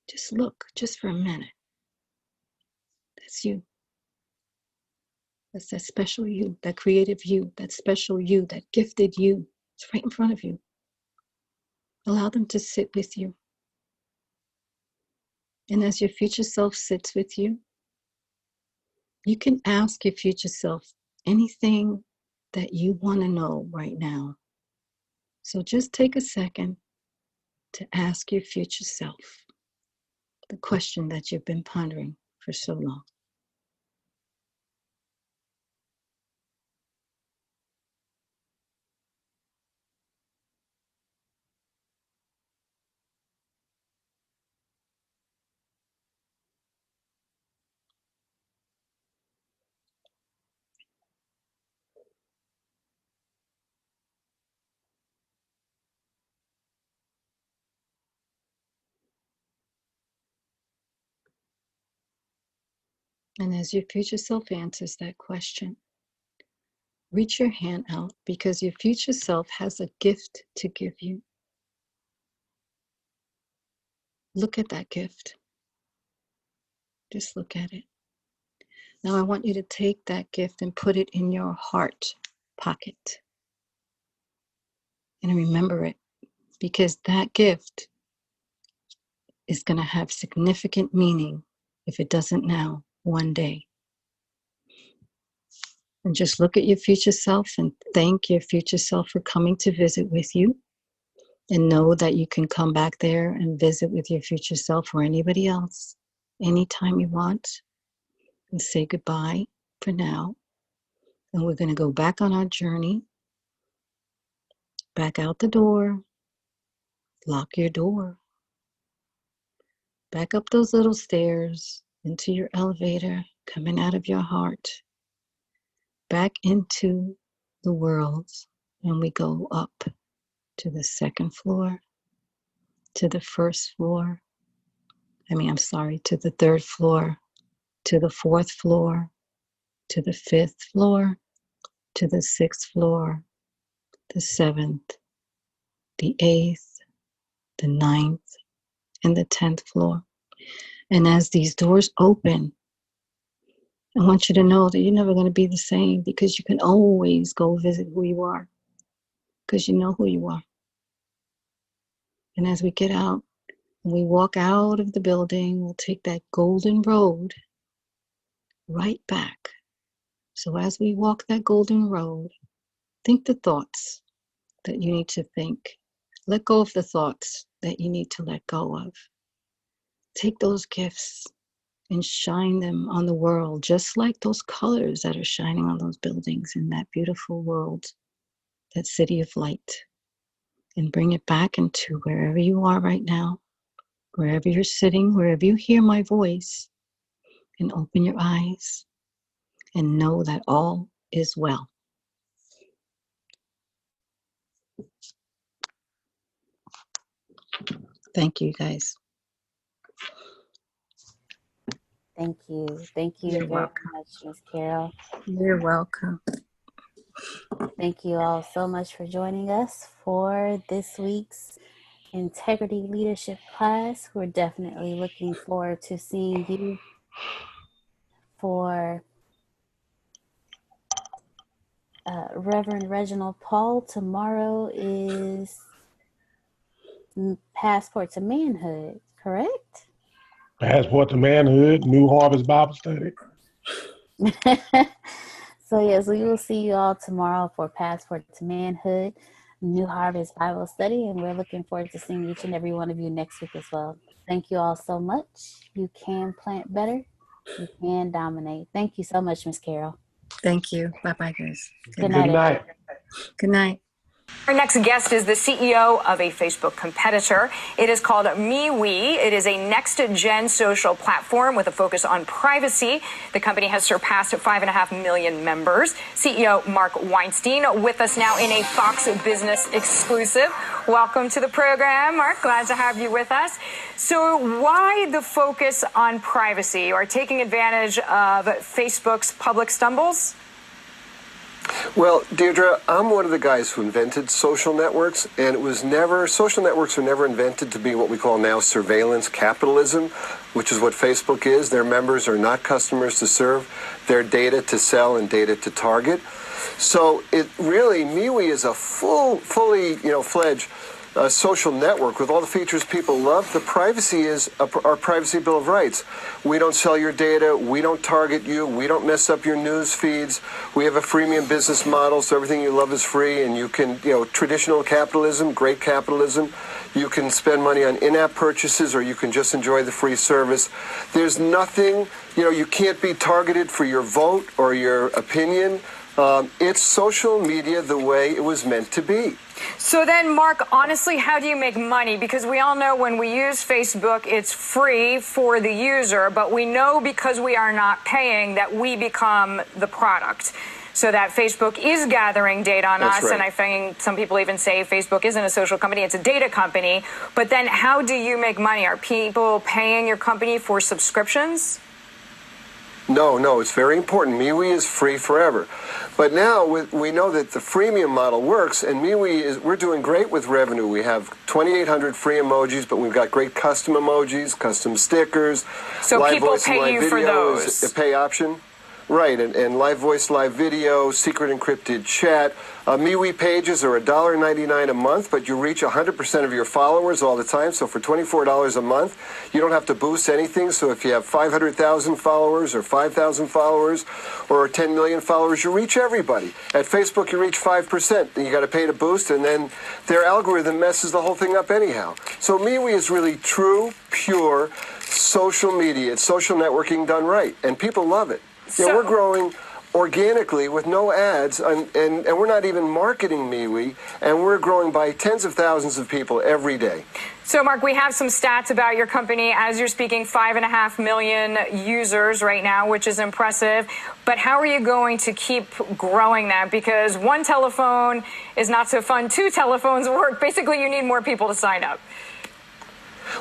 Just look, just for a minute. That's you. That's that special you, that creative you, that special you, that gifted you. It's right in front of you. Allow them to sit with you. And as your future self sits with you, you can ask your future self anything that you want to know right now. So just take a second to ask your future self the question that you've been pondering for so long. And as your future self answers that question, reach your hand out because your future self has a gift to give you. Look at that gift. Just look at it. Now I want you to take that gift and put it in your heart pocket. And remember it, because that gift is going to have significant meaning if it doesn't now, one day. And just look at your future self and thank your future self for coming to visit with you. And know that you can come back there and visit with your future self or anybody else anytime you want. And say goodbye for now. And we're going to go back on our journey. Back out the door. Lock your door. Back up those little stairs into your elevator, coming out of your heart. Back into the world. And we go up to the second floor, to the first floor. To the third floor, to the fourth floor, to the fifth floor, to the sixth floor, the seventh, the eighth, the ninth, and the 10th floor. And as these doors open, I want you to know that you're never going to be the same because you can always go visit who you are because you know who you are. And as we get out, when we walk out of the building, we'll take that golden road right back. So as we walk that golden road, think the thoughts that you need to think. Let go of the thoughts that you need to let go of. Take those gifts and shine them on the world, just like those colors that are shining on those buildings in that beautiful world, that city of light. And bring it back into wherever you are right now, wherever you're sitting, wherever you hear my voice, and open your eyes and know that all is well. Thank you, guys. Thank you. Thank you You're very welcome. much, Ms. Carol. You're welcome. Thank you all so much for joining us for this week's Integrity Leadership class. We're definitely looking forward to seeing you for Reverend Reginald Paul. Tomorrow is Passport to Manhood, correct? Passport to Manhood, New Harvest Bible Study. So we will see you all tomorrow for Passport to Manhood. New Harvest Bible Study, and we're looking forward to seeing each and every one of you next week as well. Thank you all so much. You can plant better. You can dominate. Thank you so much, Miss Carol. Thank you. Bye-bye, guys. Good night. night. Good night. Our next guest is the CEO of a Facebook competitor. It is called MeWe. It is a next-gen social platform with a focus on privacy. The company has surpassed 5.5 million members. CEO Mark Weinstein with us now in a Fox Business exclusive. Welcome to the program, Mark. Glad to have you with us. So why the focus on privacy or taking advantage of Facebook's public stumbles? Well, Deirdre, I'm one of the guys who invented social networks, and social networks were never invented to be what we call now surveillance capitalism, which is what Facebook is. Their members are not customers to serve. They're data to sell and data to target. So it really, MeWe is a fully fledged social network with all the features people love. The privacy is our Privacy Bill of Rights. We don't sell your data. We don't target you. We don't mess up your news feeds. We have a freemium business model, so everything you love is free, and you can, traditional capitalism, great capitalism. You can spend money on in-app purchases, or you can just enjoy the free service. There's nothing, you can't be targeted for your vote or your opinion. It's social media the way it was meant to be. So then, Mark, honestly, how do you make money? Because we all know when we use Facebook, it's free for the user, but we know because we are not paying that we become the product. So that Facebook is gathering data on us, and I think some people even say Facebook isn't a social company, it's a data company. But then how do you make money? Are people paying your company for subscriptions? No, it's very important. MeWe is free forever. But now we know that the freemium model works, and we're doing great with revenue. We have 2,800 free emojis, but we've got great custom emojis, custom stickers. So live people voice pay and live you video for those? is a pay option. Right, and live voice, live video, secret encrypted chat. MeWe pages are $1.99 a month, but you reach 100% of your followers all the time. So for $24 a month, you don't have to boost anything. So if you have 500,000 followers or 5,000 followers or 10 million followers, you reach everybody. At Facebook, you reach 5%. And you got to pay to boost, and then their algorithm messes the whole thing up anyhow. So MeWe is really true, pure social media. It's social networking done right, and people love it. We're growing organically with no ads, and we're not even marketing MeWe, and we're growing by tens of thousands of people every day. So, Mark, we have some stats about your company. As you're speaking, 5.5 million users right now, which is impressive. But how are you going to keep growing that? Because one telephone is not so fun. 2 telephones work. Basically, you need more people to sign up.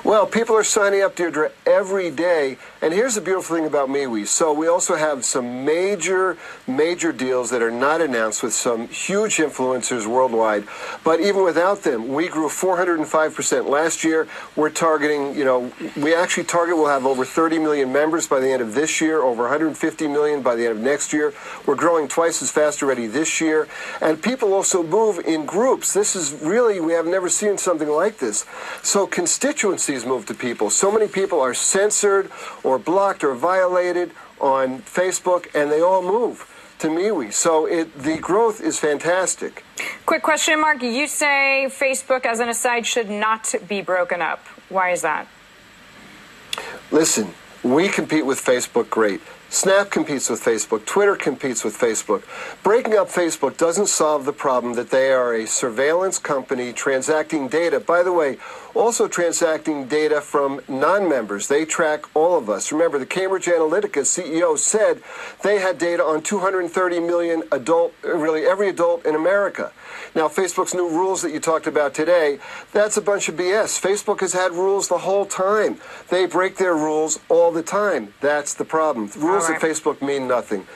Well, people are signing up, Deirdre, every day. And here's the beautiful thing about MeWe. So we also have some major deals that are not announced with some huge influencers worldwide. But even without them, we grew 405% last year. We're targeting, we actually target we'll have over 30 million members by the end of this year, over 150 million by the end of next year. We're growing twice as fast already this year. And people also move in groups. This is really, we have never seen something like this. So constituencies move to people. So many people are censored or blocked or violated on Facebook, and they all move to MeWe. So the growth is fantastic. Quick question, Mark. You say Facebook, as an aside, should not be broken up. Why is that? Listen, we compete with Facebook great. Snap competes with Facebook. Twitter competes with Facebook. Breaking up Facebook doesn't solve the problem that they are a surveillance company transacting data. By the way, also transacting data from non-members. They track all of us. Remember, the Cambridge Analytica CEO said they had data on 230 million every adult in America. Now, Facebook's new rules that you talked about today, that's a bunch of BS. Facebook has had rules the whole time. They break their rules all the time. That's the problem. Rules at Facebook mean nothing.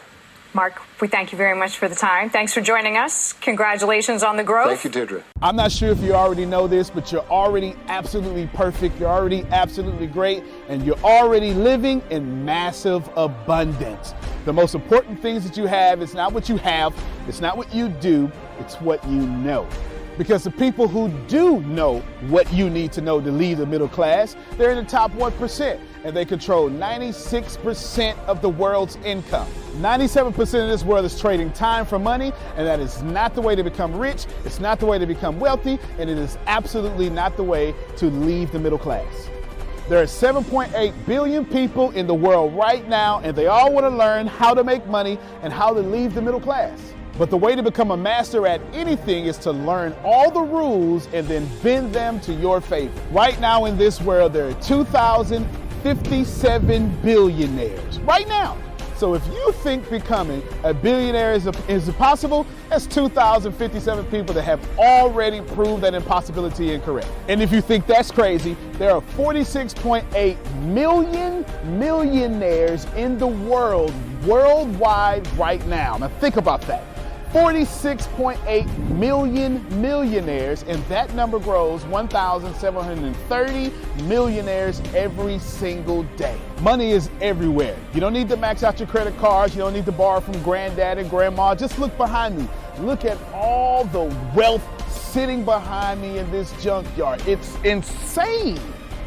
Mark, we thank you very much for the time. Thanks for joining us. Congratulations on the growth. Thank you, Deirdre. I'm not sure if you already know this, but you're already absolutely perfect. You're already absolutely great, and you're already living in massive abundance. The most important things that you have is not what you have, it's not what you do, it's what you know. Because the people who do know what you need to know to lead the middle class, they're in the top 1%, and they control 96% of the world's income. 97% of this world is trading time for money, and that is not the way to become rich, it's not the way to become wealthy, and it is absolutely not the way to leave the middle class. There are 7.8 billion people in the world right now, and they all want to learn how to make money and how to leave the middle class. But the way to become a master at anything is to learn all the rules and then bend them to your favor. Right now in this world, there are 2,057 billionaires. Right now. So if you think becoming a billionaire is impossible, that's 2,057 people that have already proved that impossibility incorrect. And if you think that's crazy, there are 46.8 million millionaires in the world, worldwide right now. Now think about that. 46.8 million millionaires, and that number grows 1,730 millionaires every single day. Money is everywhere. You don't need to max out your credit cards. You don't need to borrow from granddad and grandma. Just look behind me. Look at all the wealth sitting behind me in this junkyard. It's insane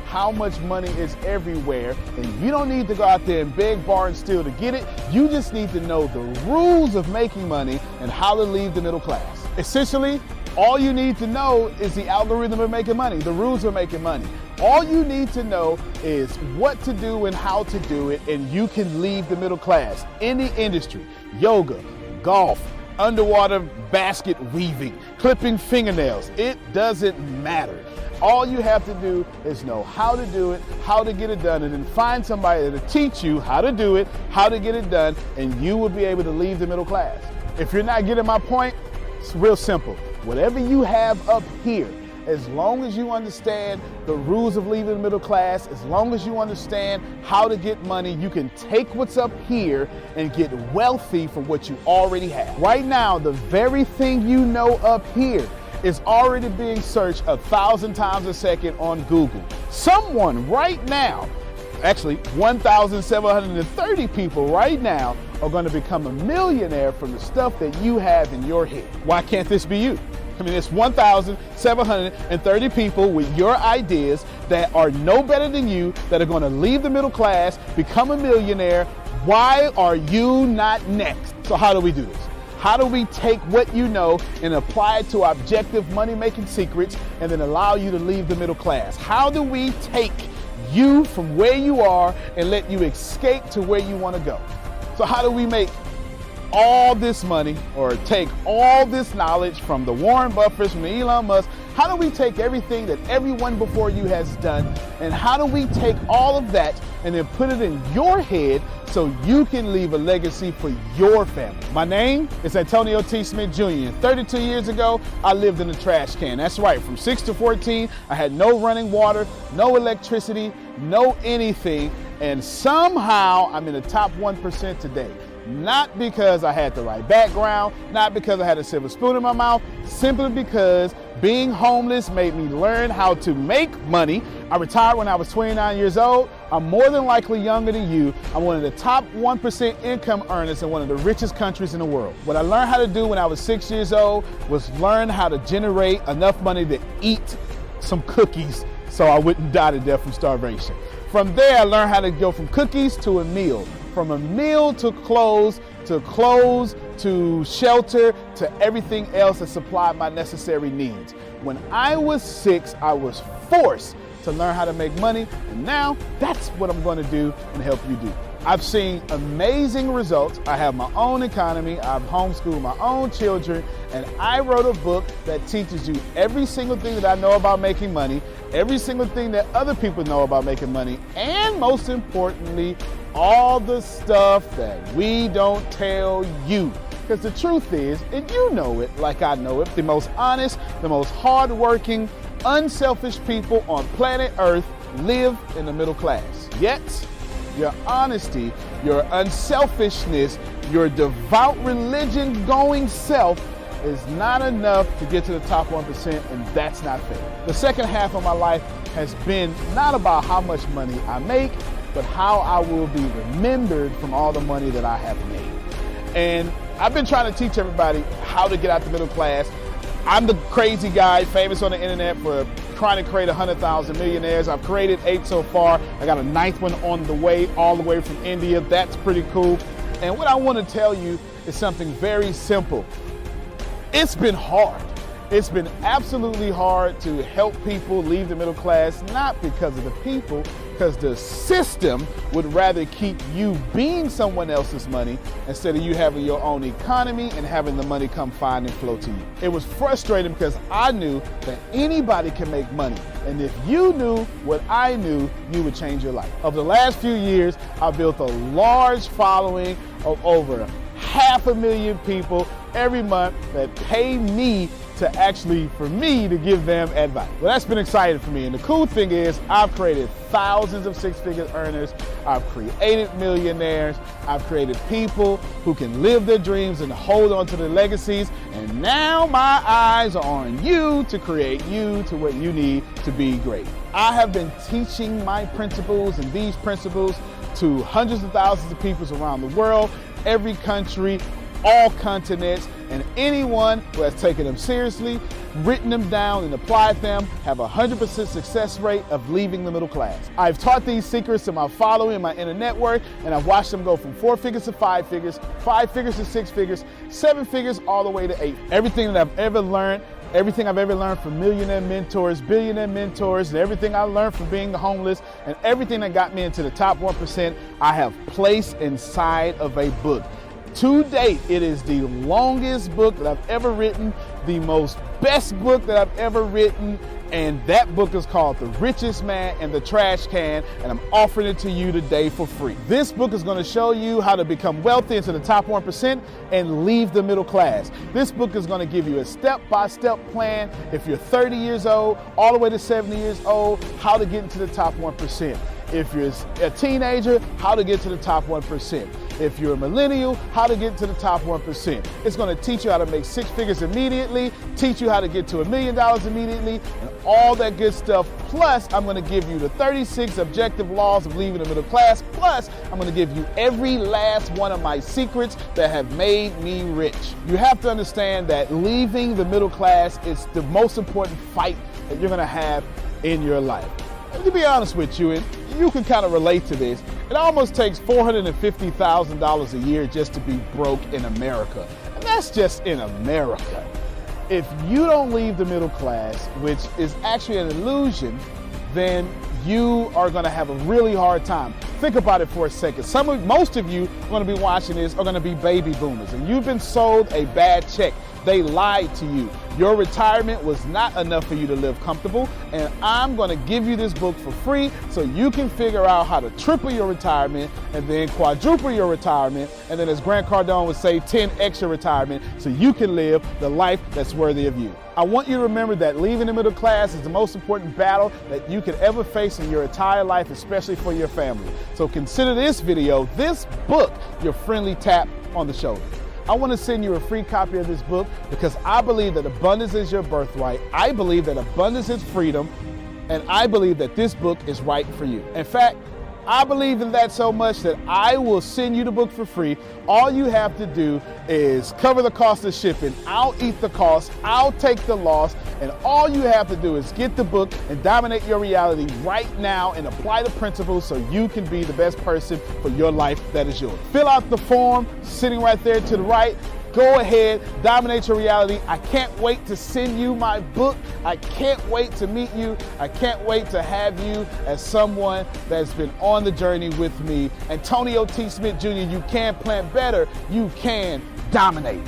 how much money is everywhere, and you don't need to go out there and beg, borrow, and steal to get it. You just need to know the rules of making money and how to leave the middle class. Essentially, all you need to know is the algorithm of making money, the rules of making money. All you need to know is what to do and how to do it, and you can leave the middle class. Any industry, yoga, golf, underwater basket weaving, clipping fingernails, it doesn't matter. All you have to do is know how to do it, how to get it done, and then find somebody to teach you how to do it, how to get it done, and you will be able to leave the middle class. If you're not getting my point, it's real simple. Whatever you have up here, as long as you understand the rules of leaving the middle class, as long as you understand how to get money, you can take what's up here and get wealthy from what you already have. Right now, the very thing you know up here is already being searched 1,000 times a second on Google. Someone right now, actually 1,730 people right now are going to become a millionaire from the stuff that you have in your head. Why can't this be you? I mean, it's 1,730 people with your ideas that are no better than you, that are going to leave the middle class, become a millionaire. Why are you not next? So how do we do this? How do we take what you know and apply it to objective money-making secrets and then allow you to leave the middle class? How do we take you from where you are and let you escape to where you want to go? So how do we make all this money or take all this knowledge from the Warren Buffetts, from the Elon Musk? How do we take everything that everyone before you has done, and how do we take all of that and then put it in your head so you can leave a legacy for your family? My name is Antonio T. Smith Jr. 32 years ago, I lived in a trash can. That's right, from 6 to 14, I had no running water, no electricity, no anything, and somehow I'm in the top 1% today. Not because I had the right background, not because I had a silver spoon in my mouth, simply because being homeless made me learn how to make money. I retired when I was 29 years old. I'm more than likely younger than you. I'm one of the top 1% income earners in one of the richest countries in the world. What I learned how to do when I was 6 years old was learn how to generate enough money to eat some cookies so I wouldn't die to death from starvation. From there, I learned how to go from cookies to a meal. From a meal to clothes to shelter to everything else that supplied my necessary needs. When I was 6, I was forced to learn how to make money, and now that's what I'm going to do and help you do. I've seen amazing results. I have my own economy. I've homeschooled my own children, and I wrote a book that teaches you every single thing that I know about making money, every single thing that other people know about making money, and most importantly, all the stuff that we don't tell you. Because the truth is, and you know it like I know it, the most honest, the most hardworking, unselfish people on planet Earth live in the middle class. Yet, your honesty, your unselfishness, your devout religion-going self is not enough to get to the top 1%, and that's not fair. The second half of my life has been not about how much money I make, but how I will be remembered from all the money that I have made. And I've been trying to teach everybody how to get out the middle class I'm the crazy guy famous on the internet for trying to create 100,000 millionaires. I've created 8 so far. I got a 9th one on the way, all the way from India. That's pretty cool. And what I want to tell you is something very simple. It's been hard. It's been absolutely hard to help people leave the middle class, not because of the people, because the system would rather keep you being someone else's money instead of you having your own economy and having the money come find and flow to you. It was frustrating because I knew that anybody can make money. And if you knew what I knew, you would change your life. Over the last few years, I've built a large following of over 500,000 people every month that pay me for me to give them advice. Well, that's been exciting for me. And the cool thing is I've created thousands of six-figure earners. I've created millionaires. I've created people who can live their dreams and hold on to their legacies. And now my eyes are on you to create you to what you need to be great. I have been teaching my principles and these principles to hundreds of thousands of people around the world, every country, all continents, and anyone who has taken them seriously, written them down, and applied them have a 100% success rate of leaving the middle class. I've taught these secrets to my following, my inner network, and I've watched them go from 4 figures to 5 figures, 5 figures to 6 figures, 7 figures, all the way to 8. Everything that I've ever learned from millionaire mentors, billionaire mentors, and everything I learned from being homeless, and everything that got me into the top 1%, I have placed inside of a book. To date, it is the longest book that I've ever written, the most best book that I've ever written, and that book is called The Richest Man and the Trash Can, and I'm offering it to you today for free. This book is going to show you how to become wealthy into the top 1% and leave the middle class. This book is going to give you a step-by-step plan if you're 30 years old, all the way to 70 years old, how to get into the top 1%. If you're a teenager, how to get to the top 1%. If you're a millennial, how to get to the top 1%. It's going to teach you how to make 6 figures immediately, teach you how to get to $1 million immediately, and all that good stuff. Plus, I'm going to give you the 36 objective laws of leaving the middle class. Plus, I'm going to give you every last one of my secrets that have made me rich. You have to understand that leaving the middle class is the most important fight that you're going to have in your life. To be honest with you, and you can kind of relate to this, it almost takes $450,000 a year just to be broke in America. And that's just in America. If you don't leave the middle class, which is actually an illusion, then you are going to have a really hard time. Think about it for a second. Most of you going to be watching this are going to be baby boomers, and you've been sold a bad check. They lied to you. Your retirement was not enough for you to live comfortable, and I'm going to give you this book for free so you can figure out how to triple your retirement and then quadruple your retirement, and then as Grant Cardone would say, 10x your retirement so you can live the life that's worthy of you. I want you to remember that leaving the middle class is the most important battle that you could ever face in your entire life, especially for your family. So consider this video, this book, your friendly tap on the shoulder. I want to send you a free copy of this book because I believe that abundance is your birthright. I believe that abundance is freedom, and I believe that this book is right for you. In fact, I believe in that so much that I will send you the book for free. All you have to do is cover the cost of shipping. I'll eat the cost. I'll take the loss. And all you have to do is get the book and dominate your reality right now and apply the principles so you can be the best person for your life that is yours. Fill out the form sitting right there to the right. Go ahead, dominate your reality. I can't wait to send you my book. I can't wait to meet you. I can't wait to have you as someone that's been on the journey with me. Antonio T. Smith Jr., you can plan better. You can dominate.